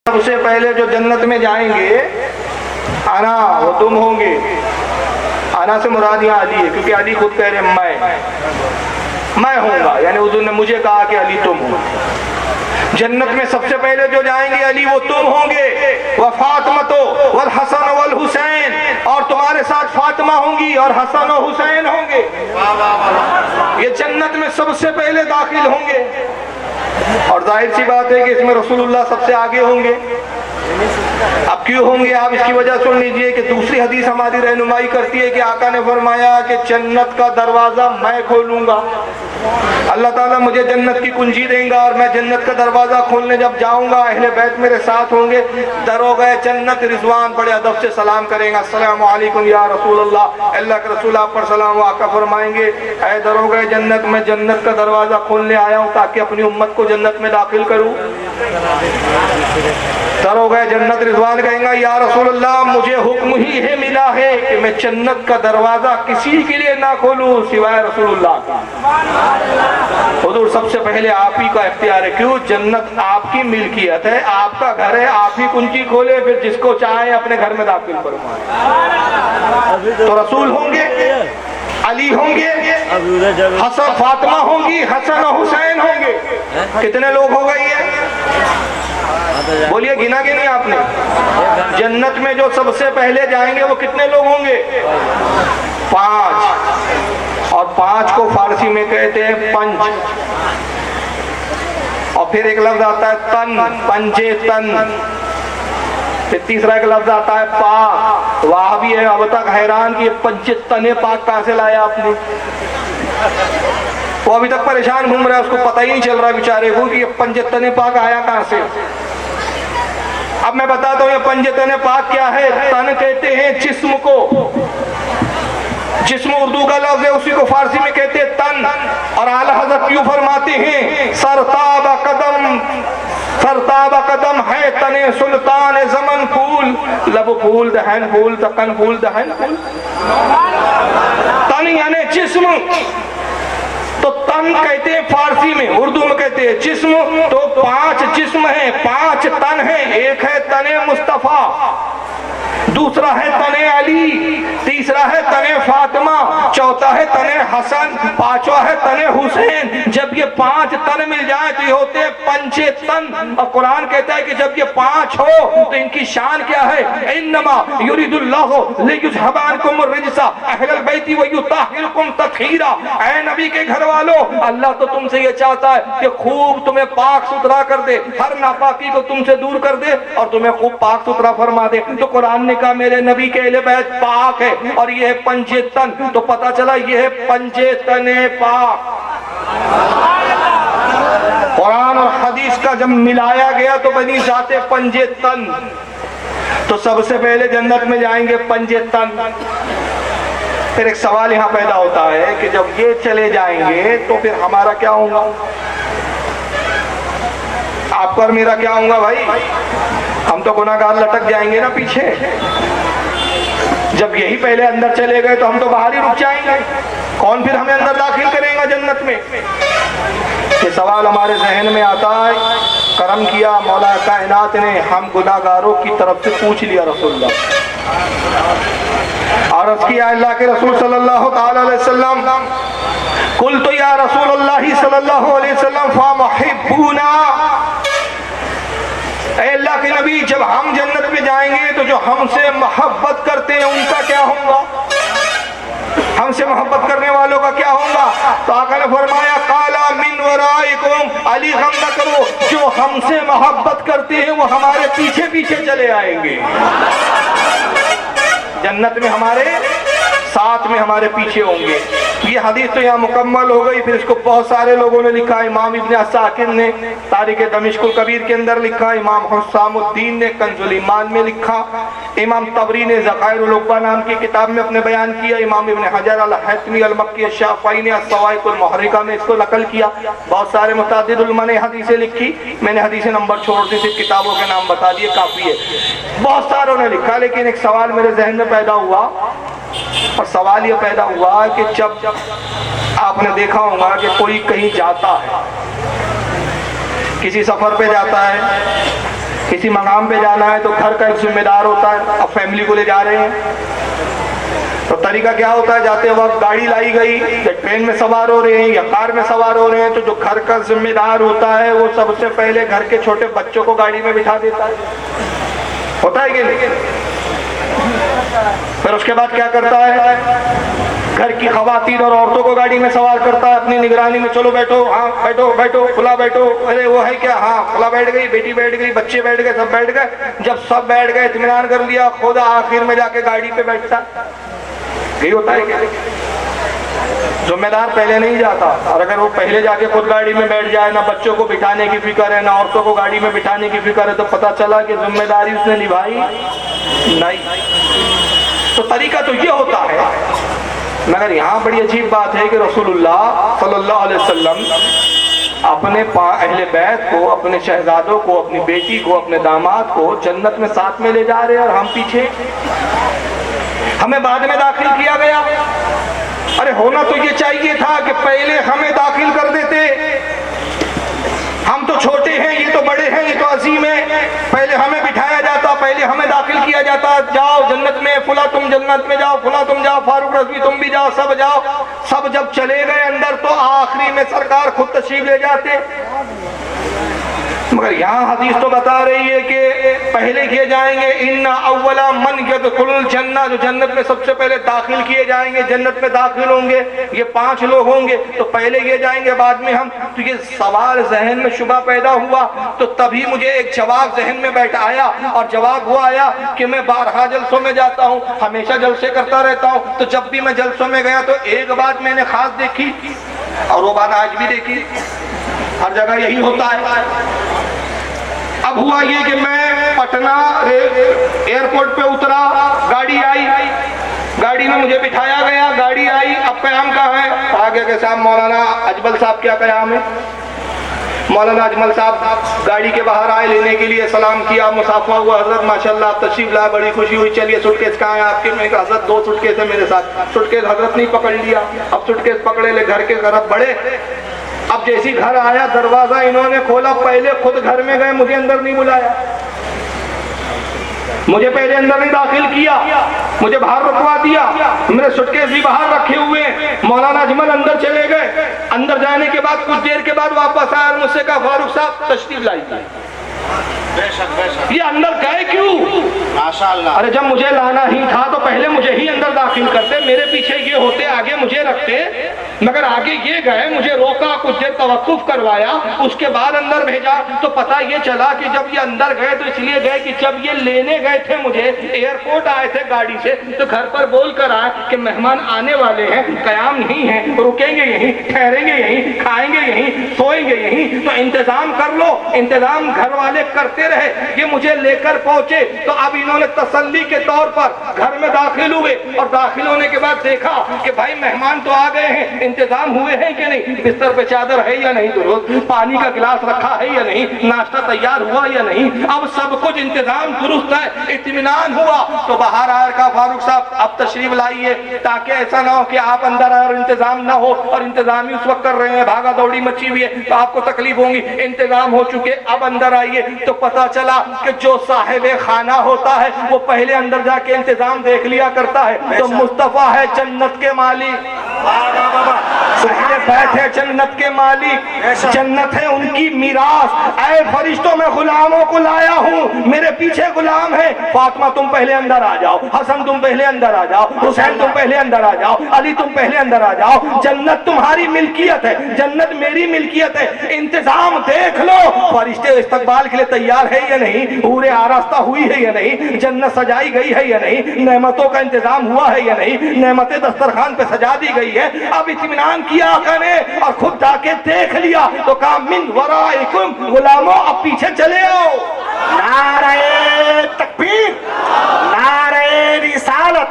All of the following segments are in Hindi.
सबसे पहले जो जन्नत में जाएंगे आना वो तुम होंगे। आना से मुराद यहाँ अली है, क्योंकि अली खुद कह रहे मैं होऊंगा, यानी हुजूर ने मुझे कहा कि अली तुम हो। जन्नत में सबसे पहले जो जाएंगे अली वो तुम होंगे। वह फातिमा वल हसन वल हुसैन, और तुम्हारे साथ फातिमा होंगी और हसन और हुसैन होंगे। ये जन्नत में सबसे पहले दाखिल होंगे। और जाहिर सी बात है कि इसमें रसूलुल्लाह सबसे आगे होंगे। अब क्यों होंगे आप इसकी वजह सुन लीजिए कि दूसरी हदीस हमारी रहनुमाई करती है कि आका ने फरमाया कि जन्नत का दरवाजा मैं खोलूंगा। अल्लाह ताला मुझे जन्नत की कुंजी देगा और मैं जन्नत का दरवाजा खोलने जब जाऊंगा अहले बैत मेरे साथ होंगे। दरोगा जन्नत रिजवान बड़े अदब से सलाम करेगा, अस्सलामु अलैकुम या रसूल अल्लाह। अल्लाह के रसूल आप पर सलाम। आका फरमाएंगे ऐ दरोगा जन्नत, मैं जन्नत का दरवाजा खोलने आया हूँ ताकि अपनी उम्मत को जन्नत में दाखिल करूँ। दरोगा जन्नत रिजवान कहेंगे या रसूल अल्लाह मुझे हुक्म ही है मिला है कि मैं जन्नत का दरवाजा किसी के लिए ना खोलूं सिवाय रसूलुल्लाह का। हुजूर सबसे पहले आप ही का इख्तियार है। क्यों? जन्नत आपकी मिल्कियत है, आपका घर है, आप ही कुंजी खोले, फिर जिसको चाहे अपने घर में दाखिल फरमाए। तो रसूल होंगे, अली होंगे, हसन फातिमा होंगी, हसन और हुसैन होंगे। कितने लोग हो गए ये? बोलिए, गिना कि नहीं आपने? जन्नत में जो सबसे पहले जाएंगे वो कितने लोग होंगे? 5। और 5 को फारसी में कहते हैं पंच। और फिर एक लफ्ज आता है तन, पंजे तन। फिर तीसरा एक लफ्ज आता है पाक। वाह भी है, अब तक हैरान कि पंजे तने पाक कहां से लाया आपने। वो अभी तक परेशान घूम रहा है, उसको पता ही नहीं चल रहा बेचारे को कि ये पंजे तने पाक आया कहां से। अब मैं बताता हूँ ये पंजतन पाक क्या है। तन कहते हैं जिस्म को, जिस्म उर्दू का लफ्ज है, उसी को फारसी में कहते हैं तन। और आला हज़रत यूं फरमाते हैं सरताब कदम है तने सुल्तान ज़मन फूल, लब फूल दहन फूल तकन फूल दहन फूल। तन यानी जिस्म, तो तन कहते हैं फारसी में, उर्दू में कहते हैं जिस्म। तो 5 जिस्म है, 5 तन है। एक है तने मुस्तफा, दूसरा है तने अली, तीसरा है तने फातिमा, चौथा है तने हसन, पांचवा है तने हुसैन। जब ये 5 तन मिल जाए तो ये होते हैं पंचे तन। और कुरान कहता है कि जब ये 5 हो तो इनकी शान क्या है? इन्नमा युरिदुल्लाहु लियुज़हिबा अन्कुम अर्रिज्सा अहलल बैति व युताहिरुकुम तत्हीरा। ऐ नबी के घर वालों, अल्लाह तो तुमसे ये चाहता है कि खूब तुम्हें पाक सुथरा कर दे, हर नापाकी को तुमसे दूर कर दे और तुम्हें खूब पाक सुथरा फरमा दे। तो कुरान ने कहा मेरे नबी के अहले बैत पाक है और ये है पंजे तन। तो पता चला ये है पंजे तने पाक। कुरान और हदीस का जब मिलाया गया तो बनी जाते पंजे तन। तो सबसे पहले जन्नत में जाएंगे पंजे तन। फिर एक सवाल यहाँ पैदा होता है कि जब ये चले जाएंगे तो फिर हमारा क्या होगा? आपका और मेरा क्या होगा भाई? हम तो गुनाहगार लटक जाएंगे ना पीछे। जब यही पहले अंदर चले गए तो हम तो बाहर ही रुक जाएंगे। कौन फिर हमें अंदर दाखिल करेगा जन्नत में? ये सवाल हमारे जहन में आता है। करम किया मौला कायनात ने, हम गुनाहगारों की तरफ से पूछ लिया रसूलुल्लाह, और उसकी अल्लाह के रसूल सल्लल्लाहु ताला अलैहि वसल्लम, कुल तो या रसूलुल्लाह सल्लल्लाहु अलैहि वसल्लम फमुहिब्बुना। अल्लाह के नबी, जब हम जन्नत में जाएंगे तो जो हमसे मोहब्बत करते हैं उनका क्या होगा? हमसे मोहब्बत करने वालों का क्या होगा? तो आका ने फरमाया काला मिन वराइकुम, अली गम न करो, जो हमसे मोहब्बत करते हैं वो हमारे पीछे पीछे चले आएंगे। जन्नत में हमारे साथ में हमारे पीछे होंगे। ये हदीस तो यहाँ मुकम्मल हो गई। फिर इसको बहुत सारे लोगों ने लिखा। इमाम इब्न असाकिर ने तारीख दमिश्कुल कबीर के अंदर लिखा, इमाम हुस्सामुद्दीन ने कंजुल ईमान में लिखा, इमाम तबरी ने ज़खाइरुल उक़बा नाम की किताब में अपने बयान किया, इमाम इब्न हजर अल हैतमी अल मक्की शाफ़ई ने अस्सवाइक़ुल मुहर्रिका में इसको नकल किया। बहुत सारे मुतअद्दिद उलमा ने हदीसें लिखी। मैंने हदीसें नंबर छोड़ दी, सिर्फ किताबों के नाम बता दिए, काफ़ी है। बहुत सारों ने लिखा, लेकिन एक सवाल मेरे जहन में पैदा हुआ। और सवाल ये पैदा हुआ कि जब आपने देखा होगा कि कोई कहीं जाता है, किसी सफर पे जाता है, किसी मकाम पे जाना है तो घर का एक जिम्मेदार होता है, अब फैमिली को ले जा रहे हैं तो तरीका क्या होता है, जाते वक्त गाड़ी लाई गई या ट्रेन में सवार हो रहे हैं या कार में सवार हो रहे हैं तो जो घर का जिम्मेदार होता है वो सबसे पहले घर के छोटे बच्चों को गाड़ी में बिठा देता है, होता है कि नहीं? फिर उसके बाद क्या करता है, घर की खवातीन और औरतों को गाड़ी में सवार करता है अपनी निगरानी में, चलो बैठो, हाँ बैठो बैठो, खुला बैठो, अरे वो है क्या, हाँ खुला बैठ गई, बेटी बैठ गई, बच्चे बैठ गए, सब बैठ गए। जब सब बैठ गए, इत्मीनान कर लिया, खुद आखिर में जाके गाड़ी पे बैठता, यही होता है क्या? जिम्मेदार पहले नहीं जाता, और अगर वो पहले जाके खुद गाड़ी में बैठ जाए, ना बच्चों को बिठाने की फिक्र है, ना औरतों को गाड़ी में बिठाने की फिक्र है, तो पता चला कि जिम्मेदारी उसने निभाई नहीं। तो तरीका तो ये होता है, मगर यहाँ बड़ी अजीब बात है कि रसूलुल्लाह सल्लल्लाहु अलैहि वसल्लम अपने अहले बैत को, अपने शहजादों को, अपनी बेटी को, अपने दामाद को जन्नत में साथ में ले जा रहे हैं और हम पीछे, हमें बाद में दाखिल किया गया। अरे होना तो ये चाहिए था कि पहले हमें दाखिल कर देते, हम तो छोटे हैं, ये तो बड़े हैं, ये तो अजीम है, पहले हमें बिठाया जाता, पहले हमें दाखिल किया जाता, जाओ जन्नत में, फुला तुम जन्नत में जाओ, फुला तुम जाओ, फारूक रज़वी तुम भी जाओ, सब जाओ। सब जब चले गए अंदर तो आखिरी में सरकार खुद तशरीफ ले जाते। मगर यहाँ हदीस तो बता रही है कि पहले किए जाएंगे, इन्ना अव्वला मन यदखुलुल जन्नह, जो जन्नत में सबसे पहले दाखिल किए जाएंगे, जन्नत में दाखिल होंगे, ये 5 लोग होंगे, तो पहले किए जाएंगे, बाद में हम। तो ये सवाल जहन में शुबा पैदा हुआ, तो तभी मुझे एक जवाब जहन में बैठ आया, और जवाब वो आया कि मैं बारहा जलसों में जाता हूँ, हमेशा जलसे करता रहता हूँ, तो जब भी मैं जलसों में गया तो एक बात मैंने खास देखी, और वो बात आज भी देखी, हर जगह यही होता है। अब हुआ ये कि मैं पटना एयरपोर्ट पे उतरा, गाड़ी आई, गाड़ी में मुझे बिठाया गया, गाड़ी आई, अब क़याम कहाँ है? आगे के साहब मौलाना अजमल साहब क्या क़याम है? मौलाना अजमल साहब गाड़ी के बाहर आए, लेने के लिए सलाम किया, मुसाफा हुआ, हजरत माशाल्लाह आप तशरीफ लाए, बड़ी खुशी हुई, चलिए सूटकेस कहाँ है आपके? मैं कहा हजरत 2 सूटकेस है मेरे साथ। सूटकेस हजरत नहीं पकड़ लिया, अब सूटकेस पकड़े ले, घर के तरफ बढ़े। अब जैसी घर आया, दरवाजा इन्होंने खोला, पहले खुद घर में गए, मुझे अंदर नहीं बुलाया, मुझे पहले अंदर नहीं दाखिल किया, मुझे बाहर रुकवा दिया, मेरे सूटकेस भी बाहर रखे हुए। मौलाना अजमल अंदर चले गए, अंदर जाने के बाद कुछ देर के बाद वापस आया, मुझसे कहा फारूक साहब तशरीफ लाइए। ये अंदर गए क्यों? माशाअल्लाह। अरे जब मुझे लाना ही था तो पहले मुझे ही अंदर दाखिल करते, मेरे पीछे ये होते, आगे मुझे रखते, मगर आगे ये गए, मुझे रोका, कुछ देर तवक्कुफ करवाया, उसके बाद अंदर भेजा। तो पता ये चला कि जब ये अंदर गए तो इसलिए गए कि जब ये लेने गए थे मुझे, एयरपोर्ट आए थे गाड़ी से, तो घर पर बोल कर आए कि मेहमान आने वाले हैं, क़याम नहीं है, रुकेंगे यहीं, ठहरेंगे यहीं, खाएंगे यहीं, सोएंगे यहीं, तो इंतजाम कर लो। इंतजाम घर वाले करते रहे, ये मुझे लेकर पहुंचे, तो अब इन्होंने तसल्ली के तौर पर घर में दाखिल हुए, और दाखिल होने के बाद देखा कि भाई मेहमान तो आ गए हैं, इंतजाम हुए हैं कि नहीं, बिस्तर पे चादर है या नहीं, दुरुस्त, पानी का गिलास रखा है या नहीं, नाश्ता तैयार हुआ या नहीं, अब सब कुछ इंतजाम दुरुस्त है, इत्मीनान हुआ। तो बाहर आकर कहा फारूक साहब अब तशरीफ लाइए, ताकि ऐसा ना हो कि आप अंदर आए और इंतजाम ना हो, और इंतजाम ही उस वक्त कर रहे हैं, भागा दौड़ी मची हुई है, तो आपको तकलीफ होगी, इंतजाम हो चुके, अब अंदर आइए। तो पता चला कि जो साहिब खाना होता है वो पहले अंदर जाके इंतजाम देख लिया करता है। तो मुस्तफा है जन्नत के मालिक, बैठे जन्नत के मालिक, जन्नत है उनकी मीरास। ऐ फरिश्तों में गुलामों को लाया हूँ, मेरे पीछे गुलाम है, फातिमा तुम पहले अंदर आ जाओ, हसन तुम पहले अंदर आ जाओ, हुसैन तुम पहले अंदर आ जाओ, अली तुम पहले अंदर आ जाओ। जन्नत तुम्हारी मिल्कियत है, जन्नत मेरी मिल्कियत है, इंतजाम देख लो। फरिश्ते इस्तकबाल के लिए तैयार है या नहीं, पूरे आरास्ता हुई है या नहीं, जन्नत सजाई गई है या नहीं, नेमतों का इंतजाम हुआ है या नहीं, नेमतें दस्तरखान पे सजा दी गई है। अब इत्मीनान किया ने और खुद जाके देख लिया, तो कहा मिन वराइकुम गुलामों अब पीछे चले आओ। नारे तकबीर, नारे रिसालत,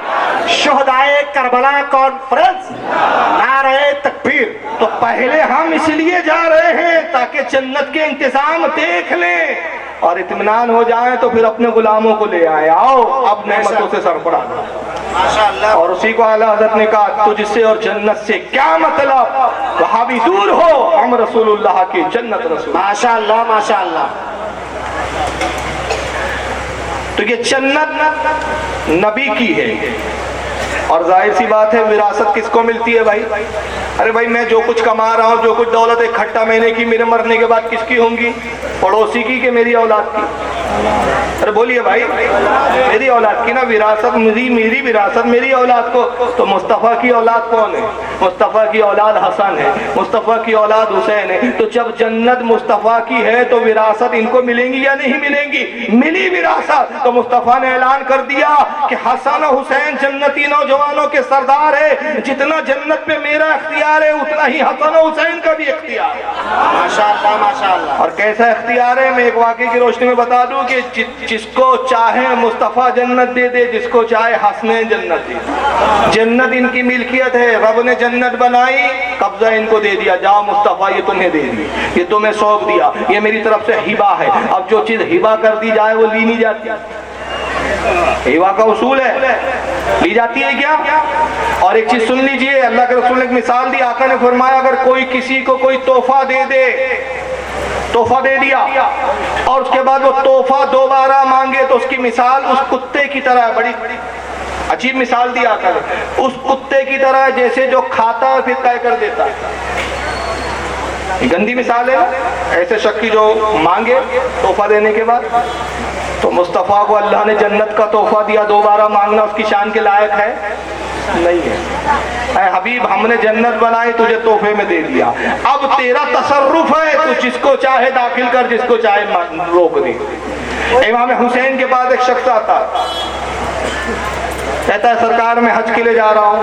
शुहदाए करबला कॉन्फ्रेंस, नारे तकबीर। तो पहले हम इसलिए जा रहे हैं ताकि जन्नत के इंतजाम देख लें और इत्मीनान हो जाए, तो फिर अपने गुलामों को ले आए, आओ अब नेमतों से सरफराज। माशाअल्लाह। और उसी को आला हज़रत ने कहा तुझसे और जन्नत से क्या मतलब, वहां भी दूर हो, हम रसूलुल्लाह की जन्नत रसूल। माशाअल्लाह माशाअल्लाह। तो ये जन्नत नबी की है। और जाहिर सी बात है विरासत किसको मिलती है भाई? अरे भाई मैं जो कुछ कमा रहा हूँ, जो कुछ दौलत इकट्ठा मैंने की, मेरे मरने के बाद किसकी होंगी? पड़ोसी की कि मेरी औलाद की? अरे बोलिए भाई, मेरी औलाद की ना। विरासत मेरी विरासत मेरी औलाद को। तो मुस्तफ़ा की औलाद कौन है? मुस्तफ़ा की औलाद हसन है, मुस्तफ़ा की औलाद हुसैन है। तो जब जन्नत मुस्तफ़ा की है तो विरासत इनको मिलेंगी या नहीं मिलेंगी? मिली विरासत। तो मुस्तफ़ा ने ऐलान कर दिया कि हसन और हुसैन जन्नती नौजवानों के सरदार है। जितना जन्नत में मेरा इख्तियार है उतना ही हसन और हुसैन का भी इख्तियार है। माशाअल्लाह माशाअल्लाह। और कैसा इख्तियार है, मैं एक वाक़े की रोशनी में बता दूं कि जिसको चाहे मुस्तफ़ा जन्नत दे दे, जिसको चाहे हसनैन जन्नत दे। जन्नत इनकी मिल्कियत है, रब ने जन्नत बनाई, कब्जा इनको दे दिया, जाओ मुस्तफ़ा ये तुम्हें दे दी, ये तुम्हें सौंप दिया, ये मेरी तरफ से हिबा है। अब जो चीज़ हिबा कर दी जाए वो ली नहीं जाती। हिबा का उसूल है, ली जाती है क्या? और एक चीज सुन लीजिए, अल्लाह के रसूल ने एक मिसाल दी। आका ने फरमाया अगर कोई किसी को कोई तोहफा दे दे, तोहफा दे दिया और उसके बाद वो तोहफा दोबारा मांगे तो उसकी मिसाल उस कुत्ते की तरह है। बड़ी अजीब मिसाल दी आका ने। उस कुत्ते की तरह जैसे जो खाता है फिर तय कर देता है। गंदी मिसाल है ना, ऐसे शख्स की जो मांगे तोहफा देने के बाद। तो मुस्तफ़ा को अल्लाह ने जन्नत का तोहफा दिया, दोबारा मांगना उसकी शान के लायक है? नहीं है। ऐ हबीब, हमने जन्नत बनाई, तुझे तोहफे में दे दिया, अब तेरा तसर्रुफ है, तू जिसको चाहे दाखिल कर, जिसको चाहे रोक दे। इमाम हुसैन के बाद एक शख्स आता, कहता है सरकार मैं हज के लिए जा रहा हूँ,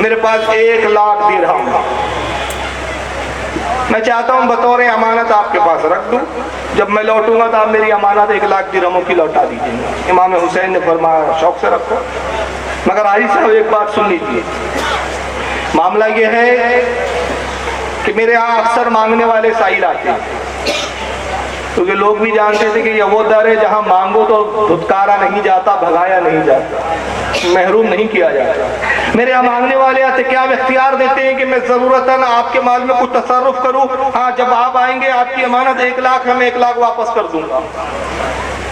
मेरे पास 1 लाख दिरहम, मैं चाहता हूँ बतौर अमानत आपके पास रख दूँ, जब मैं लौटूंगा तो आप मेरी अमानत 1 लाख दिरहमों की लौटा दीजिए। इमाम हुसैन ने फरमाया शौक से रखो, मगर हाजी साहब एक बात सुन लीजिए, मामला ये है कि मेरे यहाँ अक्सर मांगने वाले साइल आते हैं, क्योंकि लोग भी जानते थे कि यह वो दर है जहाँ मांगो तो धुतकारा नहीं जाता, भगाया नहीं जाता, महरूम नहीं किया जाता। मेरे यहाँ मांगने वाले आते, क्या आप इख्तियार देते हैं कि मैं ज़रूरतन आपके माल में कुछ तसर्रुफ करूँ? हाँ, जब आप आएंगे आपकी अमानत 1 लाख है, मैं 1 लाख वापस कर दूंगा,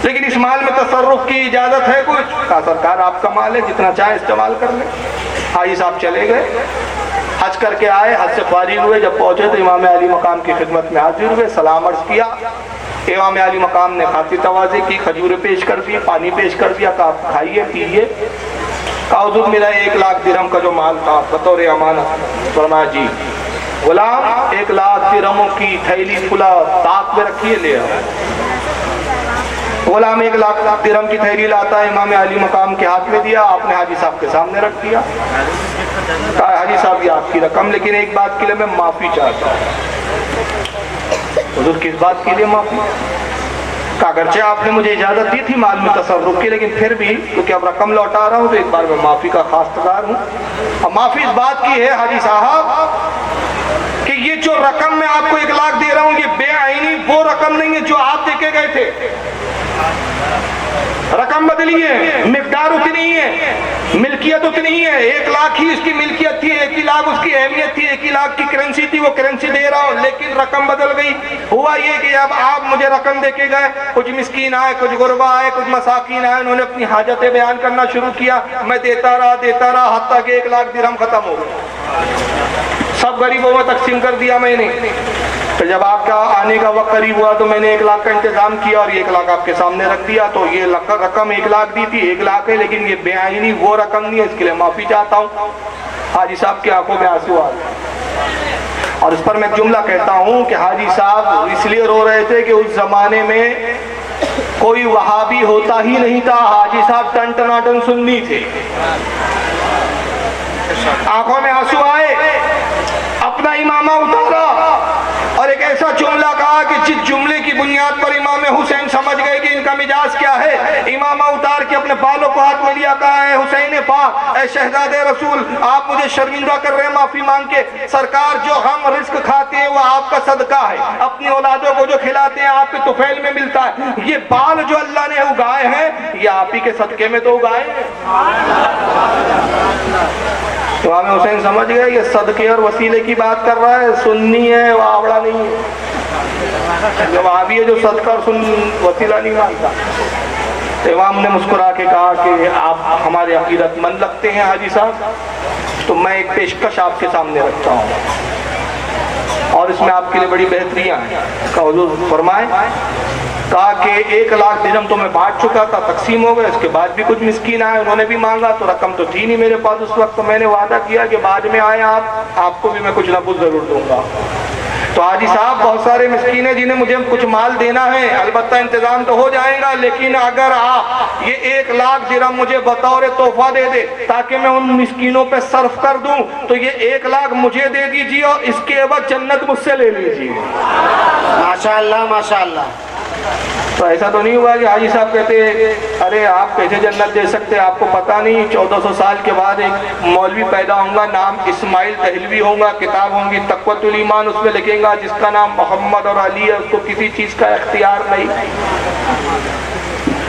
लेकिन इस माल में तसर्रुफ की इजाज़त है कुछ? कहा सरकार आपका माल है, जितना चाहे इस्तेमाल कर लें। हाजी साहब चले गए, हज करके आए, हज से फारिग हुए, जब पहुंचे तो इमाम अली मकाम की खिदमत में हाजिर हुए, सलाम अर्ज किया। इमाम अली मकाम ने खातिर तवाज़े की, खजूरें पेश कर दी, पानी पेश कर दिया, कहा खाइए पीजिए। कहा हुज़ूर मेरा 1 लाख दिरहम का जो माल था बतौर अमानत। फरमाया जी गुलाम, 1 लाख दिरहमों की थैली खुला ताक में रखिए, ले आओ। गुलाम 1 लाख दिरहम की थैली लाता है, इमाम अली मकाम के हाथ में दिया, आपने हाजी साहब के सामने रख दिया। कहा हाजी साहब ये आपकी रकम, लेकिन एक बात के लिए मैं माफ़ी चाहता हूँ। हुज़ूर किस बात के लिए माफ़ी? कहा अगरचे आपने मुझे इजाज़त दी थी माल में तसर्रुफ की, लेकिन फिर भी क्योंकि अब रकम लौटा रहा हूँ तो एक बार मैं माफ़ी का खास्तगार हूँ। अब माफ़ी इस बात की है हाजी साहब कि ये जो रकम मैं आपको 1 लाख दे रहा हूँ ये बेआईनी वो रकम नहीं है जो आप देके गए थे। रकम बदली है, मिकदार उतनी है, मिल्कियत उतनी है, 1 लाख ही इसकी मिल्कियत थी, 1 ही लाख उसकी अहमियत थी, 1 ही लाख की करेंसी थी, वो करेंसी दे रहा हूँ, लेकिन रकम बदल गई। हुआ ये कि अब आप मुझे रकम देके गए, कुछ मिस्कीन आए, कुछ गुरबा आए, कुछ मसाकीन आए, उन्होंने अपनी हाजतें बयान करना शुरू किया, मैं देता रहा हत्ता कि 1 लाख दिरहम खत्म हो गया, सब गरीबों में तकसीम कर दिया मैंने। तो जब आपका आने का वक्त करीब हुआ तो मैंने 1 लाख का इंतजाम किया और ये 1 लाख आपके सामने रख दिया। तो ये रकम 1 लाख दी थी, 1 लाख है, लेकिन ये बेआईनी वो रकम नहीं है, इसके लिए माफ़ी चाहता हूँ। हाजी साहब की आंखों में आंसू आ गए और इस पर मैं जुमला कहता हूँ कि हाजी साहब इसलिए रो रहे थे कि उस जमाने में कोई वहाबी होता ही नहीं था, हाजी साहब टन टनाटन सुन्नी थे। आंखों में आंसू आए, अपना इमामा उतारा और एक ऐसा जुमला कहा कि जिस जुमले की बुनियाद पर इमाम हुसैन समझ गए कि इनका मिजाज क्या है। इमामा उतार के अपने बालों को हाथ में लिया, कहा है हुसैन पाक, ऐ शहजादे रसूल, आप मुझे शर्मिंदा कर रहे हैं माफी मांग के। सरकार जो हम रिस्क खाते हैं वो आपका सदका है, अपनी औलादों को जो खिलाते हैं आपके तुफैल में मिलता है। ये बाल जो अल्लाह ने उगाए हैं ये आप ही के सदके में तो उगाए। तो इमाम हुसैन समझ गए ये सदके और वसीले की बात कर रहा है, सुन्नी है, वावड़ा नहीं है। जो वहां भी है जो सदका और वसीला नहीं मानता। तो इमाम ने मुस्कुरा के कहा कि आप हमारे अकीदतमंद लगते हैं हाजी साहब, तो मैं एक पेशकश आपके सामने रखता हूँ और इसमें आपके लिए बड़ी बेहतरियाँ हैं। कहा हुजूर फरमाए। कहा कि 1 लाख दिरहम तो मैं बांट चुका था, तकसीम हो गया, इसके बाद भी कुछ मिस्कीन आए, उन्होंने भी मांगा, तो रकम तो थी नहीं मेरे पास उस वक्त, तो मैंने वादा किया कि बाद में आए आपको भी मैं कुछ ना कुछ जरूर दूंगा। तो हाजी साहब बहुत सारे मिस्कीन हैं जिन्हें मुझे कुछ माल देना है, अलबत्ता इंतजाम तो हो जाएगा, लेकिन अगर आप ये 1 लाख दिरहम मुझे बतौर तोहफा दे दे ताकि मैं उन मिस्कीनों पे सर्फ कर दूं, तो ये 1 लाख मुझे दे दीजिए और इसके एवज जन्नत मुझसे ले लीजिए। माशाअल्लाह माशाअल्लाह। तो ऐसा तो नहीं हुआ कि हाजी साहब कहते अरे आप कैसे जन्नत दे सकते, आपको पता नहीं 1400 साल के बाद एक मौलवी पैदा होगा, नाम इस्माइल तहलवी होगा, किताब होंगी तक़वतुल ईमान, उसमें लिखेगा जिसका नाम मोहम्मद और अली है, उसको किसी चीज का इख्तियार नहीं,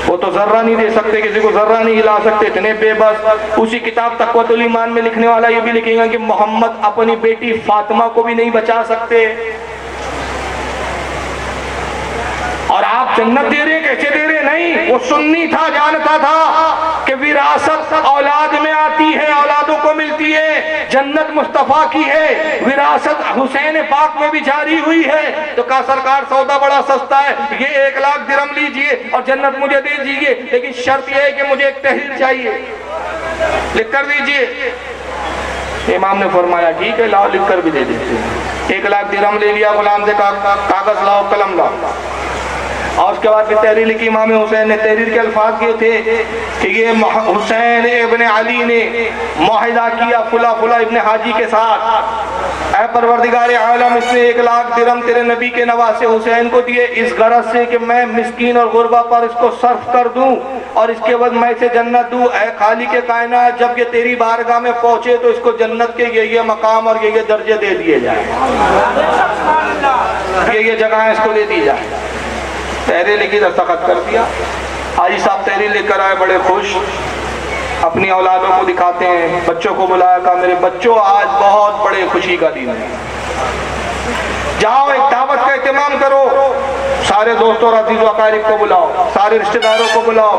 वो तो जर्रा नहीं दे सकते, किसी को जर्रा नहीं हिला सकते, इतने बेबस। उसी किताब तक़वतुल ईमान में लिखने वाला ये भी लिखेगा कि मोहम्मद अपनी बेटी फातिमा को भी नहीं बचा सकते, और आप जन्नत दे रहे, कैसे दे रहे? नहीं, वो सुन्नी था, जानता था कि विरासत औलाद में आती है, औलादों को मिलती है, जन्नत मुस्तफा की है, विरासत हुसैन पाक में भी जारी हुई है। तो कहा सरकार सौदा बड़ा सस्ता है, ये 1 लाख दिरहम लीजिए और जन्नत मुझे दे दीजिए, लेकिन शर्त यह है कि मुझे एक तहरीर चाहिए, लिख कर दीजिए। इमाम ने फरमाया ठीक है, लाओ लिख कर भी दे देते हैं। 1 लाख दिरहम ले लिया, गुलाम से कागज लाओ, कलम लाओ, और उसके बाद फिर तहरीर लिखी। इमाम हुसैन ने तहरीर के अल्फाज किए थे कि ये हुसैन इब्ने अली ने मुआहिदा किया फुला फुला इब्ने हाजी के साथ, ऐ परवरदिगार आलम, इसने 1 लाख दिरहम तेरे नबी के नवासे हुसैन को दिए इस गरज से कि मैं मिस्कीन और गुरबा पर इसको सर्फ कर दूं और इसके बाद मैं इसे जन्नत दूं। ऐ खालिक के कायनात, जब ये तेरी बारगाह में पहुंचे तो इसको जन्नत के ये मकाम और ये दर्जे दे दिए जाए, ये जगह इसको दे दी जाए। तहरीर लिखी, दस्तखत कर दिया। हाजी साहब तहरीर लेकर आए, बड़े खुश, अपनी औलादों को दिखाते हैं, बच्चों को बुलाया, कहा मेरे बच्चों आज बहुत बड़े खुशी का दिन है, जाओ एक दावत का एहतमाम करो, सारे दोस्तों और अजीज अकारिब को बुलाओ, सारे रिश्तेदारों को बुलाओ,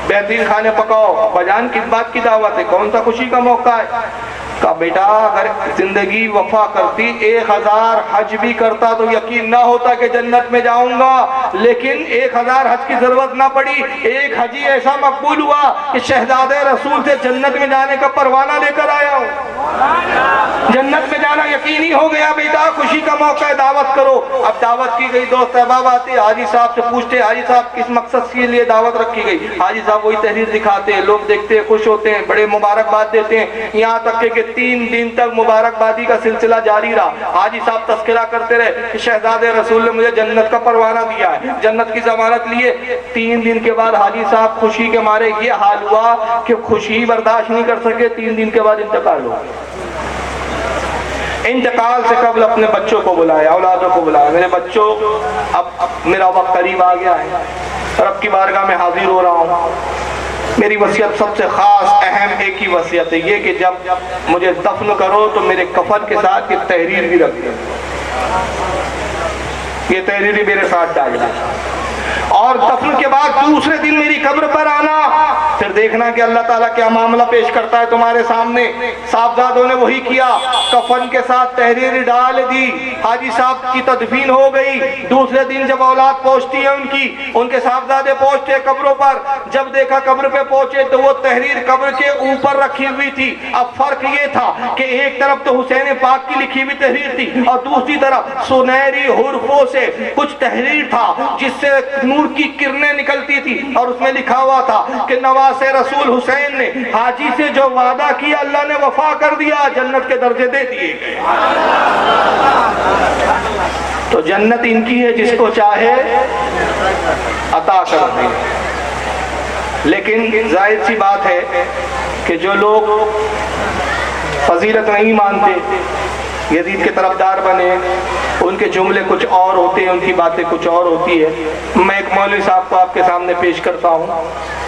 बेहतरीन खाने पकाओ। बजान किस बात की दावत है, कौन सा खुशी का मौका है? कहा बेटा अगर जिंदगी वफा करती 1000 हज भी करता तो यकीन ना होता कि जन्नत में जाऊंगा, लेकिन 1000 हज की जरूरत ना पड़ी, एक हजी ऐसा मकबूल हुआ कि शहजादे रसूल से जन्नत में जाने का परवाना लेकर आया हूँ, जन्नत में जाना यकीनी हो गया। बेटा खुशी का मौका है, दावत करो। अब दावत की गई, दोस्त अहबाब आते, हाजी साहब से पूछते हाजी साहब किस मकसद के लिए दावत रखी गई? हाजी साहब वही तहरीर दिखाते हैं, लोग देखते हैं, खुश होते हैं, बड़े मुबारकबाद देते हैं, यहाँ तक कि 3 दिन तक मुबारकबादी का सिलसिला जारी रहा। हाजी साहब तस्करा करते रहे कि शहजादे रसूल ने मुझे जन्नत का परवाना दिया है, जन्नत की जमानत लिए। 3 दिन के बाद हाजी साहब खुशी के मारे ये हाल हुआ कि खुशी बर्दाश्त नहीं कर सके, 3 दिन के बाद इंतकाल हुआ। इंतकाल से कबल अपने बच्चों को बुलाया, औलादों को बुलाया, मेरे बच्चों अब मेरा वक्त करीब आ गया है, रब की बारगाह में हाजिर हो रहा हूँ। मेरी वसीयत सबसे खास अहम एक ही वसीयत है ये कि जब मुझे दफन करो तो मेरे कफन के साथ ये तहरीर भी रख दो, ये तहरीर भी मेरे साथ डालना, और दफन के बाद दूसरे दिन मेरी कब्र पर आना, फिर देखना कि अल्लाह ताला क्या मामला पेश करता है तुम्हारे सामने। साहबजादों ने वही किया, कफन के साथ तहरीर डाल दी, हाजी साहब की तदफीन हो गई। दूसरे दिन जब औलाद पहुंचती है उनकी, उनके साहबजादे पहुंचते कब्रों पर, जब देखा कब्र पे पहुंचे तो वो तहरीर कब्र के ऊपर रखी हुई थी। अब फर्क ये था कि एक तरफ तो हुसैन पाक की लिखी हुई तहरीर थी और दूसरी तरफ सुनहरी हुर्फों से कुछ तहरीर था जिससे नूर की किरणें निकलती थी, और उसमें लिखा हुआ था कि नवासे रसूल हुसैन ने हाजी से जो वादा किया अल्लाह ने वफा कर दिया, जन्नत के दर्जे दे दिए गए। तो जन्नत इनकी है, जिसको चाहे अता कर दे। लेकिन जाहिर सी बात है कि जो लोग फजीलत नहीं मानते, यजीद के तरफदार बने, उनके जुमले कुछ और होते हैं, उनकी बातें कुछ और होती है। मैं एक मौलवी साहब को आपके सामने पेश करता हूँ,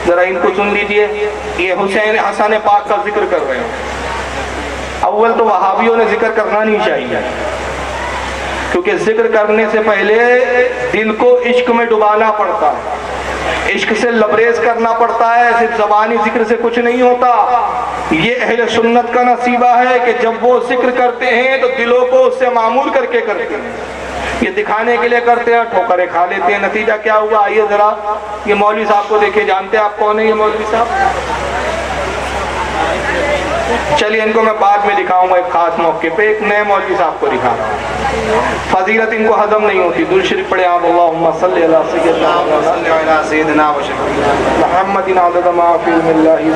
जरा इनको सुन लीजिए। ये हुसैन हसन पाक का जिक्र कर रहे हैं। अव्वल तो वहाबियों ने जिक्र करना नहीं चाहिए, क्योंकि जिक्र करने से पहले दिल को इश्क में डुबाना पड़ता है। इश्क से लबरेज करना पड़ता है, सिर्फ ज़बानी जिक्र से कुछ नहीं होता। ये अहले सुन्नत का नसीबा है कि जब वो जिक्र करते हैं तो दिलों को उससे मामूल करके करते हैं। ये दिखाने के लिए करते हैं, ठोकरें खा लेते हैं। नतीजा क्या हुआ, आइए जरा ये मौलवी साहब को देखिए। जानते हैं आप कौन है ये मौलवी साहब? चलिए इनको मैं बाद में दिखाऊंगा एक खास मौके पे। एक नए मौलवी साहब को दिखा रहा हूँ, फजीलत इनको हजम नहीं होती। दुरूद शरीफ पढ़े आप, अल्लाहुम्मा सल्ली अला सय्यिदिना मुहम्मदिन अदद मा फी इल्मिल्लाहि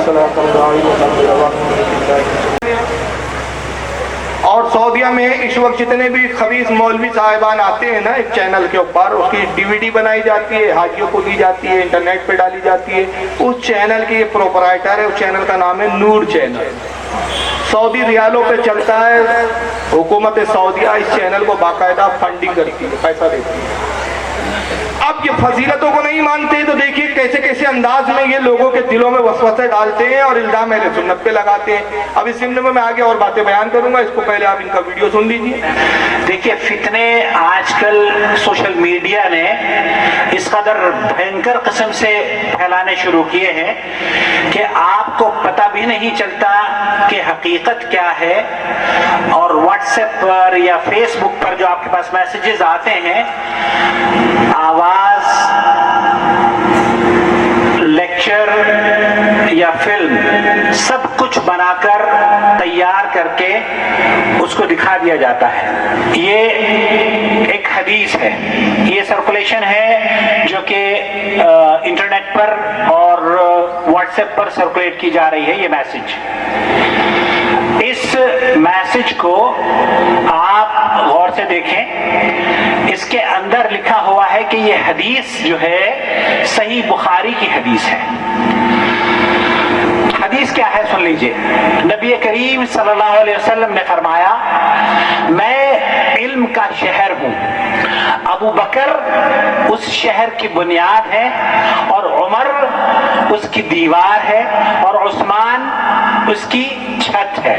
और सऊदीया में इस वक्त जितने भी खबीस मौलवी साहिबान आते हैं ना, एक चैनल के ऊपर उसकी डीवीडी बनाई जाती है, हाजियों को दी जाती है, इंटरनेट पे डाली जाती है। उस चैनल के ये प्रोपराइटर है, उस चैनल का नाम है नूर चैनल। सऊदी रियालों पे चलता है। हुकूमत सऊदीया इस चैनल को बाकायदा फंडिंग करती है, पैसा देती है। अब ये फजीलतों को नहीं मानते तो देखिए कैसे कैसे अंदाज में ये लोगों के दिलों में वसवसे डालते हैं और इल्जाम अहले सुन्नत पे लगाते हैं। अब इस सिलसिले में मैं आगे और बातें बयान करूंगा, इसको पहले आप इनका वीडियो सुन लीजिए। देखिए, फितने आजकल सोशल मीडिया ने इस कदर भयंकर किस्म से फैलाने शुरू किए हैं कि आपको पता भी नहीं चलता कि हकीकत क्या है। और व्हाट्सएप पर या फेसबुक पर जो आपके पास मैसेजेस आते हैं, आवाज, लेक्चर या फिल्म, सब कुछ बनाकर तैयार करके उसको दिखा दिया जाता है। ये एक हदीस है, ये सर्कुलेशन है जो कि इंटरनेट पर और व्हाट्सएप पर सर्कुलेट की जा रही है। ये मैसेज, इस मैसेज को आप गौर से देखें। इसके अंदर लिखा हुआ है कि ये हदीस जो है सही बुखारी की हदीस है। हदीस क्या है सुन लीजिए। नबी करीम सल्लल्लाहु अलैहि वसल्लम ने फरमाया, मैं इल्म का शहर हूँ, अबू बकर उस शहर की बुनियाद है और उमर उसकी दीवार है और उस्मान उसकी छत है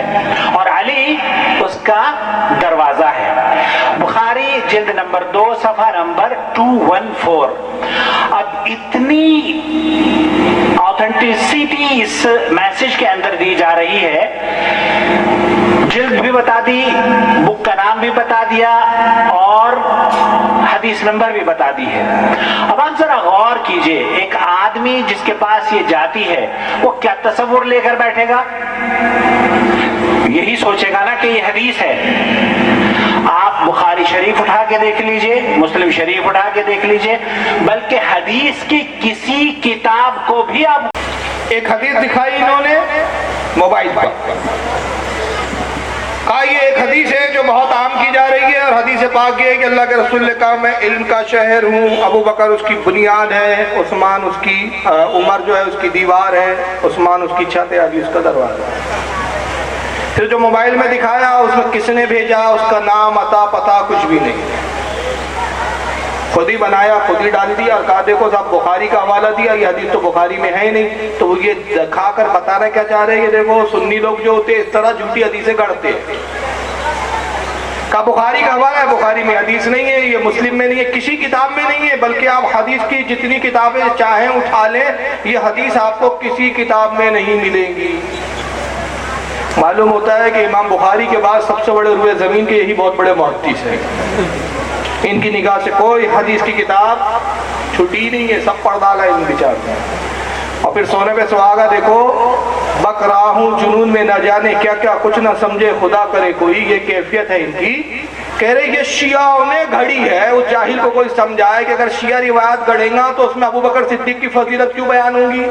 और अली उसका दरवाजा है। बुखारी जिल्द नंबर 2 सफा नंबर 214। अब इतनी ऑथेंटिसिटी इस मैसेज के अंदर दी जा रही है, जिल्द भी बता दी, बुक का नाम भी बता दिया और हदीस नंबर भी बता दी है। अब आप जरा गौर कीजिए, एक आदमी जिसके पास ये जाती है वो क्या तसव्वुर लेकर बैठेगा? यही सोचेगा ना कि ये हदीस है। आप बुखारी शरीफ उठा के देख लीजिए, मुस्लिम शरीफ उठा के देख लीजिए, बल्कि हदीस की किसी किताब को भी आप, एक हदीस दिखाई इन्होंने मोबाइल पर, कहा ये एक हदीस है जो बहुत आम की जा रही है और हदीस पाक ये है कि अल्लाह के रसूल ने कहा मैं इल्म का शहर हूँ, अबू बकर उसकी बुनियाद है, उस्मान उसकी उमर जो है उसकी दीवार है, उस्मान उसकी छत है, अली उसका दरवाजा है। फिर जो मोबाइल में दिखाया उसमें किसने भेजा, उसका नाम, अता, पता कुछ भी नहीं, खुद ही बनाया, खुद ही डाल दिया और कहा देखो साहब बुखारी का हवाला दिया, ये हदीस तो बुखारी में है ही नहीं। तो वो ये दिखाकर बता रहे क्या चाह रहे हैं कि देखो सुन्नी लोग जो होते हैं इस तरह झूठी हदीसें गढ़ते हैं। का बुखारी का हवाला है, बुखारी में हदीस नहीं है, ये मुस्लिम में नहीं है, किसी किताब में नहीं है, बल्कि आप हदीस की जितनी किताबें चाहें उठा लें, ये हदीस आपको किसी किताब में नहीं मिलेंगी। मालूम होता है कि इमाम बुखारी के बाद सबसे बड़े रुए ज़मीन के यही बहुत बड़े मुहद्दिस हैं। इनकी निगाह से कोई हदीस की किताब छुटी नहीं है, सब पढ़ डाला इन बेचारों। और फिर सोने पे सुहागा देखो, बक रहा हूँ जुनून में न जाने क्या क्या, कुछ ना समझे खुदा करे कोई, ये कैफियत है इनकी। कह रहे ये शियाओं ने घड़ी है। उस जाहिल को कोई समझाए कि अगर शिया रिवायत गढ़ेगा तो उसमें अबू बकर सिद्दीक की फजीलत क्यों बयान होंगी,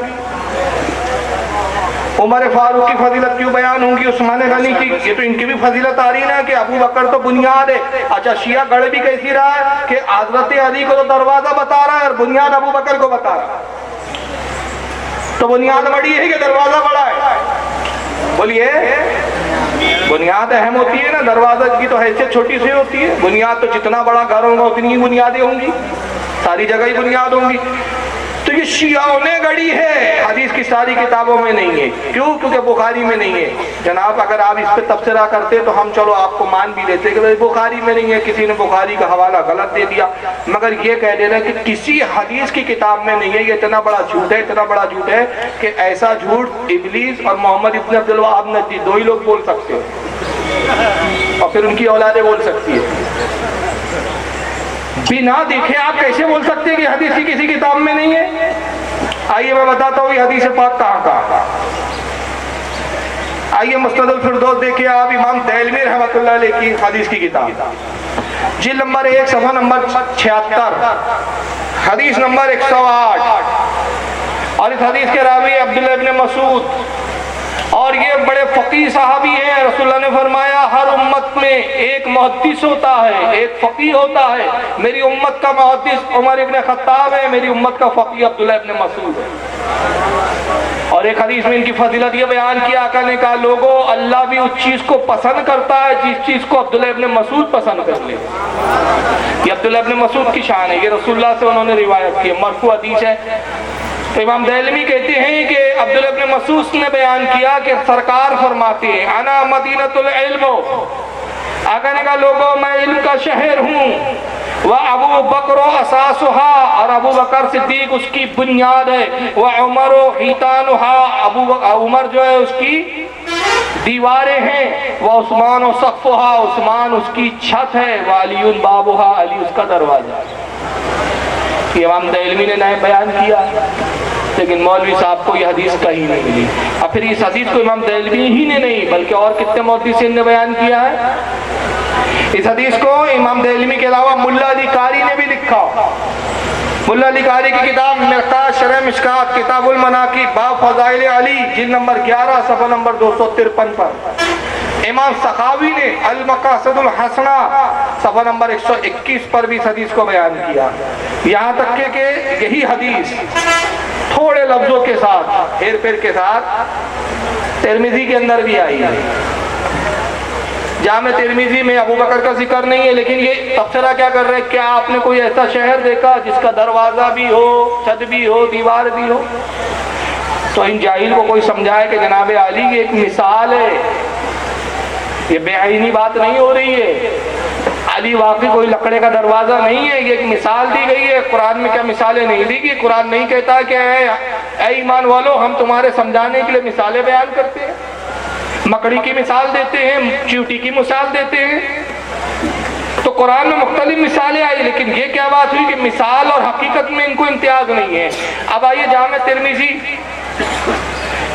उमर फारूक की फजीलत क्यों बयान होंगी, उस्मान गनी की? ये तो इनकी भी फजीलत आ रही ना कि अबू बकर तो बुनियाद है। अच्छा, शिया गढ़ भी कैसी रहा है कि हजरत अली को तो दरवाजा बता रहा है और बुनियाद अबू बकर को बता रहा है। तो बुनियाद बड़ी है कि दरवाजा बड़ा है? बोलिए, बुनियाद अहम होती है ना, दरवाजा की तो हैसियत छोटी सी होती है। बुनियाद तो जितना बड़ा घर होगा उतनी ही बुनियादें होंगी, सारी जगह ही बुनियाद होंगी। तो तो ये शियाओं ने गढ़ी है, हदीस की सारी किताबों में नहीं है। क्यों? क्योंकि बुखारी में नहीं है। जनाब अगर आप इस पे तबसरा करते तो हम चलो आपको मान भी लेते कि बुखारी में नहीं है, किसी ने बुखारी का हवाला गलत दे दिया, मगर ये कह दे रहे कि किसी हदीस की किताब में नहीं है। ये इतना बड़ा झूठ है, इतना बड़ा झूठ है कि ऐसा झूठ इब्लीस और मोहम्मद इब्न अब्दुल वहाब नजदी दो ही लोग बोल सकते हैं, और फिर उनकी औलादे बोल सकती है। बिना देखे आप कैसे बोल सकते हैं कि हदीस की किसी किताब में नहीं है? आइए मैं बताता हूँ ये हदीस पाक कहाँ। आइए मुस्तदल फिरदौस देखिए आप, इमाम दैलमी रहमतुल्लाह अलैह की हदीस की किताब, जिल्द नंबर 1 सफ़ा नंबर 76, हदीस नंबर 108। और इस हदीस के रावी अब्दुल्लाह इब्न मसूद, और ये बड़े फकीह साहबी हैं। रसूलुल्लाह ने फरमाया हर उम्मत में एक मुहद्दिस होता है, एक फकीह होता है। मेरी उम्मत का मुहद्दिस उमर इब्न खत्ताब है, मेरी उम्मत का फकीह अब्दुल्लाह इब्न मसूद है। और एक हदीस में इनकी फजीलत ये बयान किया, आका ने कहा लोगों अल्लाह भी उस चीज को पसंद करता है जिस चीज को अब्दुल्लाह इब्न मसूद पसंद कर ले। ये अब्दुल्लाह इब्न मसूद की शान है, ये रसूलुल्लाह से उन्होंने रिवायत की है, मरफू हदीस है। तो इमाम दैलमी कहते हैं कि अब्दुल्लाह इब्न मसूद ने बयान किया कि सरकार फरमाते हैं अना मदीनतुल इल्म, आका ने कहा लोगों मैं इल्म का शहर हूँ, वह अबू बकर असासुहा, और अबू बकर सिद्दीक उसकी बुनियाद है, वह उमर हितानुहा, उमर जो है उसकी दीवारें हैं, वह उस्मान और सक़्फ़ुहा, उस्मान उसकी छत है, वह अली बाबुहा, अली उसका दरवाजा। इमाम दैलमी ने नया बयान किया, लेकिन मौलवी साहब को यह हदीस कहीं नहीं मिली। और फिर इस हदीस को इमाम दैलवी ही ने नहीं बल्कि और कितने मुहद्दिसीन ने बयान किया है। इस हदीस को इमाम दैलवी के अलावा मुल्ला अली कारी ने भी लिखा। मुल्ला अली कारी की किताब मिफ्ताह शरह मिशकात किताबुल मनाकिब बाब फज़ाइल अली, जिल्द नंबर 11 सफ़ा नंबर 253 पर। इमाम सखावी ने अल मकासदुल हसना सफ़ा नंबर 121 पर भी इस हदीस को बयान किया। यहाँ तक के यही हदीस थोड़े लफ्जों के साथ, हेर फेर के साथ तिरमिजी के अंदर भी आई है। जामे तिरमिजी में अबू बकर का जिक्र नहीं है, लेकिन ये तबसरा क्या कर रहे हैं, क्या आपने कोई ऐसा शहर देखा जिसका दरवाजा भी हो, छत भी हो, दीवार भी हो? तो इन जाहिल को कोई समझाए कि जनाब अली की एक मिसाल है, ये बेआईनी बात नहीं हो रही है। अली वाकई कोई लकड़े का दरवाजा नहीं है, ये एक मिसाल दी गई है। कुरान में क्या मिसालें नहीं दी गई? कुरान नहीं कहता कि ऐ ईमान वालों हम तुम्हारे समझाने के लिए मिसालें बयान करते हैं, मकड़ी की मिसाल देते हैं, चींटी की मिसाल देते हैं। तो कुरान में मुख्तलिफ मिसालें आई, लेकिन ये क्या बात हुई कि मिसाल और हकीकत में इनको इम्तियाज नहीं है। अब आइए जामे तिरमिजी,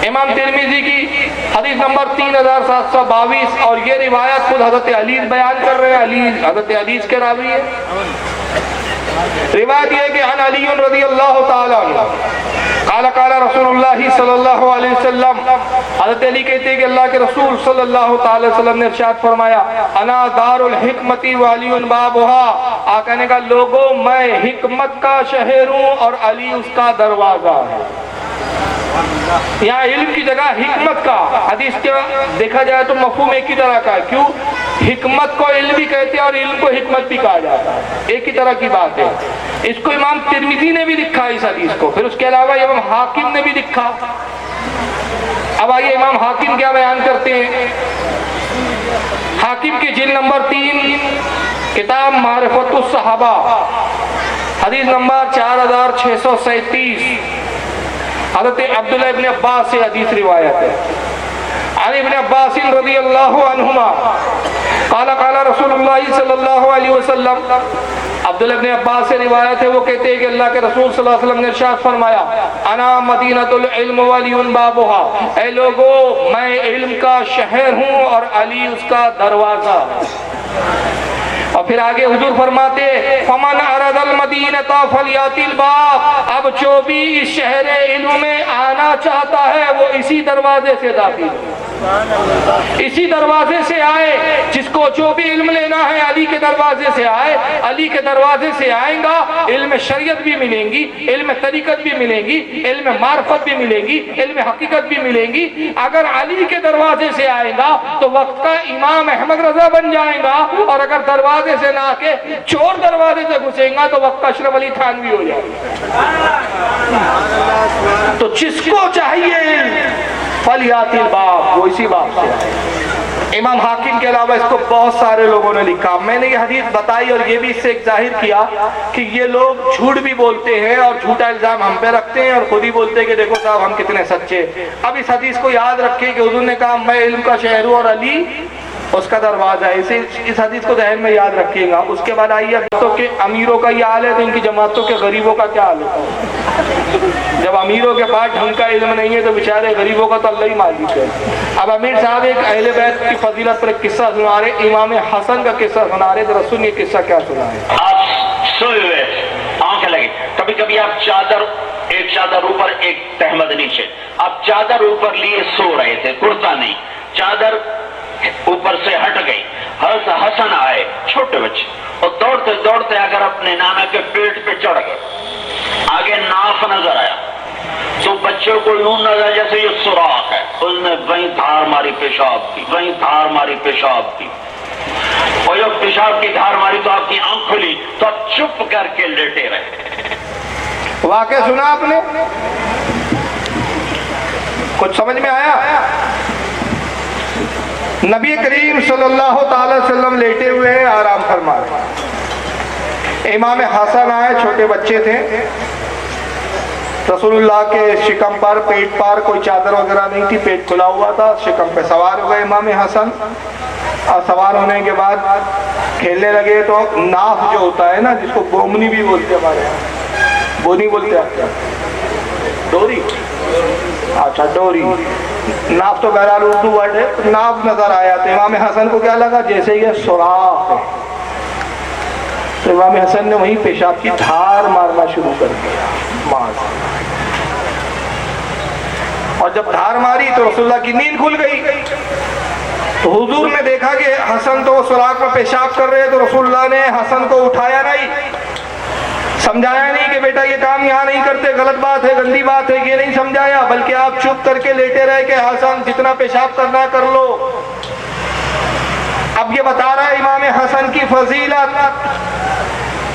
इमाम तिरमिजी की हदीस नंबर 3722, और ये रिवायत खुद हजरत अली बयान कर रहे हैं। अली हजरत अली के रावी है। रिवायत ये है कि अन अली रज़ियल्लाहु ताला काला काला रसूलुल्लाह सल्लल्लाहु अलैहि वसल्लम, हजरत अली कहते हैं कि अल्लाह के रसूल सल्लल्लाहु ताला अलैहि वसल्लम ने इरशाद फरमाया अना दारुल हिकमती व अलीउन बाबुहा, आका ने कहा लोगों मैं हिकमत का शहर हूँ और अली उसका दरवाजा है। यहाँ इल्म की जगह हिकमत का, हदीस के देखा जाए तो मफहूम एक ही तरह का है। क्यों? हिकमत को इल्म भी कहते हैं और इल्म को हिकमत भी कहा जाता है, एक ही तरह की बात है। इसको इमाम तिरमिजी ने भी लिखा इस हदीस को, फिर उसके अलावा इमाम हाकिम ने भी लिखा। अब आइए इमाम हाकिम क्या बयान करते हैं। हाकिम की जिल्द नंबर 3 किताब मारिफतुस सहाबा, हदीस नंबर 4637, हज़रत अब्दुल्लाह इब्न अब्बास से हदीस रिवायत है। अन इब्न अब्बास रज़ियल्लाहु अन्हुमा क़ाला क़ाला रसूलुल्लाह सल्लल्लाहु अलैहि वसल्लम, अब्दुल्लाह इब्न अब्बास से रिवायत है, वो कहते हैं कि अल्लाह के रसूल सल्लल्लाहु अलैहि वसल्लम ने इरशाद फरमाया अना मदीनतुल इल्म व अलीउन बाबुहा, ऐ लोगों मैं इल्म का शहर हूँ और अली उसका दरवाजा। और फिर आगे हुजूर फरमाते फमन अरदल मदीनता फलियातिल बाब, अब जो भी इस शहर इल्म में आना चाहता है वो इसी दरवाजे से दाखिल हो। इसी दरवाजे से आए। जिसको जो भी इल्म लेना है अली के दरवाजे से आए, अली के दरवाजे से आएगा, इल्म शरीयत भी मिलेंगी, इल्म तरीकत भी मिलेंगी, इल्म मार्फत भी मिलेगी, इल्म हकीकत भी मिलेंगी। अगर अली के दरवाजे से आएगा तो वक्त का इमाम अहमद रजा बन जाएगा, और अगर दरवाजे से ना आके चोर दरवाजे से घुसेगा तो वक्त का अशरफ अली थानवी हो जाएगा। तो जिसको चाहिए फलियातिल बाप, वो इसी बाप से आए। इमाम हाकिम के अलावा इसको बहुत सारे लोगों ने लिखा। मैंने ये हदीस बताई और ये भी इससे एक जाहिर किया कि ये लोग झूठ भी बोलते हैं और झूठा इल्जाम हम पे रखते हैं और खुद ही बोलते हैं कि देखो साहब हम कितने सच्चे। अब इस हदीस को याद रखें कि हुजूर ने कहा मैं इल्म का शहर हूँ और अली उसका दरवाजा है। इसे इस हदीस को ज़हन में याद रखिएगा। उसके बाद आइए तो कि अमीरों का ये हाल है तो इनकी जमातों के गरीबों का क्या हाल है। जब अमीरों के पास ढंग का इल्म नहीं है तो बेचारे गरीबों का तो अल्लाह ही मालिक है। अब अमीर साहब एक अहले बैत की फजीलत पर एक किस्सा सुना रहे, इमाम हसन का किस्सा सुना रहे। जरा सुनिए किस्सा क्या सुना है। आप सोए हुए, आंखें लगी, कभी कभी आप एक चादर ऊपर एक तहमद नीचे, आप चादर ऊपर लिए सो रहे थे, कुर्ता नहीं, चादर ऊपर से हट गई। हसन आए, छोटे बच्चे, और दौड़ते दौड़ते अगर अपने नाना के पेट पे चढ़ गए, आगे नाफ नजर आया तो बच्चों को यूं नजर जैसे ये सुराख है, उसने वहीं धार मारी पेशाब की, वहीं धार मारी पेशाब की, और जब पेशाब की धार मारी तो आपकी आंख खुली तो आप चुप करके लेटे रहे। वाकया सुना आपने? कुछ समझ में आया? नबी करीम सल्लल्लाहु अलैहि वसल्लम लेटे हुए हैं, आराम फरमा रहे। इमाम हसन आए, छोटे बच्चे थे, रसूलुल्लाह के शिकम पर, पेट पर कोई चादर वगैरह नहीं थी, पेट खुला हुआ था। शिकम पे सवार हो गए इमाम हसन, और सवार होने के बाद खेलने लगे। तो नाफ जो होता है ना, जिसको बोमनी भी बोलते हैं हमारे यहाँ, बोनी बोलते हैं, डोरी, अच्छा डोरी, नाफ तो बहरहाल उर्दू वर्ड है। नाफ नजर आया तो इमाम हसन को क्या लगा जैसे ये सुराख है, तो इमाम हसन ने वहीं पेशाब की धार मारना शुरू कर दिया, और जब धार मारी तो रसूलुल्लाह की नींद खुल गई। तो हुजूर ने देखा कि हसन तो सुराख में पेशाब कर रहे हैं, तो रसूलुल्लाह ने हसन को उठाया नहीं, समझाया नहीं कि बेटा ये काम यहाँ नहीं करते, गलत बात है, गंदी बात है, ये नहीं समझाया, बल्कि आप चुप करके लेटे रहे कि हसन जितना पेशाब करना है कर लो। अब ये बता रहा है इमाम हसन की फजीलत,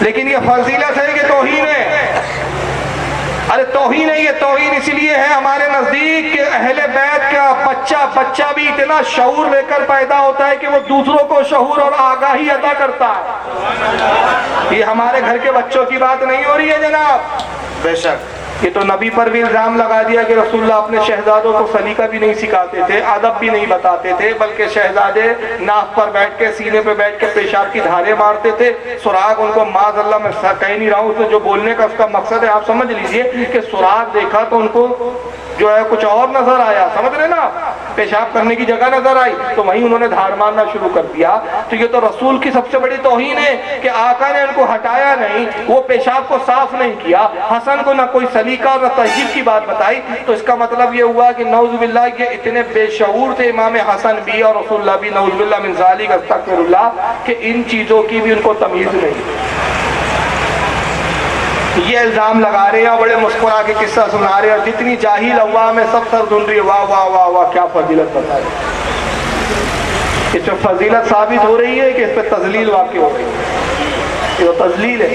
लेकिन ये फजीलत है कि तौहीन है? अरे तौहीन है, ये तौहीन इसलिए है हमारे नजदीक के अहले बैत का बच्चा भी इतना शऊर लेकर पैदा होता है कि वो दूसरों को शऊर और आगाही अता करता है। ये हमारे घर के बच्चों की बात नहीं हो रही है जनाब। बेशक ये तो नबी पर भी इल्जाम लगा दिया कि रसूलुल्लाह अपने शहजादों को सलीका भी नहीं सिखाते थे, अदब भी नहीं बताते थे, बल्कि शहजादे नाक पर बैठ के, सीने पे बैठ के पेशाब की धारे मारते थे। सुराग उनको माज़अल्लाह, मैं कह नहीं रहा हूँ, तो जो बोलने का उसका मकसद है आप समझ लीजिए कि सुराग देखा तो उनको जो है कुछ और नजर आया, समझ रहे ना, पेशाब करने की जगह नजर आई, तो वहीं उन्होंने धार मारना शुरू कर दिया। तो ये तो रसूल की सबसे बड़ी तौहीन है कि आका ने उनको हटाया नहीं, वो पेशाब को साफ नहीं किया, हसन को ना कोई सलीका और तहजीब की बात बताई। तो इसका मतलब ये हुआ कि नऊज़ुबिल्लाह ये इतने बेशऊर थे इमाम हसन भी और रसूलुल्लाह भी, नऊज़ुबिल्लाह मिन ज़ालिक, अस्तग़फिरुल्लाह, कि इन चीजों की भी उनको तमीज नहीं। ये इल्जाम लगा रहे हैं, बड़े मुस्कुरा के किस्सा सुना रहे हैं, और जितनी जाहिल अवाम है सब सर ढूंढ रही है, वाह वाह वाह वाह क्या फजीलत बता रही है। इसमें फजीलत साबित हो रही है कि इस पर तजलील वाक़ई हो रही है, ये तजलील है।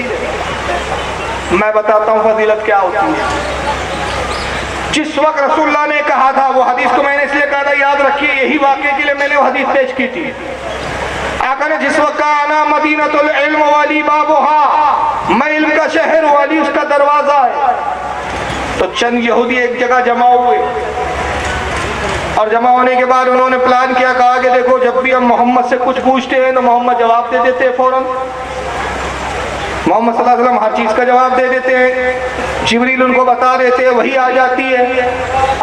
मैं बताता हूँ फजीलत क्या होती है। जिस वक्त रसूलुल्लाह ने कहा था, वो हदीस को मैंने इसलिए कहा था याद रखिए, यही वाक़े के लिए मैंने वो हदीस पेश की थी। आका ने जिस वक्त कहा आना मदीनतुल इल्म वाली बाबुहा, मैं इल्म का शहर वाली उसका दरवाजा है, तो चंद यहूदी एक जगह जमा हुए, और जमा होने के बाद उन्होंने प्लान किया, कहा कि देखो जब भी हम मोहम्मद से कुछ पूछते हैं तो मोहम्मद जवाब दे देते हैं फौरन, मोहम्मद सल्लल्लाहु अलैहि वसल्लम हर चीज का जवाब दे देते हैं, जिब्रील उनको बता देते हैं, वही आ जाती है,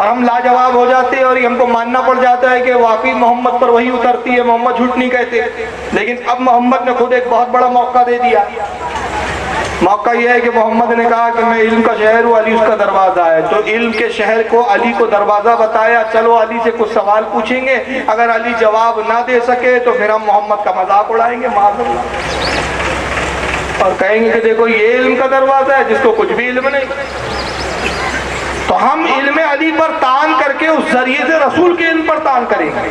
और हम लाजवाब हो जाते हैं, और ये हमको मानना पड़ जाता है कि वाकई मोहम्मद पर वही उतरती है, मोहम्मद झूठ नहीं कहते। लेकिन अब मोहम्मद ने खुद एक बहुत बड़ा मौका दे दिया, मौका यह है कि मोहम्मद ने कहा कि मैं इल्म का शहर हूँ, अली उसका दरवाज़ा है। तो इल्म के शहर को अली को दरवाज़ा बताया, चलो अली से कुछ सवाल पूछेंगे, अगर अली जवाब ना दे सके तो फिर हम मोहम्मद का मजाक उड़ाएंगे और कहेंगे कि देखो ये इल्म का दरवाज़ा है जिसको कुछ भी इल्म नहीं। तो हम इल्म अली पर तान करके उस जरिए से रसूल के इल्म पर तान करेंगे।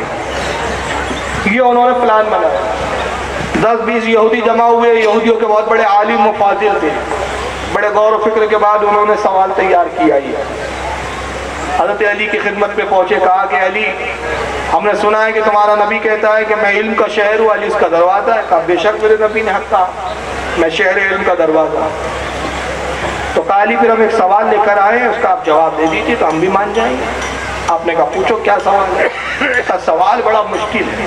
ये उन्होंने प्लान बनाया। 10-20 यहूदी जमा हुए, यहूदियों के बहुत बड़े आलिम मुफाजिल थे। बड़े गौर फिक्र के बाद उन्होंने सवाल तैयार किया। ये हज़रत अली की खिदमत में पहुंचे, कहा कि अली हमने सुना है कि तुम्हारा नबी कहता है कि मैं इल्म का शहर हूँ, अली उसका दरवाज़ा है। कहा बेशक मेरे नबी ने हक कहा, मैं शहर इल्म का दरवाज़ा। तो कहा अली फिर हम एक सवाल लेकर आए हैं, उसका आप जवाब दे दीजिए तो हम भी मान जाएंगे। आपने कहा पूछो क्या सवाल है। इसका सवाल बड़ा मुश्किल है,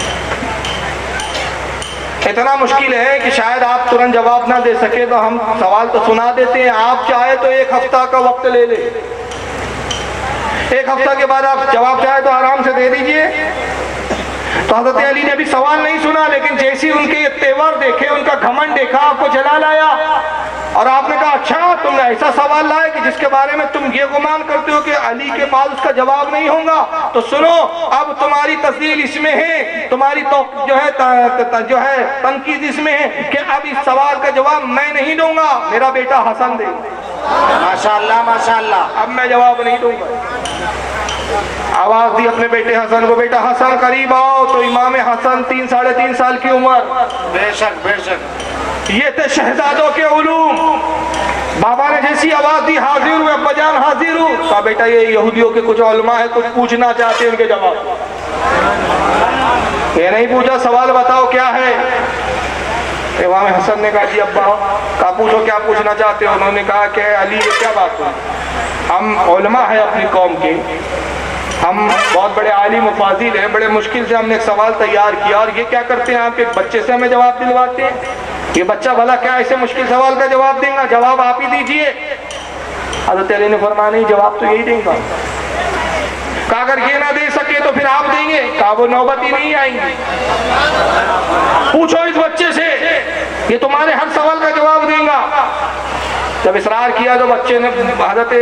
इतना मुश्किल है कि शायद आप तुरंत जवाब ना दे सके, तो हम सवाल तो सुना देते हैं। आप चाहे तो 1 हफ्ता का वक्त ले ले, 1 हफ्ता के बाद आप जवाब चाहे तो आराम से दे दीजिए। तो हज़रत अली ने भी सवाल नहीं सुना, लेकिन जैसे उनके ये तेवर देखे, उनका घमंड देखा, आपको जला लाया और आपने कहा अच्छा तुमने ऐसा सवाल लाया कि जिसके बारे में तुम ये गुमान करते हो कि अली के पास उसका जवाब नहीं होगा। तो सुनो, अब तुम्हारी तस्दील इसमें है, तुम्हारी तो जो है तनकीद इसमें है कि अब इस सवाल का जवाब मैं नहीं दूंगा, मेरा बेटा हसन देगा। माशाअल्लाह माशाअल्लाह। अब मैं जवाब नहीं दूंगा। आवाज दी अपने बेटे हसन को, बेटा हसन करीब आओ। तो इमाम हसन 3-3.5 साल की उम्र, बेशक बेशक, ये थे शहजादों के उलूम। बाबा ने जैसी आवाज दी हाजिर हुए, अब्बाजान हाजिर हूँ। कहा बेटा ये यहूदियों के कुछ उलमा है, कुछ पूछना चाहते हैं, उनके जवाब। ये नहीं पूछा, सवाल बताओ क्या है। इमाम हसन ने कहा जी अब्बा। कहा पूछो क्या पूछना चाहते हो। उन्होंने कहा कि अली ये क्या बात है, हम उलमा है अपनी कौम के, हम बहुत बड़े आलिम मुफाजिल हैं, बड़े मुश्किल से हमने एक सवाल तैयार किया और ये क्या करते हैं, आप एक बच्चे से हमें जवाब दिलवाते हैं। ये बच्चा भला क्या ऐसे मुश्किल सवाल का जवाब देगा, जवाब आप ही दीजिए। हज़रत अली ने फरमाया नहीं, जवाब तो यही देगा। कहा अगर ये ना दे सके तो फिर आप देंगे। कहा वो नौबत ही नहीं आएंगी, पूछो इस बच्चे से, ये तुम्हारे हर सवाल का जवाब देगा। जब इसरार किया तो बच्चे ने हज़रत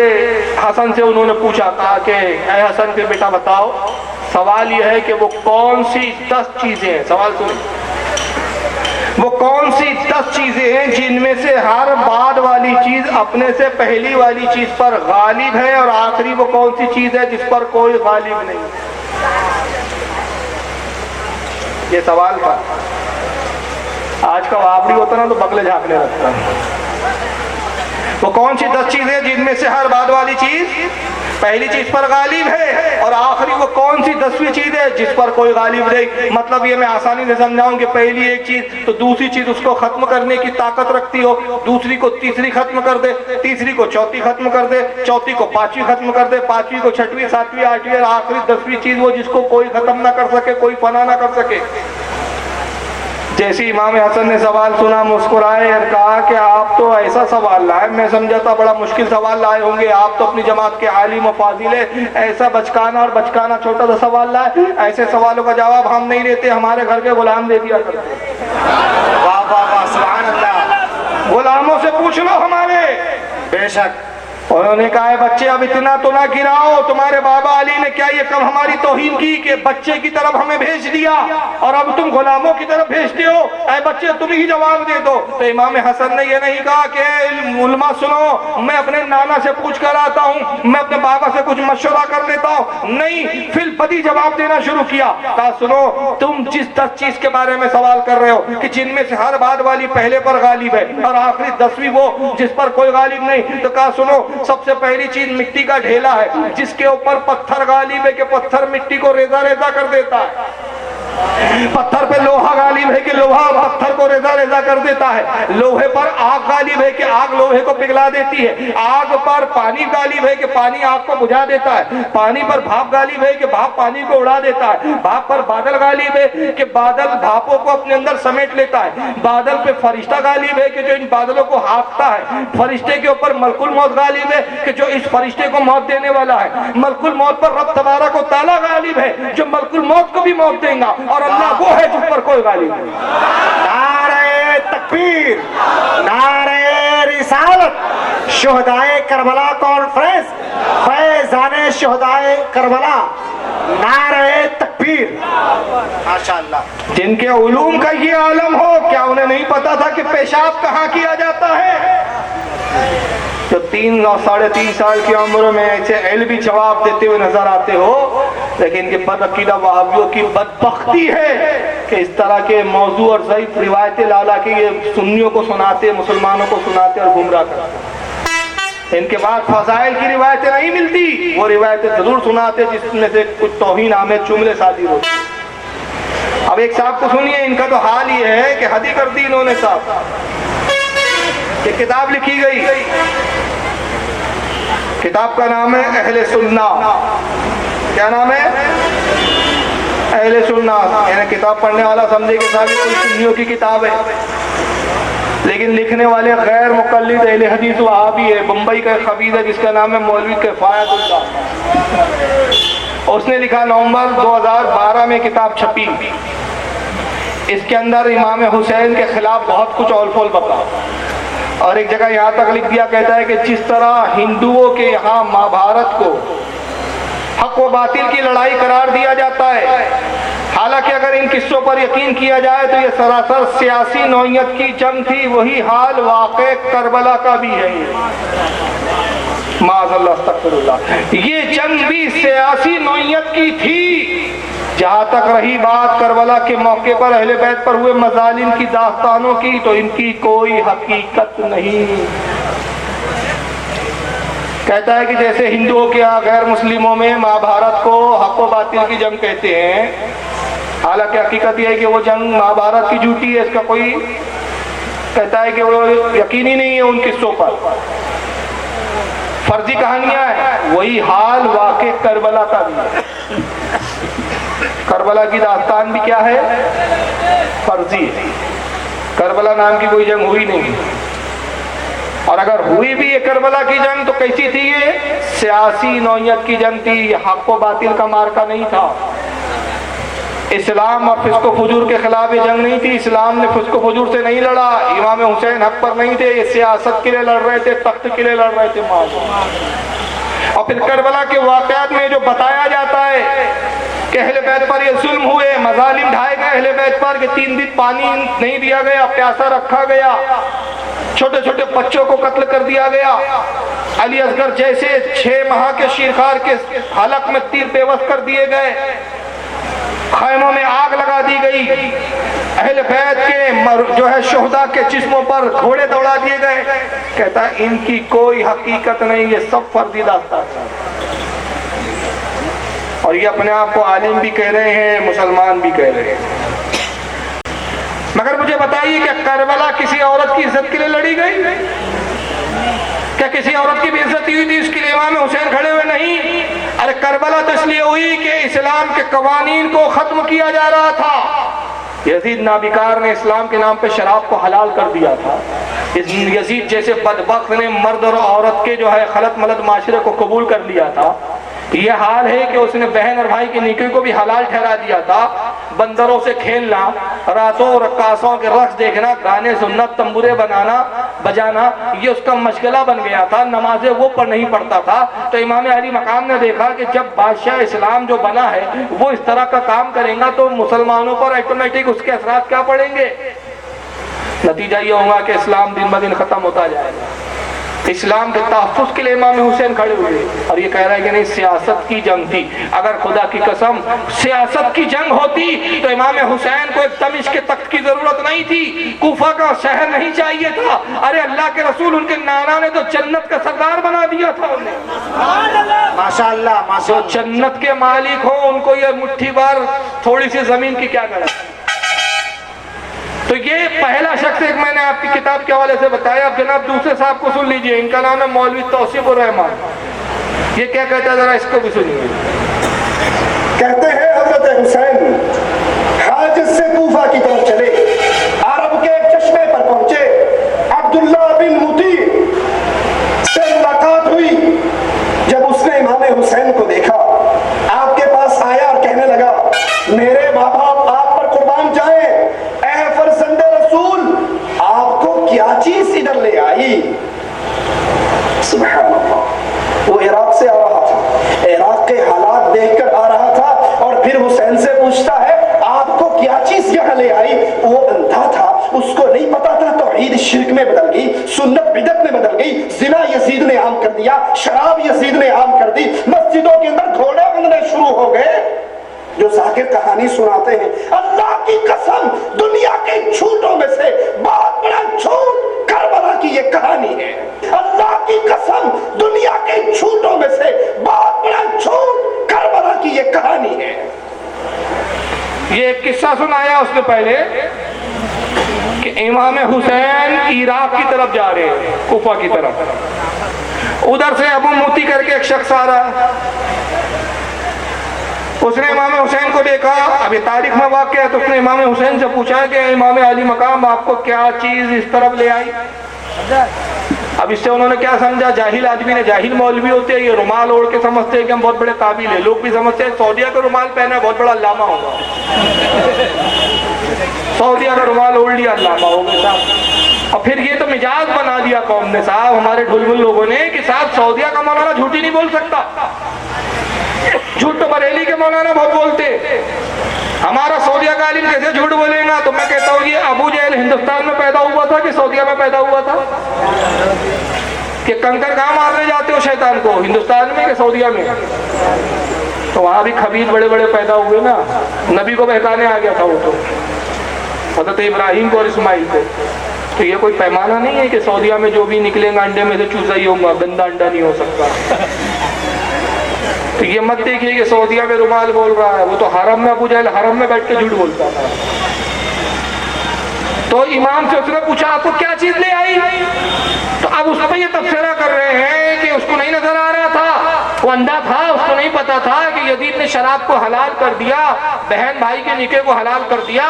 हसन से उन्होंने पूछा, कहा कि ऐ हसन फिर बेटा बताओ, सवाल यह है कि वो कौन सी 10 चीजें हैं, सवाल सुनिए, वो कौन सी 10 चीजें हैं जिनमें से हर बाद वाली चीज अपने से पहली वाली चीज पर गालिब है, और आखिरी वो कौन सी चीज है जिस पर कोई गालिब नहीं। ये सवाल था। आज का वापड़ी होता ना तो बगले झांकने लगता है। वो कौन सी 10 चीजें जिनमें से हर बाद वाली चीज पहली चीज पर गालिब है, और आखिरी वो कौन सी 10वीं चीज है जिस पर कोई गालिब नहीं। मतलब ये मैं आसानी से समझाऊं कि पहली एक चीज तो दूसरी चीज उसको खत्म करने की ताकत रखती हो, दूसरी को तीसरी खत्म कर दे, तीसरी को चौथी खत्म कर दे, चौथी को पांचवी खत्म कर दे, पांचवी को छठवीं, सातवीं, आठवीं, और आखिरी 10वीं चीज वो जिसको कोई खत्म ना कर सके, कोई फना ना कर सके। जैसे इमाम हसन ने सवाल सुना, मुस्कुराए और कहा कि आप तो ऐसा सवाल लाए, मैं समझा था बड़ा मुश्किल सवाल लाए होंगे, आप तो अपनी जमात के आलिम फाजिल है, ऐसा बचकाना और बचकाना छोटा सा सवाल लाए, ऐसे सवालों का जवाब हम नहीं देते, हमारे घर के गुलाम दे दिया करते। वाह वाह वाह, सुभान अल्लाह। गुलामों से पूछ लो हमारे। बेशक। उन्होंने कहा है बच्चे अब इतना तो ना गिराओ, तुम्हारे बाबा अली ने क्या ये कब हमारी तौहीन की कि बच्चे की तरफ हमें भेज दिया और अब तुम गुलामों की तरफ भेजते हो, ऐ बच्चे तुम ही जवाब दे दो। तो इमाम हसन ने ये नहीं कहा कि उलमा सुनो, मैं अपने नाना से पूछ कर आता हूँ, मैं अपने बाबा से कुछ मशवरा कर लेता हूँ, नहीं, फिर बदी जवाब देना शुरू किया। कहा सुनो, तुम जिस 10 चीज के बारे में सवाल कर रहे हो कि जिनमें से हर बाद वाली पहले पर गालिब है और आखिरी 10वीं वो जिस पर कोई गालिब नहीं, तो कहा सुनो, सबसे पहली चीज मिट्टी का ढेला है जिसके ऊपर पत्थर गालिब है कि पत्थर मिट्टी को रेजा रेजा कर देता है। पत्थर पे लोहा गालिब है कि लोहा पत्थर को रेजा रेजा कर देता है। लोहे पर आग गालिब है कि आग लोहे को पिघला देती है। आग पर पानी गालिब है कि पानी आग को बुझा देता है। पानी पर भाप गालिब है कि भाप पानी को उड़ा देता है। भाप पर बादल गालिब है कि बादल भापों को अपने अंदर समेट लेता है। बादल पे फरिश्ता गालिब है कि जो इन बादलों को हाँकता है। फरिश्ते के ऊपर मलकुल मौत गालिब है कि जो इस फरिश्ते को मौत देने वाला है। मलकुल मौत पर रब तबारक व तआला गालिब है जो मलकुल मौत को भी मौत देगा, और अल्लाह वो है जिस पर कोई गालिब नहीं। नारे तकबीर, नारे शुहदाए करबला कॉन्फ्रेंस, फैजाने शुहदाए करबला, नारे तकबीर। माशाअल्लाह। जिनके उलूम का ये आलम हो, क्या उन्हें नहीं पता था कि पेशाब कहाँ किया जाता है? जो 3 और 3.5 साल की उम्र में ऐसे इल्मी जवाब देते हुए नजर आते हो, लेकिन इनके बदअकीदा वहाबियों की बदबख्ती है कि इस तरह के मौजू और ज़ईफ़ रिवायतें ला के ये सुन्नियों को सुनाते, मुसलमानों को सुनाते और गुमराह करते। इनके बाद फजाइल की रिवायतें नहीं मिलती, वो रिवायतें जरूर सुनाते जिसमें से कुछ तौहीन आमेज जुमले शादी होते। अब एक साहब को सुनिए, इनका तो हाल ये है कि हद ही कर दी इन्होंने। साहब ये किताब लिखी गई, किताब का नाम है अहले सुन्ना। क्या नाम है? अहले सुन्ना। यानी किताब पढ़ने वाला समझे कि साहब कोई सुन्नियों की किताब है, लेकिन लिखने वाले गैर मुकल्लिद अहले हदीस वहाबी है। बम्बई का खबीर है जिसका नाम है मौलवी किफायतुल्लाह। उसने लिखा नवंबर 2012 में किताब छपी। इसके अंदर इमाम हुसैन के खिलाफ बहुत कुछ औल-फौल बता, और एक जगह यहाँ तक लिख दिया, कहता है कि जिस तरह हिंदुओं के यहाँ महाभारत को हक व बातिल की लड़ाई करार दिया जाता है, हालांकि अगर इन किस्सों पर यकीन किया जाए तो ये सरासर सियासी नौइयत की जंग थी। वही हाल वाक़े करबला का भी है। माज़अल्लाह अस्तग़फिरुल्लाह। ये जंग भी सियासी नौइयत की थी। जहां तक रही बात करबला के मौके पर अहले बैत पर हुए मजालिम की दास्तानों की, तो इनकी कोई हकीकत नहीं। कहता है कि जैसे हिंदुओं के यहाँ गैर मुस्लिमों में महाभारत को हक व बातिल की जंग कहते हैं, हालांकि हकीकत यह है कि वो जंग महाभारत की झूठी है। इसका कोई कहता है कि वो यकीनी नहीं है उन किस्सों पर, फर्जी कहानियां हैं। वही हाल वाक़े करबला का भी है। करबला की दास्तान भी क्या है? फर्जी है। करबला नाम की कोई जंग हुई नहीं, और अगर हुई भी ये करबला की जंग तो कैसी थी? ये सियासी नौइयत की जंग थी, हक व बातिल का मार्का नहीं था। इस्लाम और फिस्को फुजूर के खिलाफ ये जंग नहीं थी। इस्लाम ने फिस्को फुजूर से नहीं लड़ा। इमाम हुसैन हक पर नहीं थे, ये सियासत के लिए लड़ रहे थे, तख्त के लिए लड़ रहे थे। और फिर करबला के वाक़यात में जो बताया जाता है कि अहले बैत पर ये जुल्म हुए, मजालिम ढाए गए अहले बैत पर, कि 3 दिन पानी नहीं दिया गया, प्यासा रखा गया, छोटे छोटे बच्चों को कत्ल कर दिया गया, अली असगर जैसे 6 माह के शेरखार के हलक में तीर बेवस कर दिए गए, खैमों में आग लगा दी गई, अहले बैत के जो है शुहदा के जिस्मों पर घोड़े दौड़ा दिए गए। कहता है इनकी कोई हकीकत नहीं, ये सब फर्जी दास्तान। और ये अपने आप को आलिम भी कह रहे हैं, मुसलमान भी कह रहे हैं। मगर मुझे बताइए, क्या करबला किसी औरत की इज्जत के लिए लड़ी गई? क्या किसी औरत की बेइज्जती हुई थी इसके लिए इमाम हुसैन खड़े हुए? नहीं। अरे करबला तो इसलिए हुई कि इस्लाम के कवानीन को खत्म किया जा रहा था। यजीद नाबिकार ने इस्लाम के नाम पे शराब को हलाल कर दिया था। इस यजीद जैसे बदबख्त ने मर्द और औरत के जो है खलत मलत माशरे को कबूल कर लिया था। ये हाल है कि उसने बहन और भाई की निकाह को भी हलाल ठहरा दिया था। बंदरों से खेलना, रातों और रक्कासों के रक्स देखना, गाने सुनना, तंबूरे बनाना बजाना, ये उसका मशगला बन गया था। नमाजें वो पर नहीं पढ़ता था। तो इमाम अली मकाम ने देखा कि जब बादशाह इस्लाम जो बना है वो इस तरह का काम करेगा तो मुसलमानों पर ऑटोमेटिक उसके असरात क्या पड़ेंगे? नतीजा ये होगा कि इस्लाम दिन ब दिन खत्म होता जाएगा। इस्लाम के तहफ़्फ़ुज़ के लिए इमाम हुसैन खड़े हुए, और ये कह रहा है कि नहीं, सियासत की जंग थी। अगर खुदा की कसम सियासत की जंग होती तो इमाम हुसैन को एक तमिश के तख्त की जरूरत नहीं थी, कूफा का शहर नहीं चाहिए था। अरे अल्लाह के रसूल, उनके नाना ने तो जन्नत का सरदार बना दिया था उन्हें। माशाअल्लाह, माशाअल्लाह। जो जन्नत के मालिक हो उनको ये मुट्ठी भर थोड़ी सी जमीन की क्या गरज? तो ये पहला शख्स एक मैंने आपकी किताब के हवाले से बताया। अब जनाब दूसरे साहब को सुन लीजिए, इनका नाम है मौलवी तौसीफुर रहमान। ये क्या कहता है, जरा इसको भी सुनिए। कहते हैं हजरत हुसैन हाजिज से कूफा की तरफ चले, अरब के एक चश्मे पर पहुंचे, अब्दुल्ला बिन मुती से मुलाकात हुई। जब उसने इमाम हुसैन को देखा, आपके पास आया और कहने लगा, मेरे माँ बाप आप पर कुर्बान जाए, ऐ फरजंदे रसूल, आपको क्या चीज इधर ले आई? सुभान अल्लाह। वो इराक से आ रहा था, इराक के हालात देखकर आ रहा था, और फिर हुसैन से पूछता है आपको क्या चीज यहाँ ले आई? वो अंधा था, उसको नहीं पता था तौहीद शिर्क में बदल गई, सुन्नत बिदअत में बदल गई, जिना यजीद ने आम कर दिया, शराब यजीद ने आम कर दी, मस्जिदों के अंदर घोड़े बंधने शुरू हो गए। जो जाकिर कहानी सुनाते हैं, अल्लाह की कसम दुनिया के झूठों में से बहुत बड़ा झूठ करबला की ये कहानी है। अल्लाह की कसम दुनिया के झूठों में से बहुत बड़ा झूठ करबला की ये कहानी है। ये एक किस्सा सुनाया उसने पहले कि इमाम हुसैन इराक की तरफ जा रहे हैं, कूफा की तरफ। उधर से अबू मूती करके एक शख्स आ रहा, उसने इमाम हुसैन को देखा, अभी तारीख में वाक़या है, तो उसने इमाम हुसैन से पूछा कि इमाम अली मकाम आपको क्या चीज इस तरफ ले आई? अब इससे उन्होंने क्या समझा, जाहिल आदमी ने, जाहिल मौलवी होते हैं, ये रुमाल ओढ़ के समझते हैं कि हम बहुत बड़े काबिल है। लोग भी समझते हैं सऊदिया का रुमाल पहना है बहुत बड़ा अल्लामा होगा, सऊदिया का रुमाल ओढ़ लिया अल्लामा हो गए साहब। और फिर ये तो मिजाज बना दिया कौम ने साहब, हमारे ढुलमुल लोगों ने, कि साहब सऊदिया का मौलाना झूठी नहीं बोल सकता। झूठ तो बरेली के मौलाना बहुत बोलते, हमारा सऊदिया का आलिम कैसे झूठ बोलेगा? तो मैं कहता हूँ ये अबू जहल हिंदुस्तान में पैदा हुआ था कि सऊदिया में पैदा हुआ था? कि कंकर कहाँ मारने जाते हो शैतान को, हिंदुस्तान में कि सऊदिया में? तो वहां भी खबीज बड़े बड़े पैदा हुए ना, नबी को बहकाने आ गया था वो तो, हज़रत इब्राहिम को और इस्माइल को। तो ये कोई पैमाना नहीं है कि सऊदिया में जो भी निकलेगा अंडे में से चूजा ही होगा, गंदा अंडा नहीं हो सकता। तो ये मत देखिए कि सऊदिया में रुमाल बोल रहा है, वो तो हरम में, अबू जहल हरम में बैठ के झूठ बोलता था। तो इमाम से उसने पूछा आपको क्या चीज ले आई? तो अब उस पर ये तबसरा कर रहे हैं कि उसको नहीं नजर आ रहा था, वो अंधा था, उसको नहीं पता था कि यजीद ने शराब को हलाल कर दिया, बहन भाई के निके को हलाल कर दिया,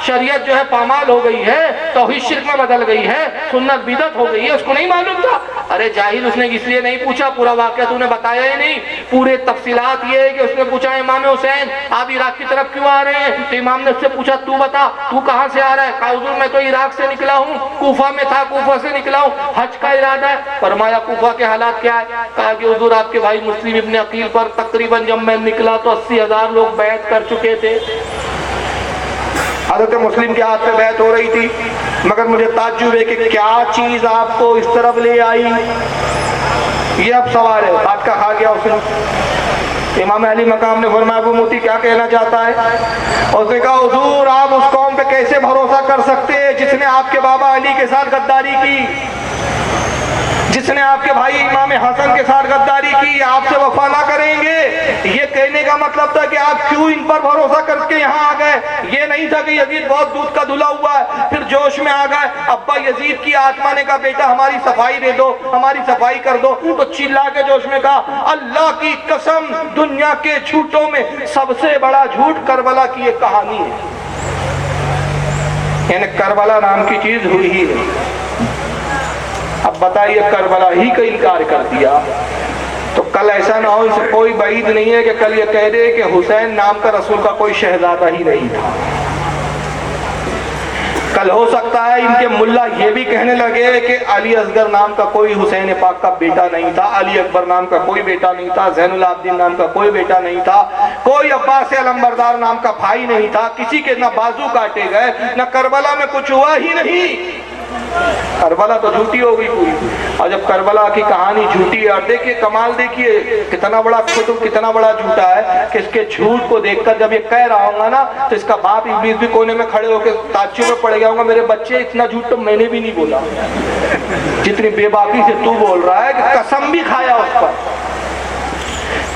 शरीयत जो है पामाल हो गई है, तौहीद शिर्क में बदल गई है, सुन्नत बिदअत हो गई है, उसको नहीं मालूम था। अरे जाहिल, उसने इसलिए नहीं पूछा, पूरा वाकया तूने बताया ही नहीं, पूरे तफसीलात ये है कि उसने पूछा इमाम हुसैन आप इराक की तरफ क्यों आ रहे हैं? तो इमाम ने उससे पूछा तू बता तू कहाँ से आ रहा है? कहा हुजूर मैं तो इराक से निकला हूँ, कूफा में था, कूफा से निकला हूँ, हज का इरादा है। फरमाया कूफा के हालात क्या है? कहा कि हुजूर आपके भाई मुस्लिम इब्ने अकील पर तकरीबन जब मैं निकला तो 80,000 लोग बैत कर चुके थे। हज़रत मुस्लिम के हाथ पे बैत हो रही थी, मगर मुझे ताज्जुब है कि क्या चीज आपको इस तरफ ले आई? ये अब सवाल है, बात का खा गया उसने। इमाम अली मकाम ने फरमाया अबू मूती क्या कहना चाहता है? उसने कहा हुजूर आप उस कौम पे कैसे भरोसा कर सकते हैं जिसने आपके बाबा अली के साथ गद्दारी की, जिसने आपके भाई इमाम हसन के साथ गद्दारी की, आपसे वफा ना करेंगे? ये कहने का मतलब था कि आप क्यों इन पर भरोसा करके यहाँ आ गए? ये नहीं था कि यजीद बहुत दूध का धुला हुआ है, फिर जोश में आ गए, अब्बा यजीद की आत्मा ने कहा बेटा हमारी सफाई दे दो, हमारी सफाई कर दो, तो चिल्ला के जोश में कहा अल्लाह की कसम दुनिया के झूठों में सबसे बड़ा झूठ करबला की एक कहानी है। यानी करबला नाम की चीज हुई ही है। अब बताइए करबला ही का इनकार कर दिया तो कल ऐसा ना हो, इसे कोई बईद नहीं है कि कल ये कह दे कि हुसैन नाम का रसूल का कोई शहजादा ही नहीं था। कल हो सकता है इनके मुल्ला ये भी कहने लगे कि अली असगर नाम का कोई हुसैन पाक का बेटा नहीं था, अली अकबर नाम का कोई बेटा नहीं था, ज़ैनुल आबिदीन नाम का कोई बेटा नहीं था, कोई अब्बास अलंबरदार नाम का भाई नहीं था, किसी के ना बाजू काटे गए, ना करबला में कुछ हुआ ही नहीं। करबला तो झूठी हो गई पूरी। और जब करबला की कहानी झूठी है, और देखिए कमाल, देखिए कितना बड़ा खुद कितना बड़ा झूठा है कि इसके झूठ को देखकर जब ये कह रहा होगा ना तो इसका बाप इस भी कोने में खड़े होकर ताज्जुब में पड़ गया होगा, मेरे बच्चे इतना झूठ तो मैंने भी नहीं बोला जितनी बेबाकी से तू बोल रहा है। कि कसम भी खाया उस पर,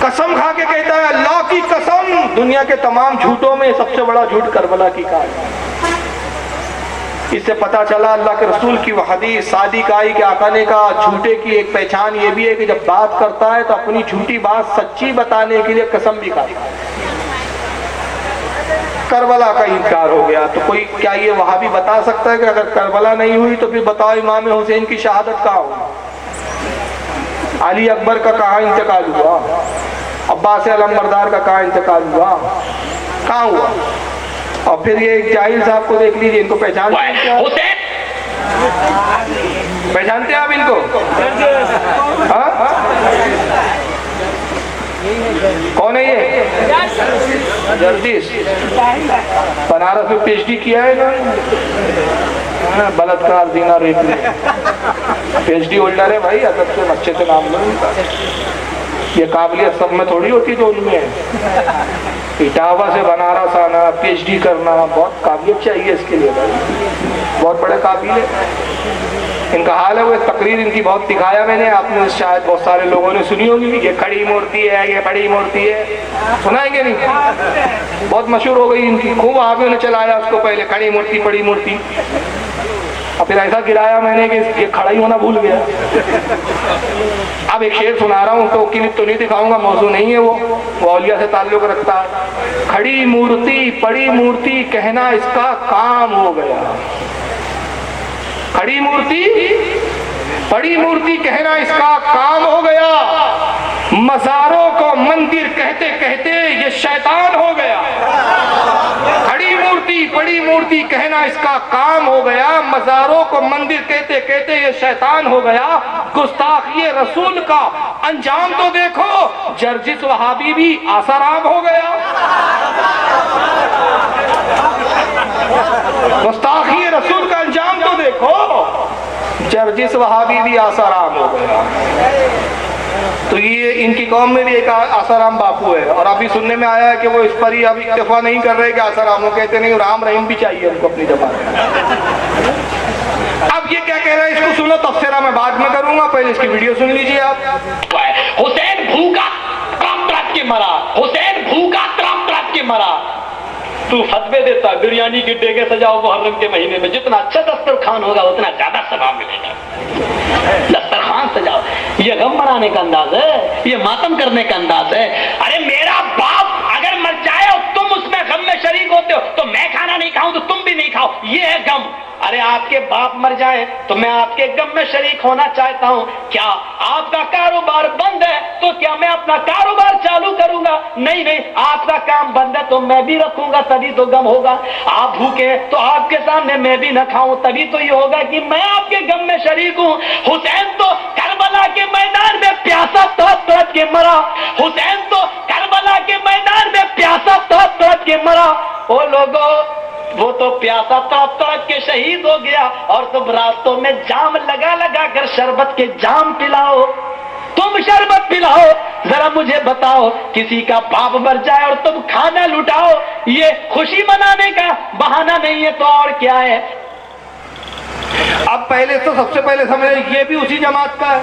कसम खा के कहता है अल्लाह की कसम दुनिया के तमाम झूठों में सबसे बड़ा झूठ करबला की कहानी। इससे पता चला अल्लाह के रसूल की वह हदीस सादिक आई कि आका ने कहा झूठे की एक पहचान ये भी है कि जब बात करता है तो अपनी झूठी बात सच्ची बताने के लिए कसम भी खाता है। करबला का इनकार हो गया तो कोई क्या ये वहां भी बता सकता है कि अगर करबला नहीं हुई तो फिर बताओ इमाम हुसैन की शहादत कहाँ हुई? अली अकबर का कहाँ इंतकाल हुआ? अब्बास अलंबरदार का कहाँ इंतकाल हुआ? कहाँ हुआ? और फिर ये जाहिल साहब को देख लीजिए, इनको पहचान जानते हैं आप इनको? हाँ? कौन है ये? जर्जिस। बनारस में पीएचडी किया है ना, बलात्कार जीना रेप में पीएचडी होल्डर है भाई। अदब से अच्छे से नाम लो इनका। ये काबिलियत सब में थोड़ी होती जो उनमें है। इटावा से बनारस आना, पीएचडी करना, बहुत काबिलियत चाहिए इसके लिए भाई, बहुत बड़े काबिल है। इनका हाल है वो तकरीर इनकी बहुत दिखाया मैंने, आपने शायद बहुत सारे लोगों ने सुनी होगी। ये खड़ी मूर्ति है, ये बड़ी मूर्ति है, सुनाएंगे नहीं? बहुत मशहूर हो गई इनकी, खूब आगे ने चलाया उसको, पहले खड़ी मूर्ति बड़ी मूर्ति, और फिर ऐसा गिराया मैंने कि ये खड़ा ही होना भूल गया। अब एक शेर सुना रहा हूँ, तो क्लिप तो नहीं दिखाऊंगा, मौजू नहीं है वो औलिया से ताल्लुक रखता है। खड़ी मूर्ति बड़ी मूर्ति कहना इसका काम हो गया। खड़ी मूर्ति बड़ी मूर्ति कहना इसका काम हो गया। मज़ारों को मंदिर कहते कहते ये शैतान हो गया। खड़ी मूर्ति बड़ी मूर्ति कहना इसका काम हो गया। मज़ारों को मंदिर कहते कहते ये शैतान हो गया। गुस्ताखी रसूल का अंजाम तो देखो, जर्जिस वहाबी भी आसाराम हो गया। गुस्ताखी रसूल का अंजाम तो देखो, जर्जिस वहाबी भी आसाराम हो गया। तो ये इनकी कौम में भी एक आसाराम बापू है, और अभी सुनने में आया है कि वो इस पर ही अभी इत्तेफा नहीं कर रहे कि आसाराम हो, कहते नहीं राम रहीम भी चाहिए उनको अपनी जबान में। अब ये क्या कह रहे हैं इसको सुनो, तफसीरा मैं बाद में करूंगा, पहले इसकी वीडियो सुन लीजिए आप। हुसैन भूखा तड़प तड़प के मरा, हुसैन भूखा तड़प तड़प के मरा। तू फतवे देता बिरयानी के डेगे सजाओ मुहर्रम के महीने में, जितना अच्छा दस्तरखान होगा उतना ज्यादा सवाब मिलेगा। दस्तरखान सजाओ, ये गम मनाने का अंदाज है, ये मातम करने का अंदाज है। अरे मेरा बाप अगर मर जाए और तुम उसमें गम में शरीक होते हो, तो मैं खाना नहीं खाऊं तो तुम भी नहीं खाओ, ये है गम। अरे आपके बाप मर जाए तो मैं आपके गम में शरीक होना चाहता हूं। क्या आपका कारोबार बंद है तो क्या मैं अपना कारोबार चालू करूंगा? नहीं नहीं, आपका काम बंद है तो मैं भी रखूंगा, तभी तो गम होगा। आप भूखे तो आपके सामने मैं भी न खाऊं, तभी तो ये होगा कि मैं आपके गम में शरीक हूं। हुसैन तो करबला के मैदान में प्यासा तड़प तड़प के मरा। हुसैन तो करबला के मैदान में प्यासा तड़प तड़प के मरा। ओ लोगों, वो तो प्यासा तड़प तड़प के शहीद हो गया, और तुम रास्तों में जाम लगा लगा कर शरबत के जाम पिलाओ। तुम शरबत पिलाओ, जरा मुझे बताओ, किसी का बाप मर जाए और तुम खाना लुटाओ, ये खुशी मनाने का बहाना नहीं है तो और क्या है? अब पहले तो सबसे पहले समझे ये भी उसी जमात का है,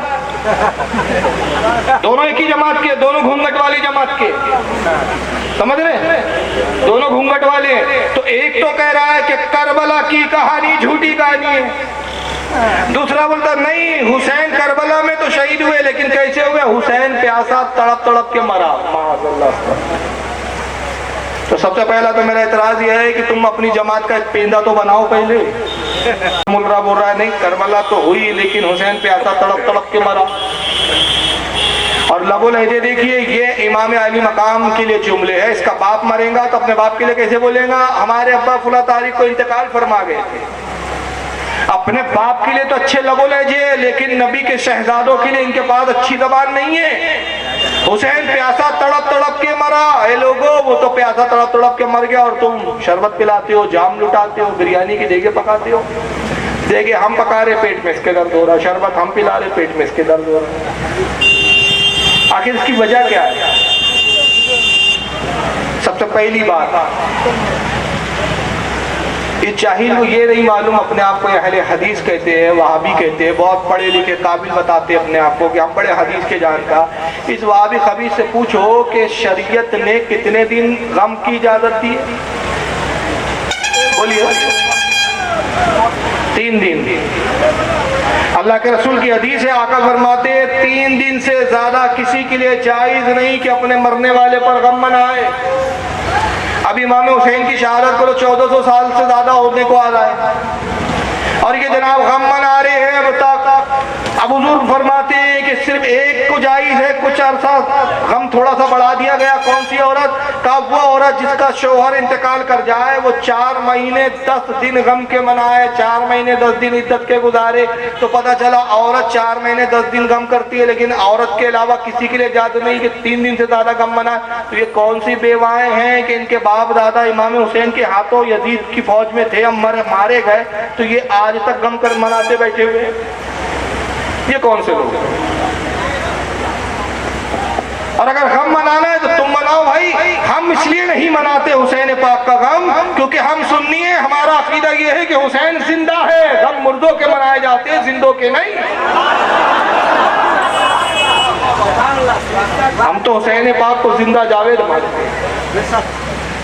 दोनों एक ही जमात के, दोनों घूंघट वाली जमात के, समझ रहे? दोनों घूंघट वाले हैं। तो एक तो कह रहा है कि करबला की कहानी झूठी कहानी है, दूसरा बोलता नहीं हुसैन करबला में तो शहीद हुए, लेकिन कैसे हुए? हुसैन प्यासा तड़प तड़प के मरा। तो सबसे पहला तो मेरा एतराज यह है कि तुम अपनी जमात का एक पेंदा तो बनाओ पहले। मुल्ला बोल रहा है नहीं करबला तो हुई, लेकिन हुसैन प्यासा तड़प तड़प के मरा। और लबो लहजे देखिए, ये इमाम अली मकाम के लिए जुमले है। इसका बाप मरेगा तो अपने बाप के लिए कैसे बोलेगा? हमारे अब्बा फुला तारीख को इंतकाल फरमा गए थे। अपने बाप के लिए तो अच्छे लबो लहजे, लेकिन नबी के शहजादों के लिए इनके पास अच्छी जबान नहीं है। हुसैन प्यासा तड़प तड़प के मरा। ए लोगो, वो तो प्यासा तड़प तड़प के मर गया और तुम शरबत पिलाते हो, जाम लुटाते हो, बिरयानी की देगे पकाते हो। देगे हम पका रहे, पेट में इसके दर्द हो रहा, शरबत हम पिला रहे, पेट में इसके दर्द हो रहा। आखिर इसकी वजह क्या है? सबसे पहली बात, इस जाहिल को ये नहीं मालूम अपने आप को अहले हदीस कहते हैं, वहाबी कहते हैं, बहुत पढ़े लिखे काबिल बताते हैं अपने आप को कि हम बड़े हदीस के जानकार। इस वहाबी खबीर से पूछो कि शरीयत ने कितने दिन गम की इजाजत दी? बोलिए। 3 दिन। अल्लाह के रसूल की हदीस है, आका फरमाते हैं 3 दिन से ज्यादा किसी के लिए जायज नहीं कि अपने मरने वाले पर गम मनाए। अब इमाम हुसैन की शहादत को 1400 साल से ज्यादा होने को आ रहा है और ये जनाब गम मना रहे हैं अब तक। अब हुजूर फरमाते हैं कि सिर्फ एक को जायज है, कुछ अरसा गम थोड़ा सा बढ़ा दिया गया। कौन सी औरत का? वो औरत जिसका शौहर इंतकाल कर जाए, वो 4 महीने 10 दिन गम के मनाए, 4 महीने 10 दिन इद्दत के गुजारे। तो पता चला औरत 4 महीने 10 दिन गम करती है, लेकिन औरत के अलावा किसी के लिए इजाजत नहीं कि 3 दिन से ज्यादा गम मनाए। तो ये कौन सी बेवाएं हैं कि इनके बाप दादा इमाम हुसैन के हाथों यजीद की फौज में थे, हम मारे गए, तो ये आज तक गम कर मनाते बैठे हुए हैं? ये कौन से लोग? और अगर गम मनाना है तो तुम मनाओ भाई। हम इसलिए नहीं मनाते हुसैन पाक का गम क्योंकि हम सुन्नी हैं, हमारा अकीदा ये है कि हुसैन जिंदा है। गम मुर्दों के मनाए जाते हैं, जिंदों के नहीं। हम तो हुसैन पाक को जिंदा जावेद मानते हैं।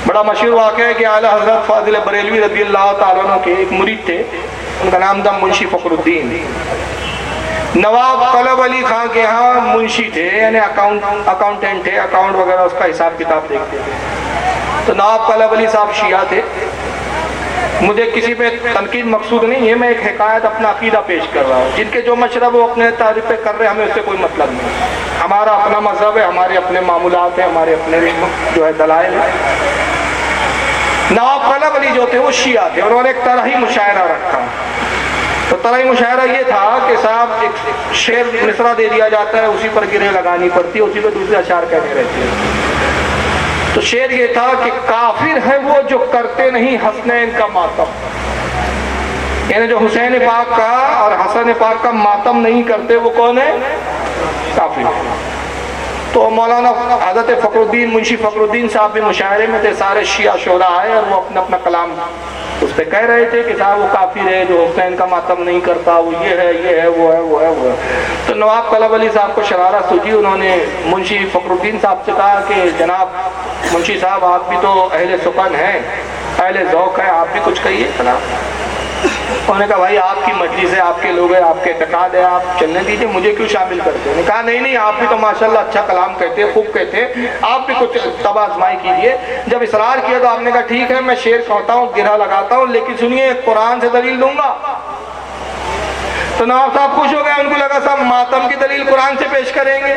बड़ा मशहूर वाक़या है कि आला हज़रत फाजिल बरेलवी रज़ी अल्लाह ताला अन्हु के एक मुरीद थे, उनका नाम था मुंशी फखरुद्दीन। नवाब तलब अली खां के यहाँ मुंशी थे, यानी अकाउंटेंट थे, अकाउंट वगैरह उसका हिसाब किताब देखते थे। तो नवाब तलब अली साहब शिया थे। मुझे किसी पे तनकीद मकसूद नहीं है, मैं एक हिकायत अपना अकीदा पेश कर रहा हूँ। जिनके जो मशरब वो अपने तारीफ पे कर रहे हैं, हमें उससे कोई मतलब नहीं। हमारा अपना मजहब है, हमारे अपने मामूलात हैं, हमारे अपने जो है दलाइल है। नवाब तलब अली जो थे वो शिया थे, उन्होंने एक तरही मुशायरा रखा। तो तरही मुशायरा ये था कि साहब एक शेर मिसरा दे दिया जाता है, उसी पर गिरे लगानी पड़ती है, उसी पर दूसरे अशार कहने रहते हैं। तो शेर ये था कि काफिर है वो जो करते नहीं हसनैन का मातम, यानी जो हुसैन पाक का और हसन पाक का मातम नहीं करते वो कौन है? काफिर है। तो मौलाना हज़रत फखरुद्दीन मुंशी फखरुद्दीन साहब भी मुशायरे में थे, सारे शिया शोरा आए और वो अपना अपना कलाम उस पर कह रहे थे कि साहब वो काफिर है जो हुसैन का मातम नहीं करता, वो ये है वो है वो है वो है। तो नवाब तलब अली साहब को शरारत सूझी, उन्होंने मुंशी फखरुद्दीन साहब से कहा कि जनाब मुंशी साहब आप भी तो अहले सुकन हैं, अहले ज़ौक़ है, आप भी कुछ कहिए। उन्होंने कहा भाई आपकी मजलिस है, आपके लोग हैं, आपके इत्तेकाद है, आप चलने दीजिए, मुझे क्यों शामिल करते हैं? उन्होंने कहा नहीं आप भी तो माशाल्लाह अच्छा कलाम कहते हैं, खूब कहते हैं, आप भी कुछ तबा आजमाई कीजिए। जब इसरार किया तो आपने कहा ठीक है मैं शेर कहता हूँ, गिरा लगाता हूँ, लेकिन सुनिए कुरान से दलील दूंगा। तो नवाब साहब खुश हो गए, उनको लगा साहब मातम की दलील कुरान से पेश करेंगे।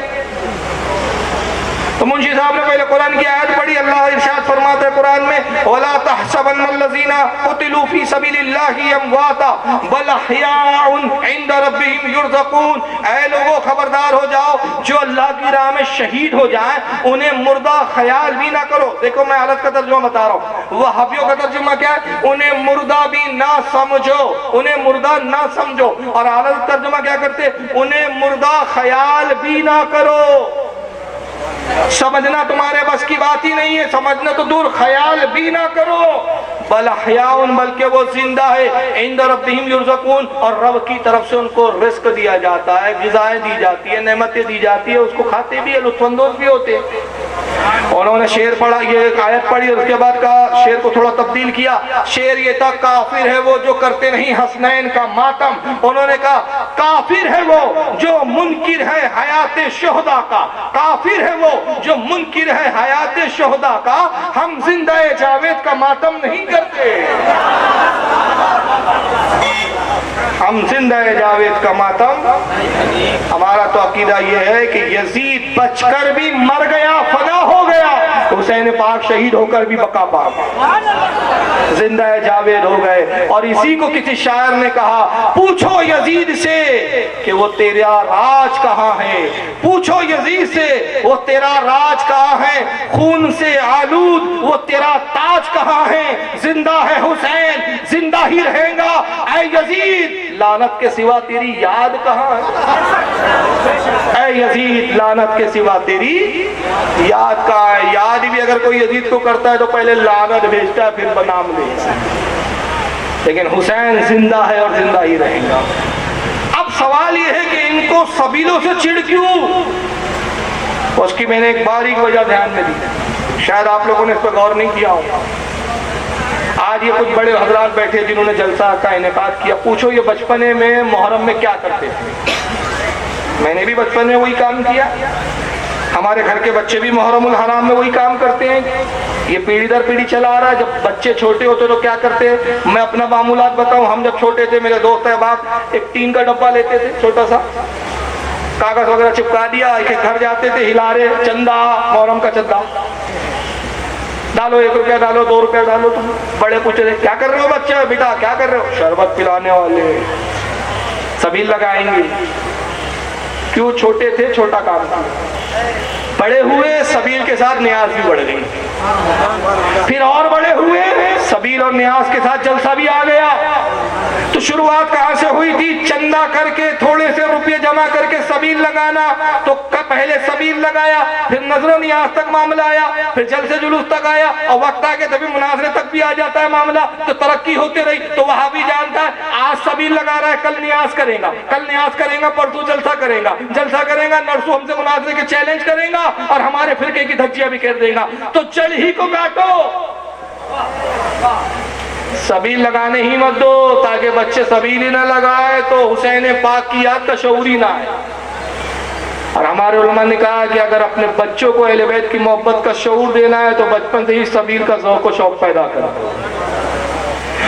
तो मुंशी साहब ने पहले कुरान की आयत पढ़ी। अल्लाह इरशाद फरमाता है कुरान में, वला तहसबन्नल्लज़ीना कुतिलू फी सबीलिल्लाहि अमवाता बल अहयाउन इंदा रब्बिहिम युरज़क़ून। ऐ लोगों खबरदार हो जाओ, जो अल्लाह की राह में शहीद हो जाए उन्हें मुर्दा ख्याल भी ना करो। देखो मैं हालत का तर्जुमा बता रहा हूँ, वहाबियों का तर्जुमा क्या है? उन्हें मुर्दा भी ना समझो, उन्हें मुर्दा ना समझो। और हालत तर्जुमा क्या करते? उन्हें मुर्दा ख्याल भी ना करो। समझना तुम्हारे बस की बात ही नहीं है, समझना तो दूर, ख्याल भी ना करो। बल अहयाउन, बल्कि वो जिंदा है, इंद रब्बिहिम युरज़क़ून, और रब की तरफ से उनको रिस्क दिया जाता है, ग़िज़ाएं दी जाती है, नेमतें दी जाती है, उसको खाते भी है, लुत्फ़अंदोज़ भी होते हैं। उन्होंने शेर पढ़ा, ये एक आयत पढ़ी, और उसके बाद कहा, शेर को थोड़ा तब्दील किया। शेर ये था काफिर है वो जो करते नहीं हसनैन का मातम। उन्होंने कहा काफिर है वो जो मुनकिर है हयात शुहदा का, काफिर है वो जो मुनकिर है हयात शुहदा का, हम जिंदा जावेद का मातम नहीं करते, हम जिंदा जावेद का मातम। हमारा तो अकीदा यह है कि यजीद बचकर भी मर गया, फना हो गया, हुसैन पाक शहीद होकर भी बका पा गए, जिंदा जावेद हो गए। और इसी को किसी शायर ने कहा, पूछो यजीद से कि वो तेरा राज कहाँ है, पूछो यजीद से वो तेरा राज कहाँ है, खून से आलूद वो तेरा ताज कहाँ है, जिंदा है हुसैन जिंदा ही रहेगा, ऐ यजीद लानत के सिवा तेरी याद कहाँ है, ऐ यजीद लानत के सिवा तेरी याद कहाँ है। याद भी अगर कोई यजीद को करता है तो पहले लानत भेजता है, फिर बनाम भेजता है, लेकिन हुसैन जिंदा है और जिंदा ही रहेगा। अब सवाल यह है कि इनको सबीलों से चिढ़ क्यों? उसकी मैंने एक बारीक वजह ध्यान में दी, शायद आप लोगों ने इस पर गौर नहीं किया होगा। आज ये कुछ बड़े हजरात बैठे जिन्होंने जलसा का इनेकाद किया, पूछो ये बचपने में मुहर्रम में क्या करते थे? मैंने भी बचपन में वही काम किया, हमारे घर के बच्चे भी मुहर्रमुल हराम में वही काम करते हैं, ये पीढ़ी दर पीढ़ी चला आ रहा है। जब बच्चे छोटे होते तो क्या करते हैं, मैं अपना मामूलात बताऊं, हम जब छोटे थे मेरे दोस्त अहबाब एक टीन का डब्बा लेते थे छोटा सा, कागज वगैरह चिपका दिया, एक घर जाते थे हिला रहे, चंदा, मोहर्रम का चंदा डालो, 1 रुपया डालो, 2 रुपया डालो। तुम बड़े पूछ रहे क्या कर रहे हो बच्चे, बेटा क्या कर रहे हो? शरबत पिलाने वाले, सबील लगाएंगे। क्यों? छोटे थे, छोटा काम था। बड़े हुए, सबील के साथ न्याज भी बढ़ गई। फिर और बड़े हुए, सबील और न्याज के साथ जलसा भी आ गया। तो शुरुआत कहां से हुई थी? चंदा करके, थोड़े से रुपये जमा करके सबील लगाना। तो पहले सबील लगाया, फिर नजर न्याज तक मामला आया, फिर जलसे जुलूस तक आया, और वक्त आके तभी मुनाजरे तक भी आ जाता है मामला। तो तरक्की होती रही। तो वहां भी जानता है आज सबील लगा रहा है, कल न्याज करेगा, कल न्याज करेगा, परसों जलसा करेगा, जलसा करेगा, नरसों हमसे मुनाजरे के चैलेंज करेगा और हमारे फिरके की धज्जियां भी कर देगा। तो जड़ ही को काटो, सबील लगाने ही मत दो, ताकि बच्चे सबील ही ना लगाए तो हुसैन पाक की याद का शऊर ही ना आए। और हमारे उलमा ने कहा कि अगर अपने बच्चों को अहले बैत की मोहब्बत का शऊर देना है तो बचपन से ही सबील का ज़ौक़ व शौक़ पैदा करो।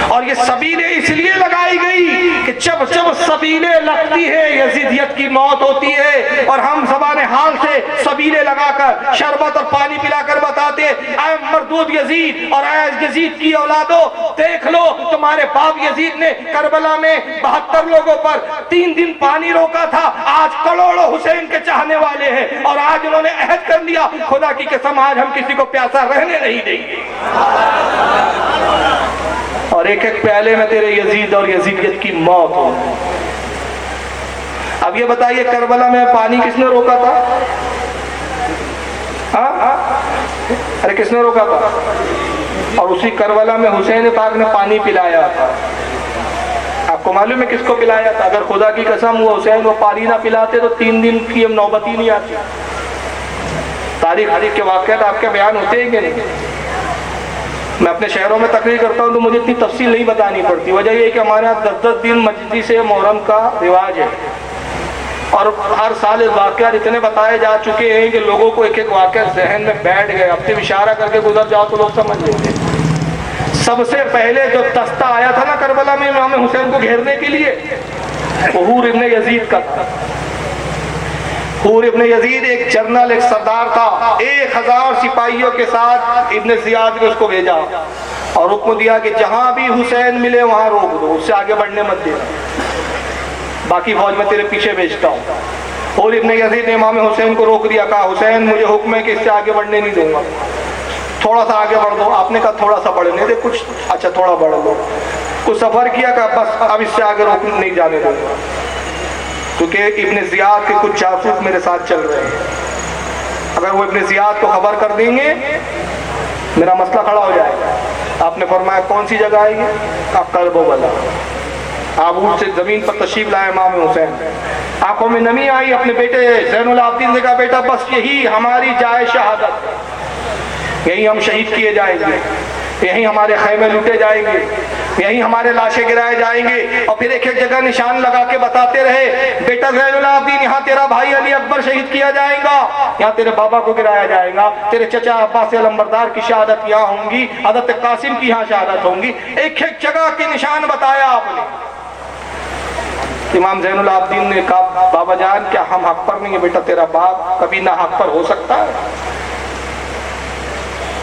और ये सबीलें इसलिए लगाई गई कि जब जब सबीलें लगती है यजीदियत की मौत होती है। और हम ज़बान हाल से सबीलें लगाकर शरबत और पानी पिलाकर बताते ऐ मरदूद यजीद और ऐ यजीद की औलादो, देख लो तुम्हारे बाप यजीद ने करबला में 72 लोगों पर 3 दिन पानी रोका था। आज करोड़ों हुसैन के चाहने वाले हैं और आज उन्होंने अहद कर लिया, खुदा की कसम आज हम किसी को प्यासा रहने नहीं देंगे। और एक एक प्याले में तेरे यजीद और यजीदियत की मौत हो। अब ये बताइए करबला में पानी किसने रोका था? हाँ? अरे किसने रोका था? और उसी करबला में हुसैन पाक ने पानी पिलाया था। आपको मालूम है किसको पिलाया था? अगर खुदा की कसम वो हुसैन वो पानी ना पिलाते तो 3 दिन की हम नौबत ही नहीं आती। तारीख के वाक़यात आपके बयान होते हैं कि नहीं? मैं अपने शहरों में तकरीर करता हूँ तो मुझे इतनी तफसील नहीं बतानी पड़ती। वजह यह है कि हमारे यहाँ 10-10 दिन मजलिस मुहर्रम का रिवाज है और हर साल इस वाक़यात इतने बताए जा चुके हैं कि लोगों को एक एक वाक़या जहन में बैठ गए। अब तो इशारा करके गुजर जाओ तो लोग समझ लेते। सबसे पहले जो दस्ता आया था ना करबला में इमाम हुसैन को घेरने के लिए, वो हूर इब्न यजीद का था। हूर इब्न यजीद एक जनरल, एक सरदार था। 1000 सिपाहियों के साथ इब्न जियाद ने उसको भेजा और हुक्म दिया कि जहां भी हुसैन मिले वहां रोक दो, उससे आगे बढ़ने मत देना, बाकी फौज में तेरे पीछे भेजता हूँ। हूर इब्न यजीद ने इमाम हुसैन को रोक दिया, कहा हुसैन मुझे हुक्म है कि इससे आगे बढ़ने नहीं दूंगा, थोड़ा सा आगे बढ़ दो। आपने कहा थोड़ा सा बढ़ने दे कुछ, अच्छा थोड़ा बढ़ दो। कुछ सफर किया, कहा बस अब इससे आगे रोक नहीं जाने दूंगा, क्योंकि इब्न जियाद के कुछ जासूस मेरे साथ चल रहे हैं। अगर वो इब्न जियाद को खबर कर देंगे मेरा मसला खड़ा हो जाएगा। आपने फरमाया कौन सी जगह आएगी? आप करबला। आप ऊँट से जमीन पर तशरीफ लाए इमाम हुसैन, आंखों में नमी आई, अपने बेटे ज़ैनुल आबिदीन ने कहा बेटा बस यही हमारी जाए शहादत, यही हम शहीद किए जाएंगे, यही हमारे खैमे लूटे जाएंगे, यही हमारे लाशें गिराए जाएंगे। और फिर एक एक जगह निशान लगा के बताते रहे बेटा ज़ैनुल आबिदीन यहाँ तेरा भाई अली अकबर शहीद किया जाएगा, यहाँ तेरे बाबा को गिराया जाएगा, तेरे चचा अब्बास अलंबरदार की शहादत यहाँ होंगी, हज़रत कासिम की यहाँ शहादत होंगी। एक एक जगह के निशान बताया आपने। इमाम ज़ैनुल आबिदीन ने कहा बाबा जान क्या हम हक पर नहीं है? बेटा तेरा बाप कभी ना हक पर हो सकता है।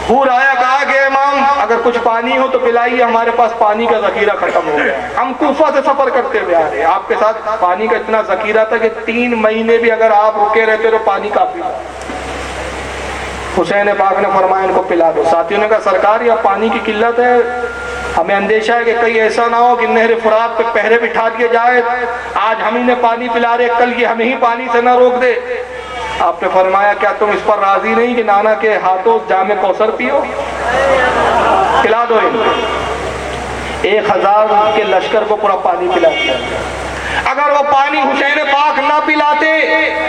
हूर आया, कहा कि इमाम अगर कुछ पानी हो तो पिलाइए, हमारे पास पानी का जखीरा खत्म हो गया, हम कूफा से सफर करते हुए आ रहे हैं, आपके साथ पानी का इतना जखीरा था कि 3 महीने भी अगर आप रुके रहते तो पानी काफी था। हुसैन पाक ने फरमाया इनको पिला दो। साथियों ने कहा सरकार यह पानी की किल्लत है, हमें अंदेशा है कि कहीं ऐसा ना हो कि नहर फुरात पे पहरे बिठा दिए जाए, आज हम इन्हें पानी पिला रहे, कल ये हमें ही पानी से ना रोक दे। आपने फरमाया क्या तुम इस पर राजी नहीं कि नाना के हाथों जामे कौसर पियो? पिला दो इनको। 1000 के लश्कर को पूरा पानी पिला दिया। अगर वो पानी हुसैन पाक ना पिलाते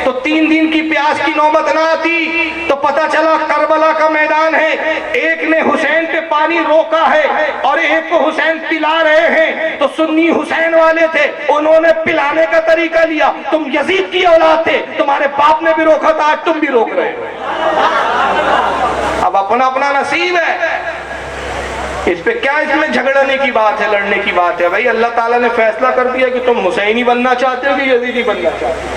तो 3 दिन की प्यास की नौबत ना आती। तो पता चला करबला का मैदान है, एक ने हुसैन पे पानी रोका है और एक को हुसैन पिला रहे हैं। तो सुन्नी हुसैन वाले थे, उन्होंने पिलाने का तरीका लिया। तुम यजीद की औलाद थे, तुम्हारे बाप ने भी रोका था, आज तुम भी रोक रहे हो। अब अपना अपना नसीब है, इस पे क्या इसमें झगड़ने की बात है, लड़ने की बात है? भाई अल्लाह ताला ने फैसला कर दिया कि तुम हुसैनी बनना चाहते हो कि यजीदी बनना चाहते हो।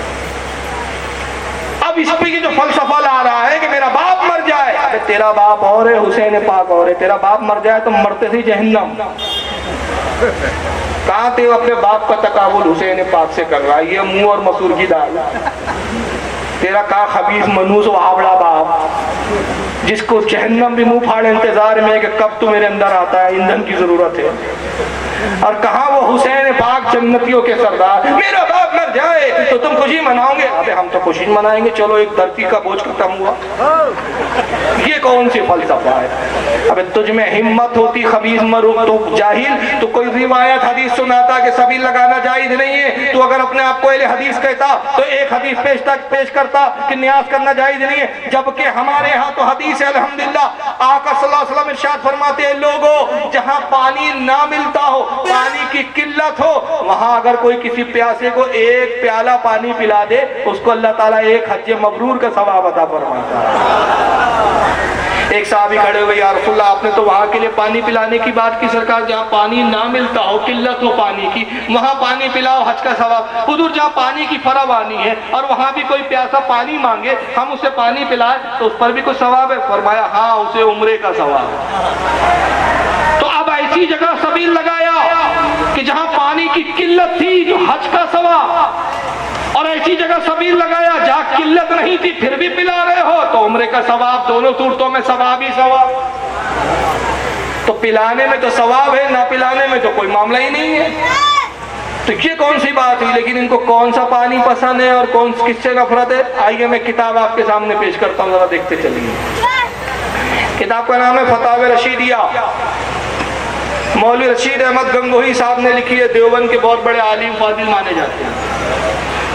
इस पे ये जो फलसफा ला रहा है कि मेरा बाप मर जाए, अबे तेरा बाप और है, हुसैन पाक और है। तेरा बाप मर जाए तो मरते थे जहन्नम। कहाँ थे अपने बाप का तकाबुल हुसैन पाक से कर रहा है, ये मुंह और मसूर की दाल। तेरा कहा खबीस मनूस वावड़ा बाप जिसको जहन्नम भी मुंह फाड़े इंतजार में कि कब तू मेरे अंदर आता है, ईंधन की जरूरत है। और कहा वो हुसैन पाक जन्नतियों के सरदार, मेरा बाप मर जाए तो तुम खुशी मनाओगे। अबे हम तो खुशी मनाएंगे, चलो एक धरती का बोझ खत्म हुआ। ये कौन सी फलसफा है? अबे तुझ में हिम्मत होती खबीस मरू तो जाहिल, तो कोई रिवायत हदीस सुनाता कि सबील लगाना जायज नहीं है, तो अगर अपने आप को अहले हदीस कहता तो एक हदीस पेश करता कि न्यास करना जायज नहीं है। जबकि हमारे यहाँ तो हदीस है अल्हम्दुलिल्लाह। आका सल्लल्लाहु अलैहि वसल्लम इरशाद फरमाते हैं, लोगों जहाँ पानी ना मिलता हो, पानी की किल्लत हो, वहां अगर कोई किसी प्यासे को एक प्याला पानी पिला दे, उसको अल्लाह ताला एक हज मबरूर का सवाब अता फरमाता है। एक साहबी खड़े हुए, या रसूलल्लाह आपने तो वहां के लिए पानी पिलाने की बात की, सरकार जहाँ पानी ना मिलता हो, किल्लत हो पानी की, वहां पानी पिलाओ, हज का सवाब। हुजूर जहाँ पानी की फरावानी है और वहां भी कोई प्यासा पानी मांगे, हम उसे पानी पिलाए तो उस पर भी कोई सवाब है? फरमाया हाँ, उसे उम्रे का सवाब। तो अब ऐसी जगह सबील लगाया कि जहां पानी की किल्लत थी तो हज का सवाब, और ऐसी जगह सबील लगाया जहां किल्लत नहीं थी फिर भी पिला रहे हो तो उम्रे का सवाब। दोनों सूरतों में सवाब ही सवाब। तो पिलाने में तो सवाब है, ना पिलाने में तो कोई मामला ही नहीं है। तो ये कौन सी बात हुई? लेकिन इनको कौन सा पानी पसंद है और कौन किससे नफरत है? आइए मैं किताब आपके सामने पेश करता हूँ, जरा देखते चलिए। किताब का नाम है फतावे रशीदिया। मौलवी रशीद अहमद गंगोही साहब ने लिखी है। देवबंद के बहुत बड़े आलिम फाजिल माने जाते हैं,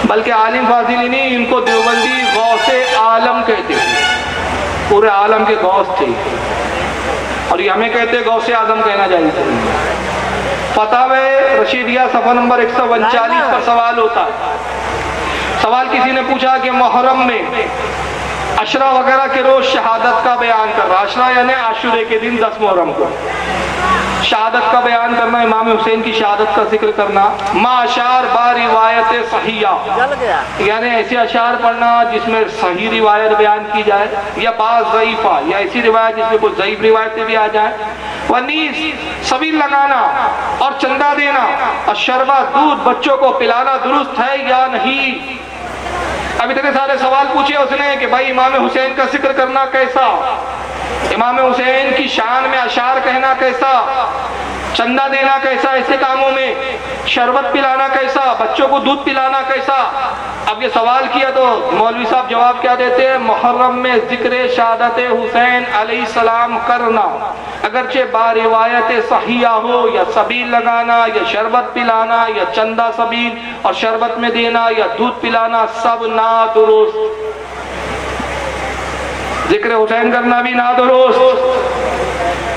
बल्कि आलिम फाजिल ही नहीं, इनको देवबंदी गौसे आलम कहते थे। पूरे आलम के गौस थे, और ये हमें कहते गौसे आजम कहना चाहिए। फतावे रशीदिया सफा नंबर 139 पर सवाल होता है। सवाल किसी ने पूछा कि मुहर्रम में अशरा वगैरह के रोज शहादत का बयान कर रहा, अशरा यानी आशुरे के दिन 10 मुहर्रम को शहादत का बयान करना, इमाम हुसैन की शहादत का जिक्र करना, माशार बा रिवायत सहिया, यानी ऐसे अशार पढ़ना जिसमें सही रिवायत बयान की जाए, या बाज़ ज़ईफ़ा, या ऐसी रिवायत जिसमें कुछ ज़ईफ़ रिवायतें भी आ जाए। वनीस सबील लगाना और चंदा देना, और शरबत दूध बच्चों को पिलाना दुरुस्त है या नहीं। अब इतने सारे सवाल पूछे उसने कि भाई इमाम हुसैन का जिक्र करना कैसा, इमाम हुसैन की शान में अशार कहना कैसा, चंदा देना कैसा ऐसे कामों में, शरबत पिलाना कैसा, बच्चों को दूध पिलाना कैसा। अब ये सवाल किया तो मौलवी साहब जवाब क्या देते हैं? मुहर्रम में जिक्र शहादत हुसैन अलैहिस्सलाम करना, अगरचे बारिवायत सहिया हो, या सबील लगाना, या शरबत पिलाना, या चंदा सबील और शरबत में देना, या दूध पिलाना, सब ना दुरुस्त। जिक्र हुसैन करना भी ना दुरुस्त,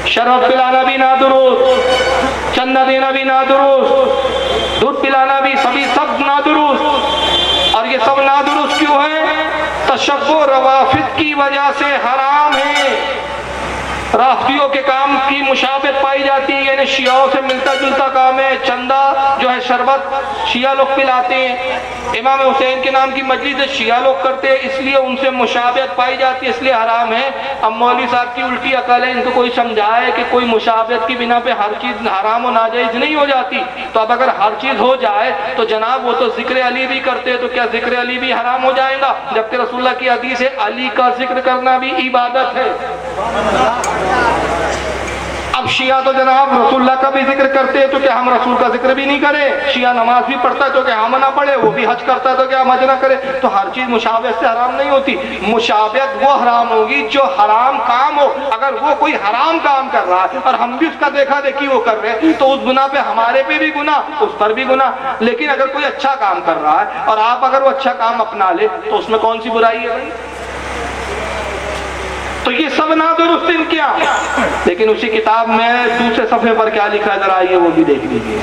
शरबत पिलाना भी ना दुरुस्त, चंदा देना भी ना दुरुस्त, दूध पिलाना भी सभी सब ना दुरुस्त। और ये सब ना दुरुस्त क्यों है? तशब्बुह रवाफिद की वजह से हराम है। राफियों के काम की मुशाबत पाई जाती है, यानी शियाओं से मिलता जुलता काम है। चंदा जो है शरबत शिया लोग पिलाते हैं, इमाम हुसैन के नाम की मजलिस शिया लोग करते हैं, इसलिए उनसे मुशाबत पाई जाती है, इसलिए हराम है। अब मौलवी साहब की उल्टी अकल है, इनको कोई समझाए कि कोई मुशाबत की बिना पे हर चीज हराम और नाजायज नहीं हो जाती। तो अब अगर हर चीज हो जाए तो जनाब वो तो जिक्र अली भी करते हैं, तो क्या जिक्र अली भी हराम हो जाएगा? जबकि रसूलुल्लाह की हदीस है अली का जिक्र करना भी इबादत है। अब शिया तो जनाब रसूलुल्लाह का भी जिक्र करते हैं, तो क्या हम रसूल का जिक्र भी नहीं करें? शिया नमाज भी पढ़ता है तो क्या हम ना पढ़े? वो भी हज करता है तो क्या हम हज ना करें? तो हर चीज मुशाबहत से हराम नहीं होती। मुशाबहत वो हराम होगी जो हराम काम हो। अगर वो कोई हराम काम कर रहा है और हम भी उसका देखा देखी वो कर रहे हैं, तो उस गुनाह पे हमारे पे भी गुनाह, उस पर भी गुनाह। लेकिन अगर कोई अच्छा काम कर रहा है और आप अगर वो अच्छा काम अपना ले तो उसमें कौन सी बुराई है भाई? तो ये सब ना दुरुस्त इनकिया। लेकिन उसी किताब में दूसरे सफे पर क्या लिखा है, जरा आइए वो भी देख लीजिए।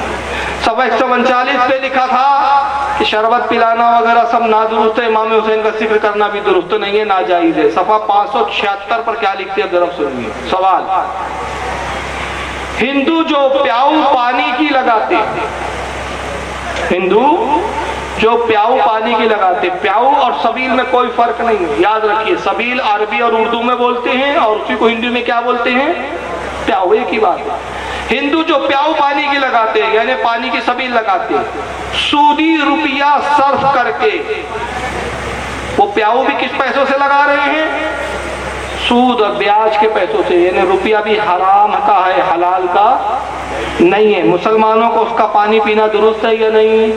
सफा 139 पे लिखा था कि शरबत पिलाना वगैरह सब ना दुरुस्त है, इमाम हुसैन का जिक्र करना भी दुरुस्त नहीं है, नाजायज है। सफा 576 पर क्या लिखते हैं जरा सुनिए। सवाल, हिंदू जो प्याऊ पानी की लगाते, हिंदू जो प्याऊ पानी की लगाते, प्याऊ और सबील में कोई फर्क नहीं है, याद रखिए। सबील अरबी और उर्दू में बोलते हैं और उसी को हिंदी में क्या बोलते हैं, प्याऊ, एक ही बात है। हिंदू जो प्याऊ पानी की लगाते हैं यानी पानी की सबील लगाते हैं, सूदी रुपया सर्फ करके, वो प्याऊ भी किस पैसों से लगा रहे हैं, सूद और ब्याज के पैसों से, यानी रुपया भी हराम का है, हलाल का नहीं है। मुसलमानों को उसका पानी पीना दुरुस्त है या नहीं?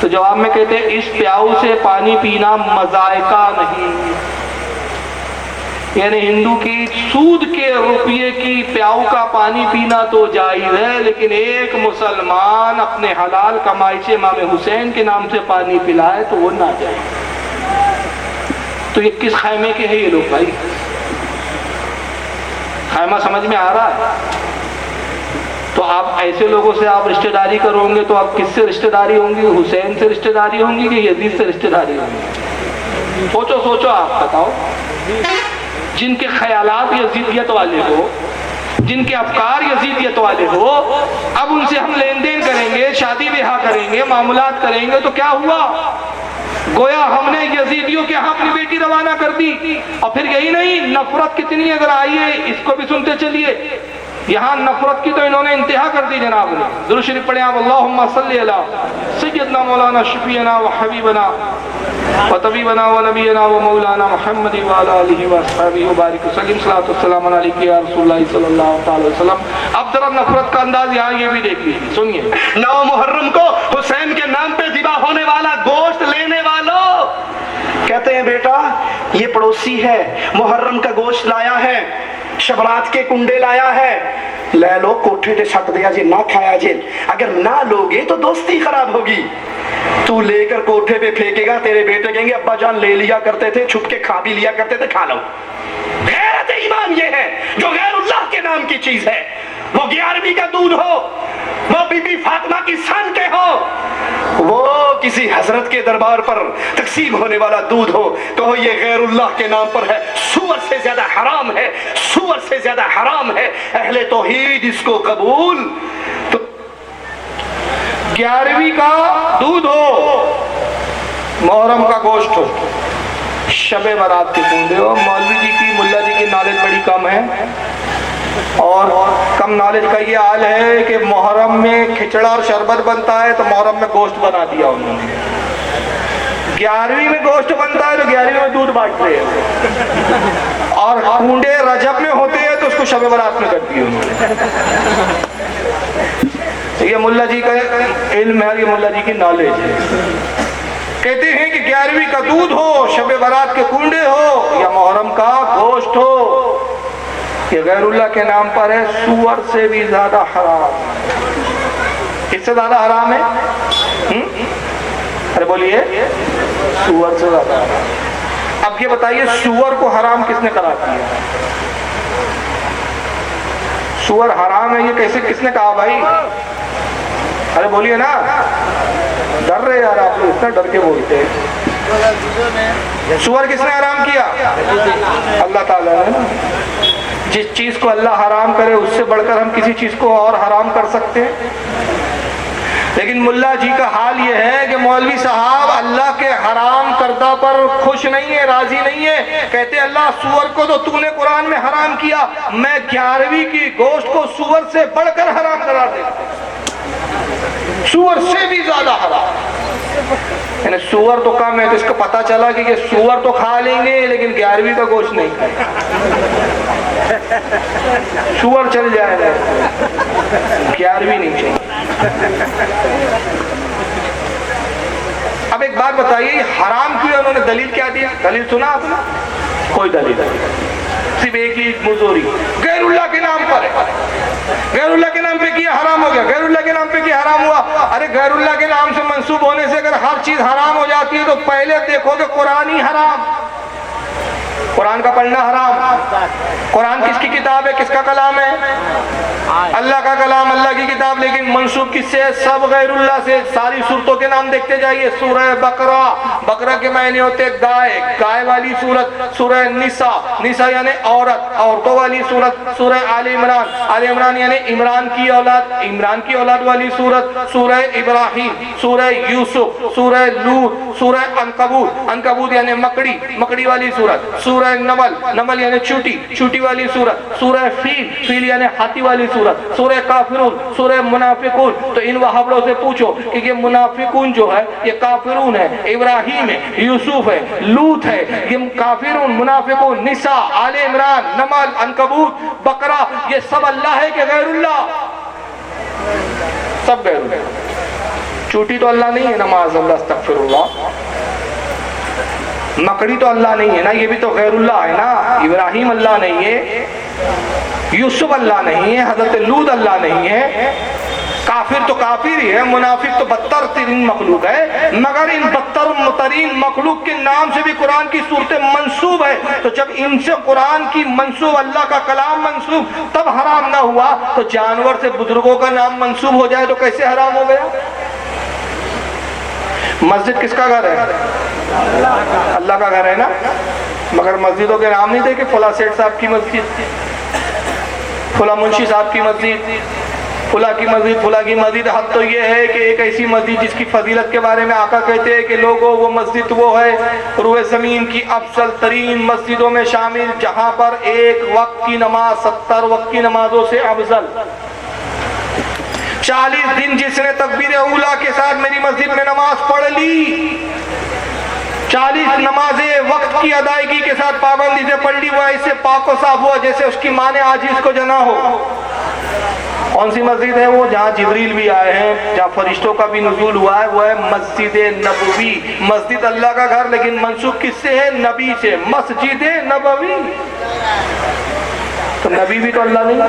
तो जवाब में कहते हैं इस प्याऊ से पानी पीना मजायका नहीं, यानी हिंदू की सूद के रुपये की प्याऊ का पानी पीना तो जायज है, लेकिन एक मुसलमान अपने हलाल कमाई से इमाम हुसैन के नाम से पानी पिलाए तो वो ना जाए। तो ये किस खैमे के हैं ये लोग भाई? खैमा समझ में आ रहा है? तो आप ऐसे लोगों से आप रिश्तेदारी करोगे तो आप किससे रिश्तेदारी होंगी? हुसैन से रिश्तेदारी होंगी कि यजीद से रिश्तेदारी होंगी? सोचो सोचो, आप बताओ। जिनके ख्यालात यजीदियत वाले हो, जिनके अफकार यजीदियत वाले हो, अब उनसे हम लेन देन करेंगे, शादी ब्याह करेंगे, मामूलात करेंगे तो क्या हुआ? गोया हमने यजीदियों के यहाँ अपनी बेटी रवाना कर दी। और फिर यही नहीं, नफरत कितनी अगर आई है इसको भी सुनते चलिए। यहाँ नफरत की तो इन्होंने इंतहा कर दी जनाब ने। दुरूद शरीफ पढ़े आप, अल्लाहुम्मा सल्ली अला सय्यदना मौलाना शफीना व हबीबना व तबीबना व नबीना व मौलाना मुहम्मद व अला आलिहि व अस्हाबिहि व बारिक वसल्लम, सल्लल्लाहु अलैहि या रसूलुल्लाह सल्लल्लाहु अलैहि वसल्लम। अब जरा नफरत का अंदाज यहाँ ये भी देख लीजिए, सुनिए। 9 मुहर्रम को हुसैन के नाम पे ज़िबा होने वाला गोश्त लेने वालों, कहते हैं बेटा ये पड़ोसी है, मुहर्रम का गोश्त लाया है, शबरात के कुंडे लाया है, ले लो कोठे से छट दिया जे, ना खाया जे। अगर ना लोगे तो दोस्ती खराब होगी। तू लेकर कोठे पे फेंकेगा, तेरे बेटे कहेंगे अब्बा जान ले लिया करते थे, छुप के खा भी लिया करते थे, खा लो। गैरत ईमान ये है जो गैरुल्लाह के नाम की चीज है। वो 11वीं का दूध हो, वो बीबी फातिमा की सन के हो, वो किसी हजरत के दरबार पर तकसीम होने वाला दूध हो, तो ये गैरुल्लाह के नाम पर है। सूअर से ज्यादा हराम है, सूअर से ज्यादा हराम है। अहले तौहीद इसको कबूल। तो 11वीं का दूध हो, मुहर्रम का गोश्त हो, शबे बारात के कुंडे हो। मौलवी जी की, मुल्ला जी की नॉलेज बड़ी कम है, और कम नॉलेज का ये हाल है कि मुहर्रम में खिचड़ा और शरबत बनता है तो मुहर्रम में गोश्त बना दिया उन्होंने। 11वीं में गोश्त बनता है तो 11वीं में दूध बांट रहे हैं, और कुंडे रजब में होते हैं तो उसको शबे बारात में कर दिए उन्होंने। ये मुल्ला जी का इल्म है, ये मुल्ला जी की नॉलेज है। कहते हैं कि 11वीं का दूध हो, शबे बारात के कुंडे हो, या मुहर्रम का गोश्त हो, ये गैरुल्लाह के नाम पर है। सूअर से भी ज्यादा हराम, इससे ज्यादा हराम है। अरे बोलिए, सूअर से ज्यादा हराम। अब ये बताइए सूअर को हराम किसने करा दिया? सूअर हराम है ये कैसे, किसने कहा भाई? अरे बोलिए ना, डर रहे यार आप लोग, इतना डर के बोलते हैं। सूअर किसने हराम किया? अल्लाह ताला ने ना। जिस चीज को अल्लाह हराम करे उससे बढ़कर हम किसी चीज को और हराम कर सकते हैं? लेकिन मुल्ला जी का हाल ये है कि मौलवी साहब अल्लाह के हराम करदा पर खुश नहीं है, राजी नहीं है। कहते अल्लाह सूअर को तो तूने कुरान में हराम किया, मैं 11वीं की गोश्त को सूअर से बढ़कर हराम करा दे, सूअर से भी ज्यादा हराम। यानी सूअर तो कम है, तो इसको पता चला कि ये सूअर तो खा लेंगे लेकिन 11वीं का गोश्त नहीं खाएंगे। सूअर चल जाएगा, 11वीं नहीं चाहिए। अब एक बात बताइए, हराम क्यों उन्होंने दलील क्या दिया? दलील सुना आपने? कोई दलील नहीं, सिर्फ एक ही मुजोरी, गैरुल्लाह के नाम पर है। गैरुल्लाह के नाम पे किया हराम हो गया, गैरुल्लाह के नाम पे किया हराम हुआ। अरे गैरुल्लाह के नाम से मंसूब होने से अगर हर चीज हराम हो जाती है तो पहले देखोगे कुरान ही हराम, कुरान का पढ़ना हराम। कुरान किसकी किताब है, किसका कलाम है? अल्लाह का कलाम, अल्लाह की किताब, लेकिन मंसूब किससे है? सब गैरुल्लाह से। सारी सूरतों के नाम देखते जाइए, सूरह बकरा, बकरा के मायने होते गाय, गाय वाली सूरत सूरह निसा, निसा यानी औरत, औरतों वाली सूरत सूरह आले इमरान, आले इमरान यानी इमरान की औलाद, इमरान की औलाद वाली सूरत सूरह इब्राहिम, सूरह यूसुफ, सूरह लूत, सूरह अनकबूत, अनकबूत यानी मकड़ी, मकड़ी वाली सूरत, सूरह नमल, नमल यानी चूटी, चूटी वाली सूरत, सूरह फील, फील यानी हाथी वाली सूरत, सूरह काफिरून, सूरह मुनाफिकून। तो इन वहाबरों से पूछो कि ये मुनाफिकून जो है ये काफिरून है, इब्राहिम है, यूसुफ है, लूत है, ये काफिरून, मुनाफिकून, निसा, आले इमरान, नमल, अनकबूत, बकरा, ये सब अल्लाह है कि गैरुल्लाह? सब गैरुल्लाह। चूटी तो अल्लाह नहीं है ना, माज़अल्लाह, अस्तगफिरुल्लाह। मकड़ी तो अल्लाह नहीं है ना, ये भी तो गैरुल्लाह है ना। इब्राहिम अल्लाह नहीं है, यूसुफ अल्लाह नहीं है, हजरत लूत अल्लाह नहीं है। काफिर तो काफिर ही है, मुनाफिक तो बदतर तरीन मखलूक है। मगर इन बदतर तरीन मखलूक के नाम से भी कुरान की सूरतें मंसूब है। तो जब इनसे कुरान की मंसूब, अल्लाह का कलाम मंसूब, तब हराम ना हुआ, तो जानवर से बुजुर्गों का नाम मंसूब हो जाए तो कैसे हराम हो गया? मस्जिद किसका घर है? अल्लाह का घर है ना। मगर मस्जिदों के नाम नहीं थे कि फला सेठ साहब की मस्जिद, फला मुंशी साहब की मस्जिद, फुला की मस्जिद, फुला की मस्जिद। हद तो ये है कि एक ऐसी मस्जिद जिसकी फजीलत के बारे में आका कहते हैं कि लोगों वो मस्जिद वो है रूए ज़मीन की अफजल तरीन मस्जिदों में शामिल, जहां पर एक वक्त की नमाज 70 वक्त की नमाजों से अफजल। 40 दिन जिसने तकबीर उला के साथ मेरी मस्जिद में नमाज पढ़ ली, 40 नमाजें वक्त की अदायगी के साथ पाबंदी से पढ़ ली, वो ऐसे पाको साफ हुआ जैसे उसकी माँ ने आज इसको जना हो। कौन सी मस्जिद है वो? जहाँ जिब्रील भी आए हैं, जहाँ फरिश्तों का भी नुज़ूल हुआ है, वो है मस्जिद नबवी। मस्जिद अल्लाह का घर, लेकिन मंसूब किससे है? नबी से। मस्जिद नबवी, तो नबी भी तो अल्लाह नहीं है।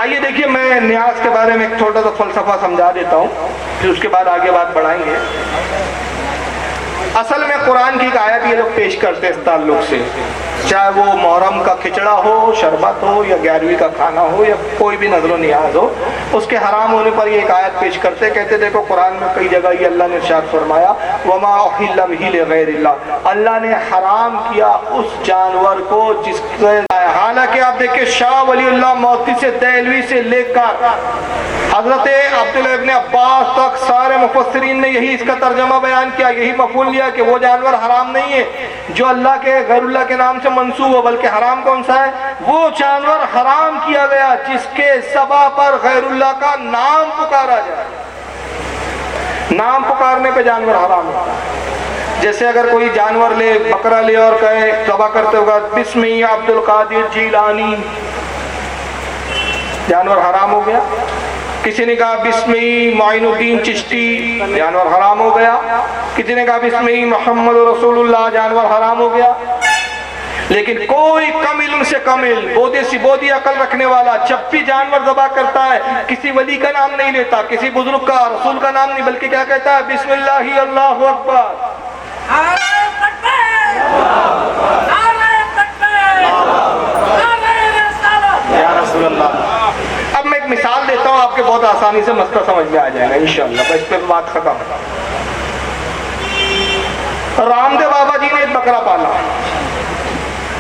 आइए देखिए, मैं न्यास के बारे में एक छोटा सा फलसफा समझा देता हूँ, फिर उसके बाद आगे बात बढ़ाएंगे। असल में कुरान की एक आयत ये लोग पेश करते हैं इस ताल्लुक से, चाहे वो मुहर्रम का खिचड़ा हो, शरबत हो, या 11वीं का खाना हो, या कोई भी नजर नियाज हो, उसके हराम होने पर ये एक आयत पेश करते, कहते देखो कुरान में कई जगह ये अल्लाह ने इरशाद फरमाया, वमा उहिल्ला बिही लिगैरिल्लाह, अल्लाह ने हराम किया उस जानवर को जिसके, हालांकि आप देखिए शाह वलीउल्लाह मौती से देहलवी से लेकर हजरत अब्दुल्लाह इब्न अब्बास तक सारे मुफस्सिरीन ने यही इसका तर्जमा बयान किया, यही मफहूम लिया कि वो जानवर हराम नहीं है जो अल्लाह के गैरुल्लाह के नाम से मंसूब हो, बल्कि हराम कौन सा है? वो जानवर हराम किया गया जिसके सबा पर गैरुल्लाह का नाम पुकारा जाए। नाम पुकारने पे जानवर हराम होता है। जैसे अगर कोई जानवर ले, बकरा ले और कहे तबा करते होगा बिस्मी अब्दुल कादिर जीलानी, जानवर हराम हो गया। किसी ने कहा बिस्मी मोइनुद्दीन चिश्ती, जानवर हराम हो गया। किसी ने कहा बिस्मी मोहम्मद रसूलुल्लाह, जानवर हराम हो गया। लेकिन कोई कम इल्म से कम इल्म, बोधे सी बोधी अकल रखने वाला जब भी जानवर ज़बा करता है किसी वली का नाम नहीं लेता, किसी बुजुर्ग का, रसूल का नाम नहीं, बल्कि क्या कहता है? बिस्मिल्लाहि अल्लाहु अकबर। अब मैं एक मिसाल देता हूँ, आपके बहुत आसानी से मसला समझ में आ जाएगा इंशाअल्लाह, बस पे बात खत्म। रामदेव बाबा जी ने एक बकरा पाला,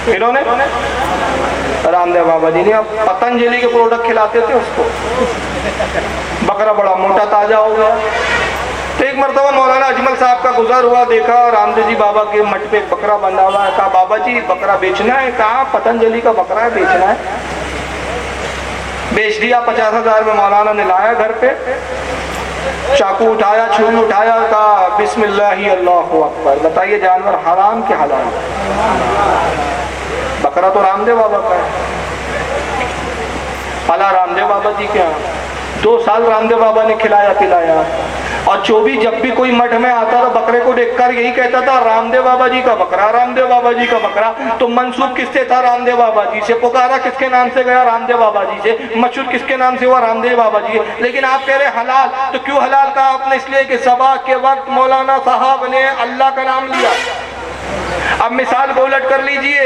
इन्होंने रामदेव बाबा जी ने, अब पतंजलि के प्रोडक्ट खिलाते थे उसको, बकरा बड़ा मोटा ताजा हो गया। तो एक मरतबा मौलाना अजमल साहब का गुजर हुआ, देखा रामदेव जी बाबा के मठ पे एक बकरा बंधा हुआ है। कहा बाबा जी बकरा बेचना है? कहा पतंजलि का बकरा है, बेचना है। बेच दिया 50,000 में। मौलाना ने लाया घर पे, चाकू उठाया, छुरी उठाया, कहा बिस्मिल्लाहि अल्लाहु अकबर। बताइए जानवर हराम के हलाल? बकरा तो रामदेव बाबा का है, पाला रामदेव बाबा जी के यहाँ, 2 साल रामदेव बाबा ने खिलाया पिलाया। और जो भी जब भी कोई मठ में आता था बकरे को देखकर यही कहता था रामदेव बाबा जी का बकरा, रामदेव बाबा जी का बकरा। तो मंसूब किससे था? रामदेव बाबा जी से। पुकारा किसके नाम से गया? रामदेव बाबा जी से। मशहूर किसके नाम से हुआ? रामदेव बाबा जी। लेकिन आप कह रहे हलाल, तो क्यों हलाल कहा आपने? इसलिए कि सबा के वक्त मौलाना साहब ने अल्लाह का नाम लिया। अब मिसाल को उलट कर लीजिए,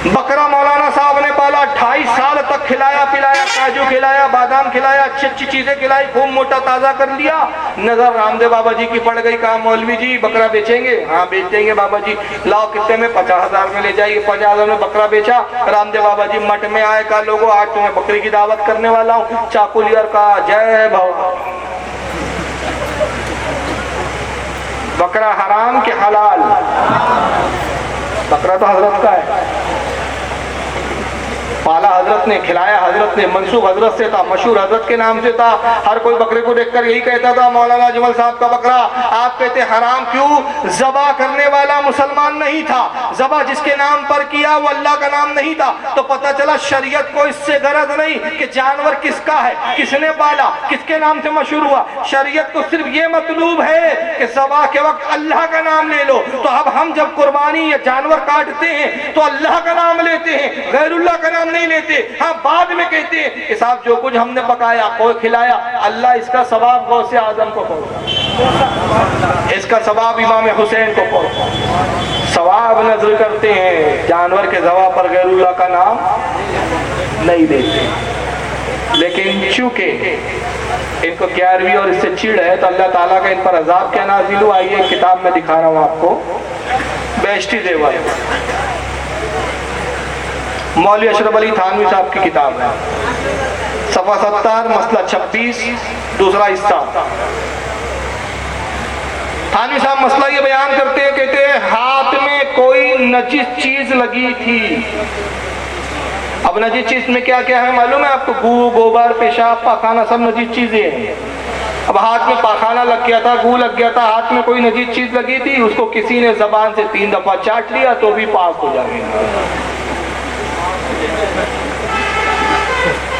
बकरा मौलाना साहब ने पाला, 28 साल तक खिलाया पिलाया, काजू खिलाया, बादाम खिलाया, अच्छी अच्छी चीजें खिलाई, खूब मोटा ताजा कर लिया। नजर रामदेव बाबा जी की पड़ गई, कहा मौलवी जी बकरा बेचेंगे? हाँ बेच देंगे बाबा जी। लाओ कितने में? 50,000 में ले जाइए। 50,000 में बकरा बेचा। रामदेव बाबा जी मठ में आए, कहा लोगों आज तुम्हें बकरी की दावत करने वाला हूँ। चाकू लिया और कहा जय भव। बकरा हराम के हलाल? बकरा तो हजरत का है, पाला हजरत ने, खिलाया हजरत ने, मंसूब हजरत से था, मशहूर हजरत के नाम से था। हर कोई बकरे को देखकर यही कहता था मौलाना अजमल साहब का बकरा। आप कहते हराम क्यों? जबा करने वाला मुसलमान नहीं था, जबा जिसके नाम पर किया वो अल्लाह का नाम नहीं था। तो पता चला शरीयत को इससे गरज नहीं कि जानवर किसका है, किसने पाला, किसके नाम से मशहूर हुआ। शरीयत को सिर्फ ये मतलूब है कि जबा के वक्त अल्लाह का नाम ले लो। तो अब हम जब कुर्बानी या जानवर काटते हैं तो अल्लाह का नाम लेते हैं, गैरुल्लाह का नाम नहीं लेते। हाँ बाद में कहते हैं कि साहब जो कुछ हमने पकाया कोई खिलाया, अल्लाह इसका सवाब गौसे आजम को पहुंचा, इसका सवाब इमाम हुसैन को पहुंचा। सवाब नजर करते हैं, जानवर के जवा पर गैरुल्लाह का नाम नहीं देते। लेकिन चूंकि इनको 11वीं और इससे चिड़ है तो अल्लाह ताला का इन पर अजाब क्या नाज़िल हुआ। आइए किताब में दिखा रहा हूँ आपको, बेहश्ती ज़ेवर, मौलवी अशरफ अली थानवी साहब की किताब है, सफ़ा 70 मसला 26 दूसरा हिस्सा। थानवी साहब मसला ये बयान करते हैं, कहते हैं हाथ में कोई नजीस चीज लगी थी। अब नजीस चीज में क्या क्या है मालूम है आपको? गू, गोबर, पेशाब, पाखाना, सब नजीस चीजें हैं। अब हाथ में पाखाना लग गया था, गू लग गया था, हाथ में कोई नजीस चीज लगी थी, उसको किसी ने जबान से 3 दफा चाट लिया तो भी पाक हो जाएगा।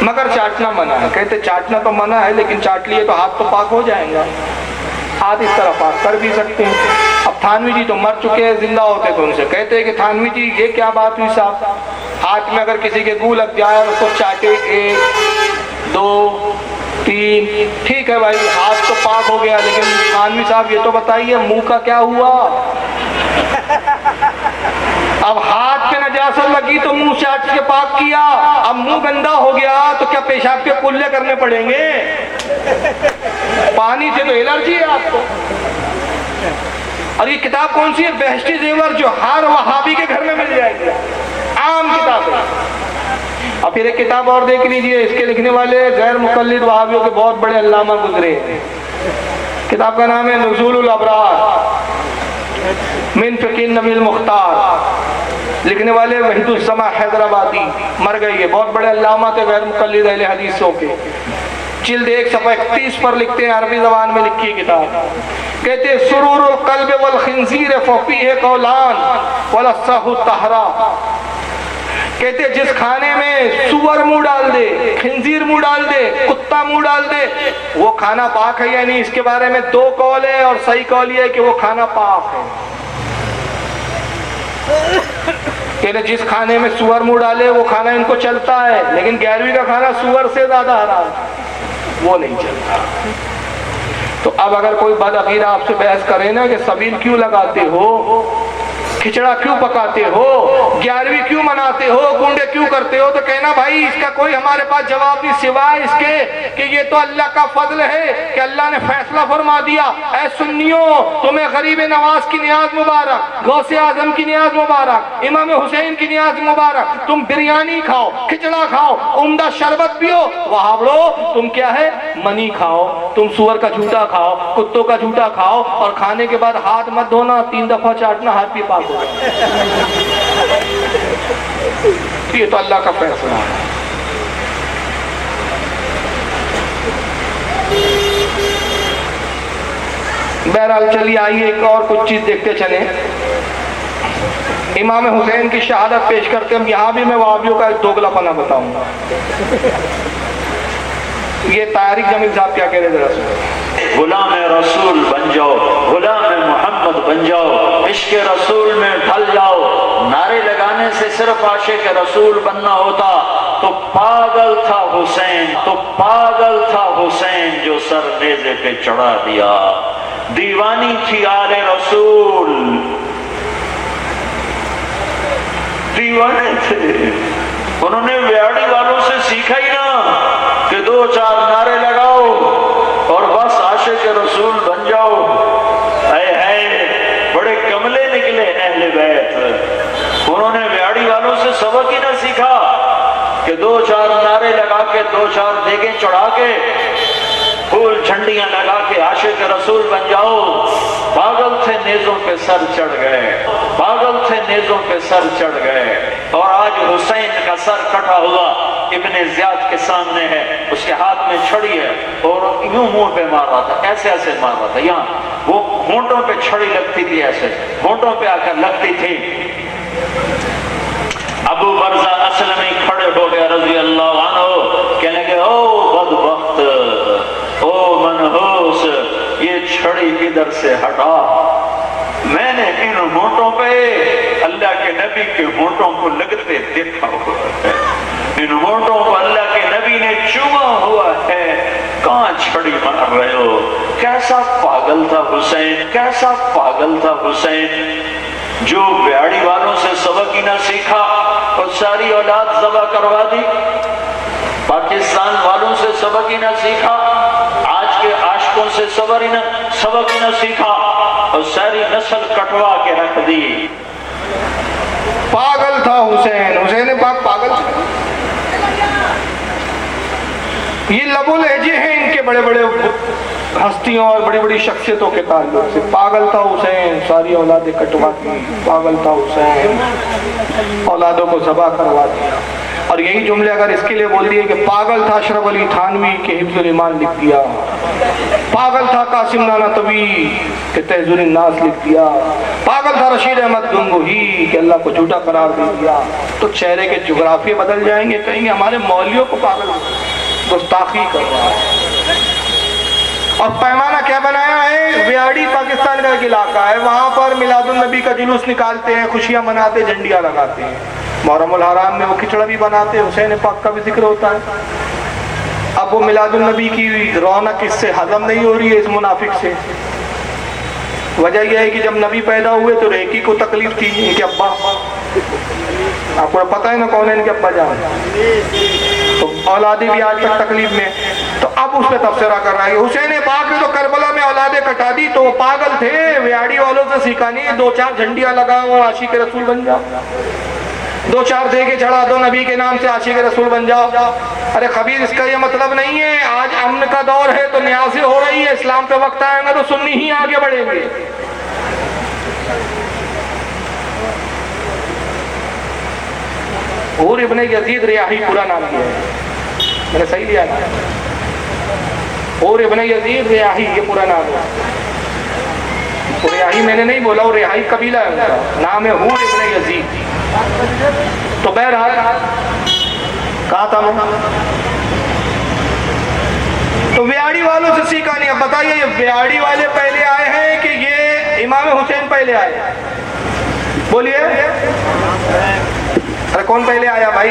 मगर चाटना मना है। कहते चाटना तो मना है लेकिन चाट लिए तो हाथ तो पाक हो जाएगा। हाथ इस तरह पाक कर भी सकते हैं। अब थानवी जी तो मर चुके हैं, जिंदा होते तो उनसे कहते हैं कि थानवी जी ये क्या बात हुई साहब, हाथ में अगर किसी के गू लग जाए और उसको चाटे 1 2 3, ठीक है भाई हाथ तो पाक हो गया, लेकिन थानवी साहब ये तो बताइए मुंह का क्या हुआ? अब हाथ पे नजासत लगी तो मुंह चाट के पाक किया, अब मुंह गंदा हो गया तो क्या पेशाब के कुल्ले करने पड़ेंगे? पानी से तो एलर्जी है आपको। और ये किताब कौन सी है? बेहश्ती ज़ेवर, जो हर वहाबी के घर में मिल जाएगी, आम किताब है। अब फिर एक किताब और देख लीजिए, इसके लिखने वाले गैर मुकल्लिद वहाबियों के बहुत बड़े अल्लामा गुजरे। किताब का नाम है नुज़ूलुल अबरार मिन फ़िक़्ह नबील मुख्तार, लिखने वाले वहीदुस्समा हैदराबादी, मर गई है, बहुत बड़े अल्लामा थे गैर मुकल्लिद अहले हदीसों के। जिल्द 1 सफ़ा 31 पर लिखते हैं, अरबी ज़बान में लिखी किताब। कहते हैं सुरूरुल क़ल्ब वल खिंज़ीर फ़फ़ीह कौलान वलस्सहु तहरा। कहते जिस खाने में सुअर मुंह डाल दे, खिंजीर मुंह डाल दे, कुत्ता मुंह डाल दे, वो खाना पाक है या नहीं, इसके बारे में 2 कौल है और सही कौल ये है कि वो खाना पाक है। कहते जिस खाने में सुअर मुंह डाले वो खाना इनको चलता है, लेकिन 11वीं का खाना सुअर से ज्यादा हराम, वो नहीं चलता। तो अब अगर कोई बदअकीदा आपसे बहस करे ना कि सबील क्यों लगाते हो, खिचड़ा क्यों पकाते हो, 11वीं क्यों मनाते हो, गुंडे क्यों करते हो, तो कहना भाई इसका कोई हमारे पास जवाब नहीं सिवाय इसके कि ये तो अल्लाह का फजल है कि अल्लाह ने फैसला फरमा दिया, ऐ सुन्नियों तुम्हें गरीब नवाज की नियाज मुबारक, गौसे आजम की नियाज मुबारक, इमाम हुसैन की नियाज मुबारक, तुम बिरयानी खाओ, खिचड़ा खाओ, उम्दा शरबत पियो, वहाबड़ो तुम क्या है मनी खाओ, तुम सुअर का झूठा खाओ, कुत्तों का झूठा खाओ, और खाने के बाद हाथ मत धोना, 3 दफा चाटना, हाथ भी पाक। ये तो अल्लाह का फैसला है। बहरहाल चलिए आइए एक और कुछ चीज देखते चले। इमाम हुसैन की शहादत पेश करते हम यहाँ भी मैं वहाबियों का दोगलापना बताऊंगा। ये तारिक जमील साहब क्या कह रहे जरा सुनो। गुलाम रसूल बन जाओ, गुलाम मोहम्मद बन जाओ, इश्क रसूल में ढल जाओ। नारे लगाने से सिर्फ आशिक रसूल बनना होता तो पागल था हुसैन, तो पागल था हुसैन जो सर नेज़े पे चढ़ा दिया। दीवानी थी आले रसूल, दीवाने थे। उन्होंने व्याड़ी वालों से सीखा ही ना कि 2-4 नारे लगाओ और बस आशिक रसूल बन जाओ। है बड़े कमले निकले अहले बैत। उन्होंने व्याड़ी वालों से सबक ही ना सीखा कि 2-4 नारे लगा के 2-4 देगे चढ़ा के फूल झंडियां लगा के आशिक रसूल बन जाओ। पागल थे, नेजों पे सर चढ़ गए, पागल थे, नेजों पे सर चढ़ गए। और आज हुसैन का सर कटा हुआ इब्ने ज़ियाद के सामने है, उसके हाथ में छड़ी है और यूं मुंह पे मार रहा था, ऐसे ऐसे मार रहा था। यहाँ वो होंठों पे छड़ी लगती थी, ऐसे होंठों पे आकर लगती थी। अबू बरज़ा असलमी खड़े हो गए रज़ी अल्लाह अन्हु, कहने लगे ओ बदबख्त, ओ मनहूस, ये छड़ी किधर से हटा। मैंने इन होंठों पे अल्लाह के नबी के होंठों को लगते देखा हुआ है, इन होंठों को अल्लाह के नबी ने चूमा हुआ है, कहां छड़ी मार रहे हो। कैसा पागल था हुसैन, कैसा पागल था हुसैन, जो ब्याड़ी वालों से सबक ही ना सीखा और सारी औलाद ज़बा करवा दी। पाकिस्तान वालों से सबक ही ना सीखा, आज के आशिकों से सबक ही ना सीखा और सारी नस्ल कटवा के रख दी। पागल था हुसैन, हुसैन पाक पागल था। ये लबो लहजे हैं इनके बड़े बड़े हस्तियों और बड़ी बड़ी शख्सियतों के ताल्लुक से। पागल था हुसैन, सारी औलादें कटवा दी। पागल था हुसैन, औलादों को ज़बा करवा दिया। और यही जुमले अगर इसके लिए बोल दिए कि पागल था अशरफ अली थानवी के हिफ्जुल ईमान लिख दिया, पागल था कासिम नानातवी के तहज़ुर नास लिख दिया, पागल था रशीद अहमद गंगोही के अल्लाह को झूठा करार दे दिया, तो चेहरे के जोग्राफिये बदल जाएंगे। कहेंगे हमारे मौलियों को पागल गुस्ताखी कर रहा है। और पैमाना क्या बनाया है, व्याड़ी पाकिस्तान का एक इलाका है, वहां पर मिलादुल नबी का जुलूस निकालते हैं, खुशियां मनाते, झंडियां लगाते हैं। मुहर्रमुल हराम में वो खिचड़ा भी बनाते हैं, हुसैन पाक का भी जिक्र होता है। अब वो मिलादुल नबी की रौनक इससे हजम नहीं हो रही है, इस मुनाफिक से। वजह यह है कि जब नबी पैदा हुए तो रेकी को तकलीफ थी, इनके अब्बा, आपको पता है ना कौन है इनके अब्बा जान, तो औलादे भी आज तक तकलीफ में। तो अब उस पर तबसरा कर रहा है हुसैन पाक ने तो करबला में औलादे कटा दी, तो वो पागल थे, व्याड़ी वालों से सीखा नहीं। 2-4 झंडियां लगाओ और आशिक रसूल बन जाओ, 2-4 देगे चढ़ा दो नबी के नाम से, आशिक रसूल बन जाओ। अरे खबीर, इसका ये मतलब नहीं है आज अमन का दौर है तो न्याज़ें हो रही है, इस्लाम पे वक्त आएगा तो सुन्नी ही आगे बढ़ेंगे। और इब्ने यजीद रियाही पूरा नाम लिया है, मैंने सही लिया ना, और इब्ने यजीद रियाही ये पूरा नाम है। रियाही मैंने नहीं बोला, वो रियाही कबीला है उनका, नाम है हूर इब्ने यजीद। तो बहरहाल कहा था मैं, तो व्याड़ी वालों से सीखा नहीं। अब बताइए ये व्याड़ी वाले पहले आए हैं कि ये इमाम हुसैन पहले आए? बोलिए, अरे कौन पहले आया भाई?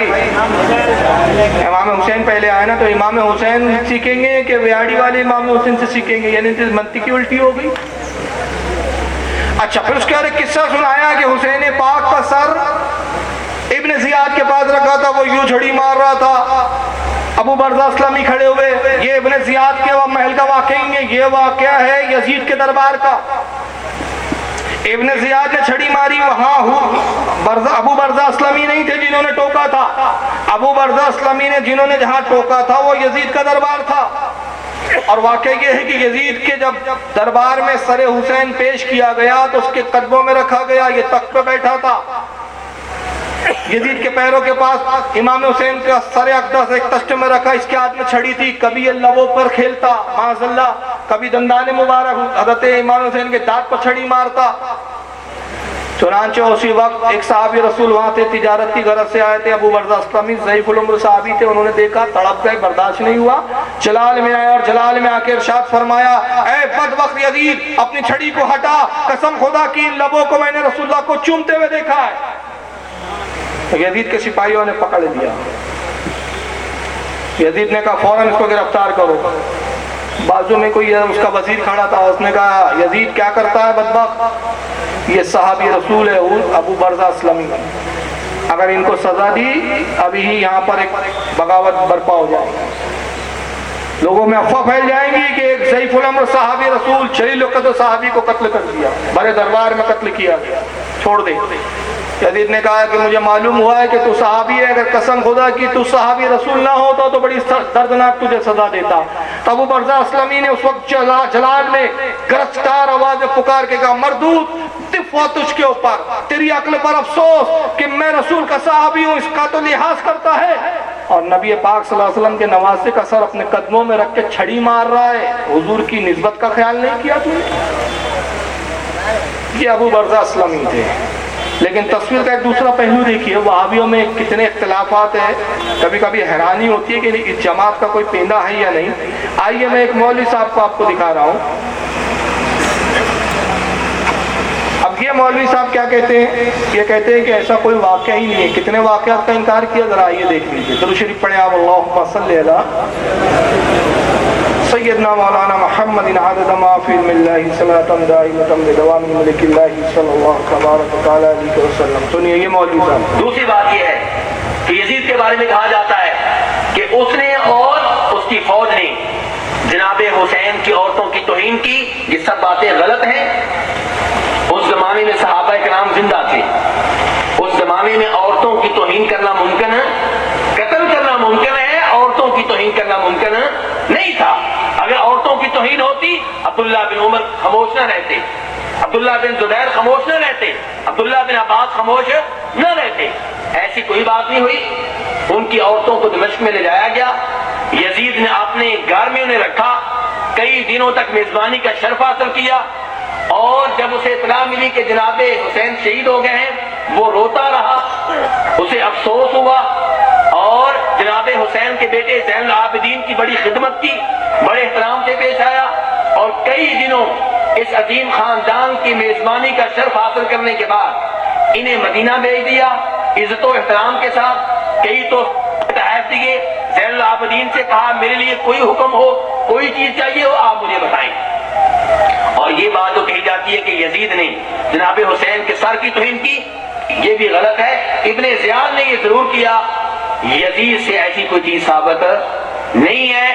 इमाम हुसैन पहले आया ना, तो इमाम हुसैन सीखेंगे कि व्याड़ी वाले इमाम हुसैन से सीखेंगे? यानी मंती की उल्टी हो गई। अच्छा, फिर उसके बाद एक किस्सा सुनाया कि हुसैन पाक का सर इब्ने ज़ियाद के पास रखा था, वो यूं झड़ी मार रहा था। अबू बरज़ा अस्लमी खड़े हुए, ये इब्ने ज़ियाद के महल का वाक़या है, ये वाक़या है यजीद के दरबार का। इब्ने ज़ियाद ने छड़ी मारी, वहां अबू बरज़ा अस्लमी नहीं थे जिन्होंने टोका था, अबू बरज़ा अस्लमी ने जिन्होंने जहां टोका था वो यजीद का दरबार था। और वाक़या ये है कि यजीद के जब दरबार में सरे हुसैन पेश किया गया तो उसके कदमों में रखा गया, ये तख्त पे बैठा था। यजीद के पैरों के पास इमाम हुसैन का सरे अक़दस एक तख्त में रखा, इसके हाथ में छड़ी थी। कभी ये लबों पर खेलता माज़अल्लाह, कभी दंदाने मुबारक हज़रत इमाम हुसैन के दांत पर छड़ी मारता। चुनांचे उसी वक्त एक साहबी रसूल वहां थे, तिजारत की गरज से आए थे, अबू बरज़ा अस्लमी ज़ईफ़ुल उम्र साहबी थे। उन्होंने देखा, तड़प गए, बर्दाश्त नहीं हुआ, जलाल में आया और जलाल में आके इरशाद फरमाया, ऐ बदबख्त यजीद, अपनी छड़ी को हटा, कसम खुदा की इन लबों को मैंने रसूलुल्लाह को चूमते हुए देखा है। तो यजीद के सिपाहियों ने पकड़ लिया। यजीद ने कहा फौरन इसको गिरफ्तार करो। बाजू में कोई उसका वजीर खड़ा था, उसने कहा यजीद क्या करता है बदबख्त, ये साहबी रसूल है अबू बरज़ा अस्लमी। अगर इनको सजा दी अभी ही यहाँ पर एक बगावत बर्पा हो जाएगी, लोगों में अफवाह फैल जाएंगी कि एक सैफुल अमर साहबी रसूल शरील वक्त साहबी को कत्ल कर दिया, बड़े दरबार में कत्ल किया गया, छोड़ दे। यजीद ने कहा कि मुझे मालूम हुआ है कि तू सहाबी है, अगर कसम खुदा की तू सहाबी रसूल ना होता तो बड़ी दर्दनाक तुझे सजा देता। तब अबू बरज़ा अस्लमी ने उस वक्त जलाल में गरजदार आवाज में पुकार के कहा, मरदूद तिफ़्वा तुझके ऊपर, तेरी अक्ल पर अफसोस कि मैं रसूल का सहाबी हूँ, इसका तो लिहाज करता है। और नबी पाक सल्लल्लाहु अलैहि वसल्लम के नवासे का सर अपने कदमों में रख के छड़ी मार रहा है, हुजूर की निस्बत का ख्याल नहीं किया तूने। ये अबू बरज़ा अस्लमी थे। लेकिन तस्वीर का एक दूसरा पहलू देखिए, वहाबियों में कितने इख्तिलाफात है, कभी कभी हैरानी होती है कि इस जमात का कोई पेंदा है या नहीं। आइए मैं एक मौलवी साहब को आपको दिखा रहा हूँ। अब ये मौलवी साहब क्या कहते हैं, ये कहते हैं कि ऐसा कोई वाक़या ही नहीं है। कितने वाक़यात का इनकार किया, जरा आइए देख लीजिए। दुरूद शरीफ पढ़े आप, अल्लाहुम्मा सल्ली अला सय्यदना मौलाना मुहम्मदिन अदद मा फी मिल्लाहि सलातन दाइमतन बिदवामी मलिकिल्लाहि सल्लल्लाहु तबारक व तआला अलैहि वसल्लम। सुनिए ये मौलवी साहब। दूसरी बात यह है कि यजीद के बारे में कहा जाता है कि उसने और उसकी फौज ने जनाबे हुसैन की औरतों की तौहीन की। ये सब बातें गलत हैं। उस जमाने में सहाबा किराम जिंदा थे, उस जमाने में औरतों की तौहीन करना मुमकिन है, कत्ल करना मुमकिन है, औरतों की तौहीन करना मुमकिन नहीं था। अगर औरतों की तौहीन होती, अब्दुल्ला बिन उमर खामोश न रहते, अब्दुल्ला बिन जुबैर खामोश न रहते, अब्दुल्ला बिन अब्बास खामोश न रहते। ऐसी कोई बात नहीं हुई। उनकी औरतों को दमिश्क में ले जाया गया, यजीद ने अपने घर में उन्हें रखा, कई दिनों तक मेजबानी का शर्फ हासिल किया। और जब उसे इत्तला मिली कि जनाबे हुसैन शहीद हो गए हैं, वो रोता रहा, उसे अफसोस हुआ और जनाबे हुसैन के बेटे ज़ैनुल आबिदीन की बड़ी खिदमत की, बड़े एहतराम से पेश आया और कई दिनों इस अजीम खानदान की मेजबानी का शर्फ हासिल करने के बाद इन्हें मदीना भेज दिया इज्जत और एहतराम के साथ। कई तो तहफ़ दिए, ज़ैनुल आबिदीन से कहा मेरे लिए कोई हुक्म हो, कोई चीज चाहिए हो आप मुझे बताएं। और ये बात तो कही जाती है कि यजीद ने जनाबे हुसैन के सर की तौहीन की, ये भी गलत है। इब्ने ज़ियाद ने ये जरूर किया, यजीद से ऐसी कोई चीज साबित नहीं है।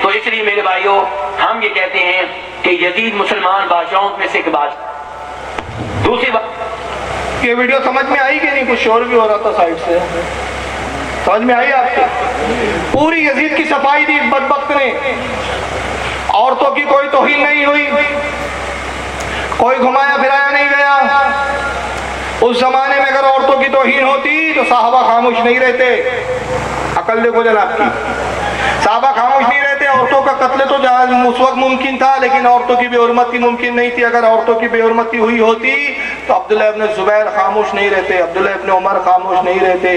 तो इसलिए मेरे भाइयों, हम ये कहते हैं कि यजीद मुसलमान बादशाहों में से एक बादशाह। दूसरी बात, ये वीडियो समझ में आई कि नहीं? कुछ शोर भी हो रहा था साइड से, समझ में आई आपके? पूरी यजीद की सफाई दी बदबख्त ने, औरतों की कोई तौहीन नहीं हुई, कोई घुमाया फिराया नहीं गया। उस जमाने में अगर औरतों की तौहीन होती तो साहबा खामोश नहीं रहते। अकल देखो जनाब की, साहबा खामोश नहीं रहते। औरतों का कत्ल तो उस वक्त मुमकिन था, लेकिन औरतों की बेहुरमती मुमकिन नहीं थी। अगर औरतों की बेहुरमती हुई होती तो अब्दुल्लाह इब्न जुबैर खामोश नहीं रहते, अब्दुल्लाह इब्न उमर खामोश नहीं रहते,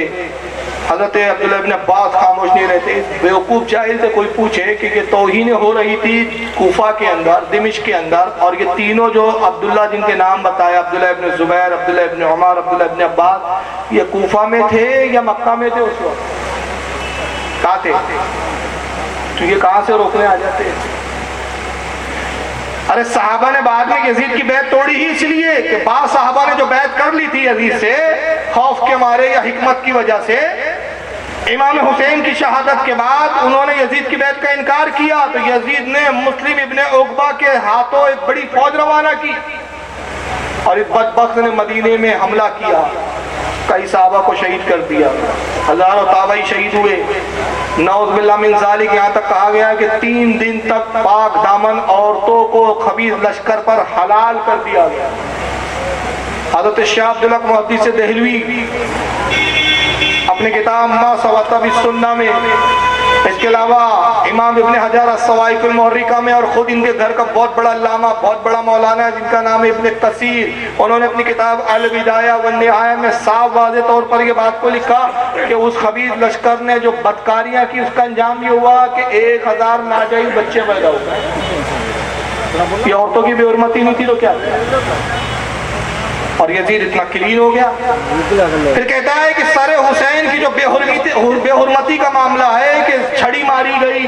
हजरत अब्दुल्ला इब्न अब्बास खामोश नहीं रहते। बेवकूफ़ जाहिल से कोई पूछे कि तौहीन हो रही थी कूफा के अंदर, दिमिश्क के अंदर, और ये तीनों जो अब्दुल्ला जिनके नाम बताए, अब्दुल्ला इब्न जुबैर, अब्दुल्ला इब्न उमर, अब्दुल्ला इब्न अब्बास, ये कूफा में थे या मक्का में थे? उस वक्त कहाँ थे? तो ये कहाँ से रोकने आ जाते हैं? अरे साहबा ने बाद में यजीद की बैत तोड़ी ही इसलिए कि बाद साहबा ने जो बैत कर ली थी यजीद से, खौफ के मारे या हिकमत की वजह से, इमाम हुसैन की शहादत के बाद उन्होंने यजीद की बैत का इनकार किया। तो यजीद ने मुस्लिम इब्ने उक़बा के हाथों एक बड़ी फौज रवाना की और इस बदबख्त ने मदीने में हमला किया, कई साहबा को शहीद कर दिया, हजारों ताबई शहीद हुए। नौज़ बिल्लाह मिन ज़ालिक, यहाँ तक कहा गया कि 3 दिन तक पाक दामन औरतों को खबीस लश्कर पर हलाल कर दिया गया। हज़रत शाह अब्दुल हक मुहद्दिस देहलवी अपने किताब मा सवता बिस्सुन्ना में, इसके अलावा इमाम इब्न हजर अस्सवाइकुल मुहर्रिका में, और खुद इनके घर का बहुत बड़ा अल्लामा, बहुत बड़ा मौलाना है जिनका नाम है इब्न कसीर, उन्होंने अपनी किताब अल बिदाया व निहाया में साफ वाज़े तौर पर यह बात को लिखा कि उस खबीस लश्कर ने जो बदकारियां की उसका अंजाम ये हुआ कि 1000 नाजायज बच्चे पैदा हो गए। ये औरतों की बेहुरमती नहीं थी तो क्या? और यजीद इतना क्लीन हो गया। फिर कहता है कि सर हुसैन की जो बेहुरमती का मामला है कि छड़ी मारी गई,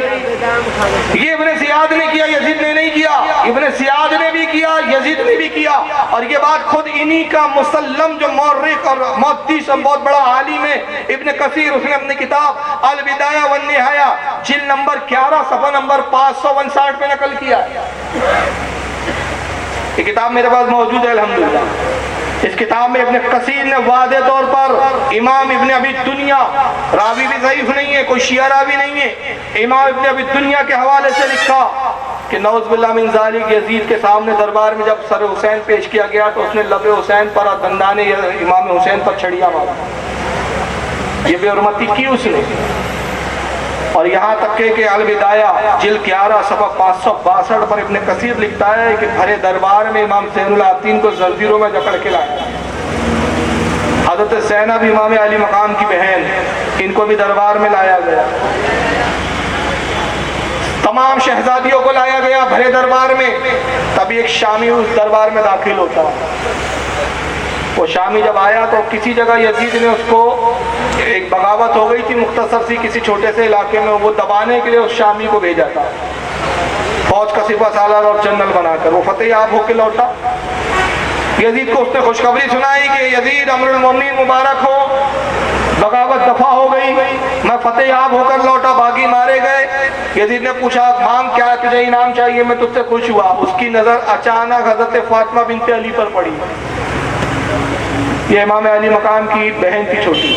ये इब्ने सियाद ने किया, यजीद ने नहीं किया। इब्ने सियाद ने भी किया, यजीद ने भी किया। और ये बात खुद इन्हीं का मुसल्लम जो मौर्रिख और मुहद्दिस बहुत बड़ा आलिम है इब्ने कसीर, उसने अपनी किताब अल बिदाया वन निहाया जिल्द नंबर 11 सफ़ा नंबर 559 पे नकल किया। ये किताब मेरे पास मौजूद है अल्हम्दुलिल्लाह। इस किताब में इब्ने कसीर ने वादे तौर पर इमाम इब्ने अबी दुनिया, रावी भी ज़ईफ नहीं है, कोई शिया रावी नहीं है, इमाम इब्ने अबी दुनिया के हवाले से लिखा कि नौज़ बिल्लाह मिन ज़ालिक यजीद के सामने दरबार में जब सर हुसैन पेश किया गया तो उसने लबे हुसैन पर दंदाने इमाम हुसैन पर छड़ियाँ मारा। ये बेहुरमती की उसने। और यहाँ तक के अल बिदाया जिल्द 11 सफ़ा 562 पर इब्ने कसीर लिखता है कि भरे दरबार में इमाम ज़ैनुल आबिदीन को जंजीरों में जकड़ के लाया। हज़रत ज़ैनब इमाम अली मकाम की बहन, इनको भी दरबार में लाया गया। तमाम शहजादियों को लाया गया भरे दरबार में। तभी एक शामी उस दरबार में दाखिल होता। वो शामी जब आया तो किसी जगह यजीद ने उसको, एक बगावत हो गई थी मुख्तसर सी किसी छोटे से इलाके में, वो दबाने के लिए उस शामी को भेजा था फौज का सिपा सालार और जनरल बनाकर। वो फतेहयाब होकर लौटा। यजीद को उसने खुशखबरी सुनाई कि यजीद अमीरुल मोमिनीन मुबारक हो, बगावत दफा हो गई, मैं फतेहयाब होकर लौटा, बागी मारे गए। यजीद ने पूछा मांग क्या, तुझे इनाम चाहिए, मैं तुझसे खुश हुआ। उसकी नजर अचानक हजरत फातिमा बिनते अली पर पड़ी। ये इमाम अली मकाम की बहन थी, छोटी,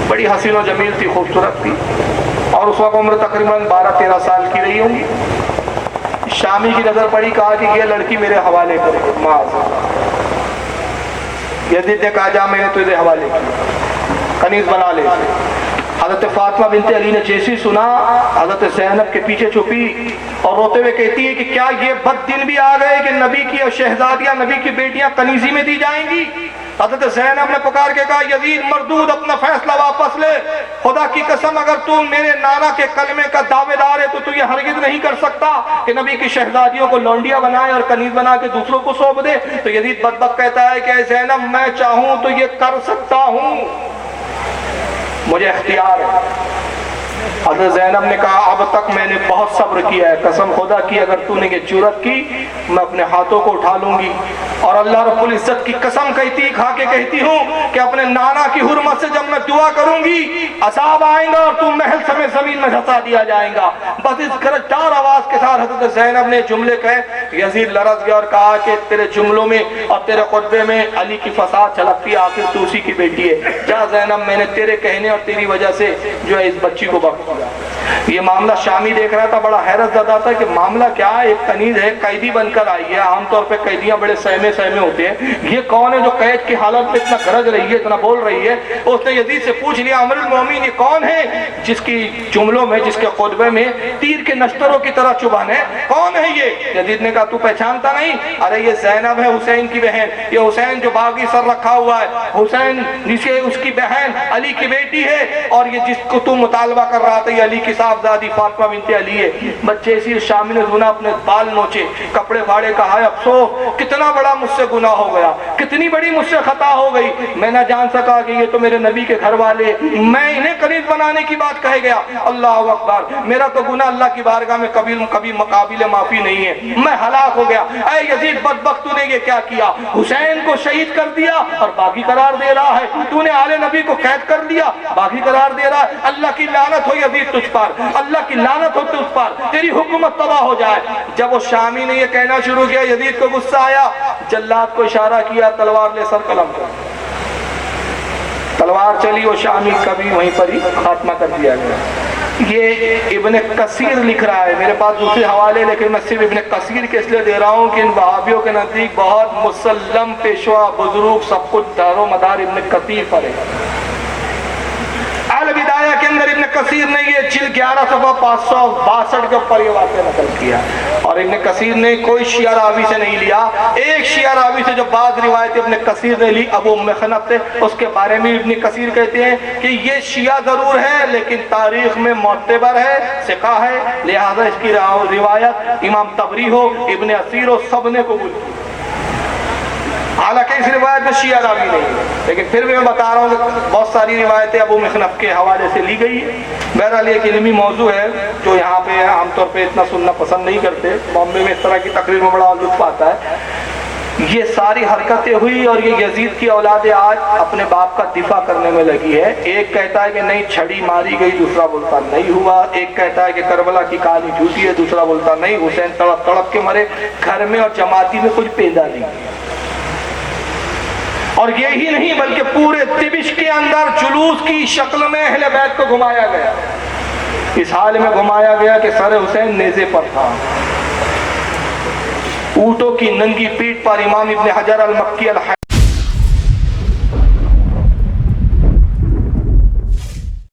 बड़ी हसीन और जमील थी, खूबसूरत थी और उस वक्त उम्र तकरीबन 12-13 साल की रही होंगी। शामी की नजर पड़ी, कहा कि ये लड़की मेरे हवाले करे। यजीद ने कहा जा मैंने तुझे हवाले किया, कनीज बना ले। हज़रत फातिमा बिनते अली ने जैसे सुना हज़रत ज़ैनब के पीछे छुपी और रोते हुए कहती है कि क्या ये बद दिन भी आ गए कि नबी की शहजादियां, नबी की बेटियां कनीजी में दी जाएंगी। हज़रत ज़ैनब ने पुकार के कहा यजीद मरदूद, अपना फैसला वापस ले, खुदा की कसम अगर तू मेरे नाना के कलमे का दावेदार है तो तू ये हरगिज नहीं कर सकता कि नबी की शहजादियों को लौंडिया बनाए और कनीज बना के दूसरों को सौंप दे। तो यजीद बदबक कहता है कि ज़ैनब मैं चाहूं तो ये कर सकता हूं, मुझे इख्तियार है। हज़रत ज़ैनब ने कहा अब तक मैंने बहुत सब्र किया है, कसम खुदा की अगर तूने ये जुर्रत की मैं अपने हाथों को उठा लूंगी। और अल्लाह रब्बुल इज्जत की कसम खा के कहती हूँ कि अपने नाना की हुर्मत से जब मैं दुआ करूंगी असाब आएगा और तू महल समेत जमीन में धंसा दिया जाएगा। बस इस गरजदार आवाज के साथ हज़रत ज़ैनब ने जुमले कहे। यजीद लरज़ गया और कहा कि तेरे जुमलों में और तेरे खुतबे में अली की फसाद छलकती है, आखिर तू उसी की बेटी है। जा ज़ैनब, मैंने तेरे कहने और तेरी वजह से जो है इस बच्ची को बख्श दिया। ये मामला शामी देख रहा था, बड़ा हैरत ज़दा था कि मामला क्या है। एक कनीज है, कैदी बनकर आई है। आमतौर पे कैदियां बड़े सहमे होते हैं, ये कौन है जो कैद की हालत में इतना गरज रही है, इतना बोल रही है। उसने यजीद से पूछ लिया अमीरुल मोमिनीन ये कौन है जिसकी जुमलों में, जिसके खुतबे में तीर के नश्तरों की तरह चुबान है, कौन है ये। यजीद ने कहा तू पहचानता नहीं? अरे ये ज़ैनब है, हुसैन की बहन। ये हुसैन जो बागी सर रखा हुआ है, हुसैन जिसे उसकी बहन अली की बेटी है, और ये जिसको तू मुतालबा कर रहा था ये अली की साहबजादी फातिमा बिनते अली है। बच्चे इसी शामिल ने सुना, अपने बाल नोचे, कपड़े फाड़े, कहा अफसोस कितना बड़ा मुझसे गुनाह हो गया, कितनी बड़ी मुझसे खता हो गई। मैं न जान सका कि ये तो मेरे नबी के घर वाले, मैं इन्हें कनीज बनाने की बात कह गया। अल्लाह अकबर, मेरा तो गुनाह अल्लाह की बारगाह में कभी मुकाबिले माफी नहीं है, मैं हलाक हो गया। ऐ यजीद बदबख्त, तूने ये क्या किया? हुसैन को शहीद कर दिया और बागी करार दे रहा है। तूने आले नबी को कैद कर दिया, बागी करार दे रहा है। अल्लाह की लानत हो यजीद तुझ पर, अल्लाह की लानत हो तुझ पर, तेरी हुकूमत तबाह हो जाए। जब वो शामी ने ये कहना शुरू किया, यजीद को गुस्सा आया, जल्लाद को इशारा किया तलवार ले सर कलम कर। तलवार चली, वो शामी कभी वहीं पर ही खात्मा कर दिया गया। ये इब्ने कसीर लिख रहा है, मेरे पास दूसरे हवाले, लेकिन मैं सिर्फ इब्ने कसीर के इसलिए दे रहा हूँ कि इन वहाबियों के नजदीक बहुत मुसल्लम पेशवा बुजुर्ग सब कुछ दारो मदार इब्ने कसीर पर है। अल बिदाया के अंदर इब्ने कसीर ने ये जिल्द 11 सफ़ा 562 के ऊपर ये वाक़या नकल किया। और इब्ने कसीर ने कोई शिया रावी से नहीं लिया, एक शिया रावी से जो बाद रिवायत इब्ने कसीर ने ली अबू महनफ से, उसके बारे में इब्ने कसीर कहते हैं कि ये शिया जरूर है लेकिन तारीख में मोतबर है, सिका है, लिहाजा इसकी रिवायत इमाम तबरी हो, इब्ने असीर हो, सब ने कबूल की। हालांकि इस रिवायत में शिया रावी नहीं है, लेकिन फिर भी मैं बता रहा हूँ कि बहुत सारी रिवायतें अबू मिखनफ के हवाले से ली गई है। बहरहाल एक इल्मी मौजू है जो यहाँ पे आमतौर पे इतना सुनना पसंद नहीं करते। बॉम्बे में इस तरह की तकरीर में बड़ा लुत्फ आता है। ये सारी हरकतें हुई और ये यजीद की औलाद आज अपने बाप का दिफा करने में लगी है। एक कहता है कि नहीं छड़ी मारी गई, दूसरा बोलता नहीं हुआ। एक कहता है कि करबला की कहानी झूठी है, दूसरा बोलता नहीं, हुसैन तड़प तड़प के मरे, घर में और जमाती में कुछ पैदा नहीं। और यही नहीं बल्कि पूरे दिमिश्क के अंदर जुलूस की शक्ल में अहले बैत को घुमाया गया। इस हाल में घुमाया गया कि सर हुसैन नेज़े पर था। ऊँटों की नंगी पीठ पर इमाम इब्न हजर अल मक्की अल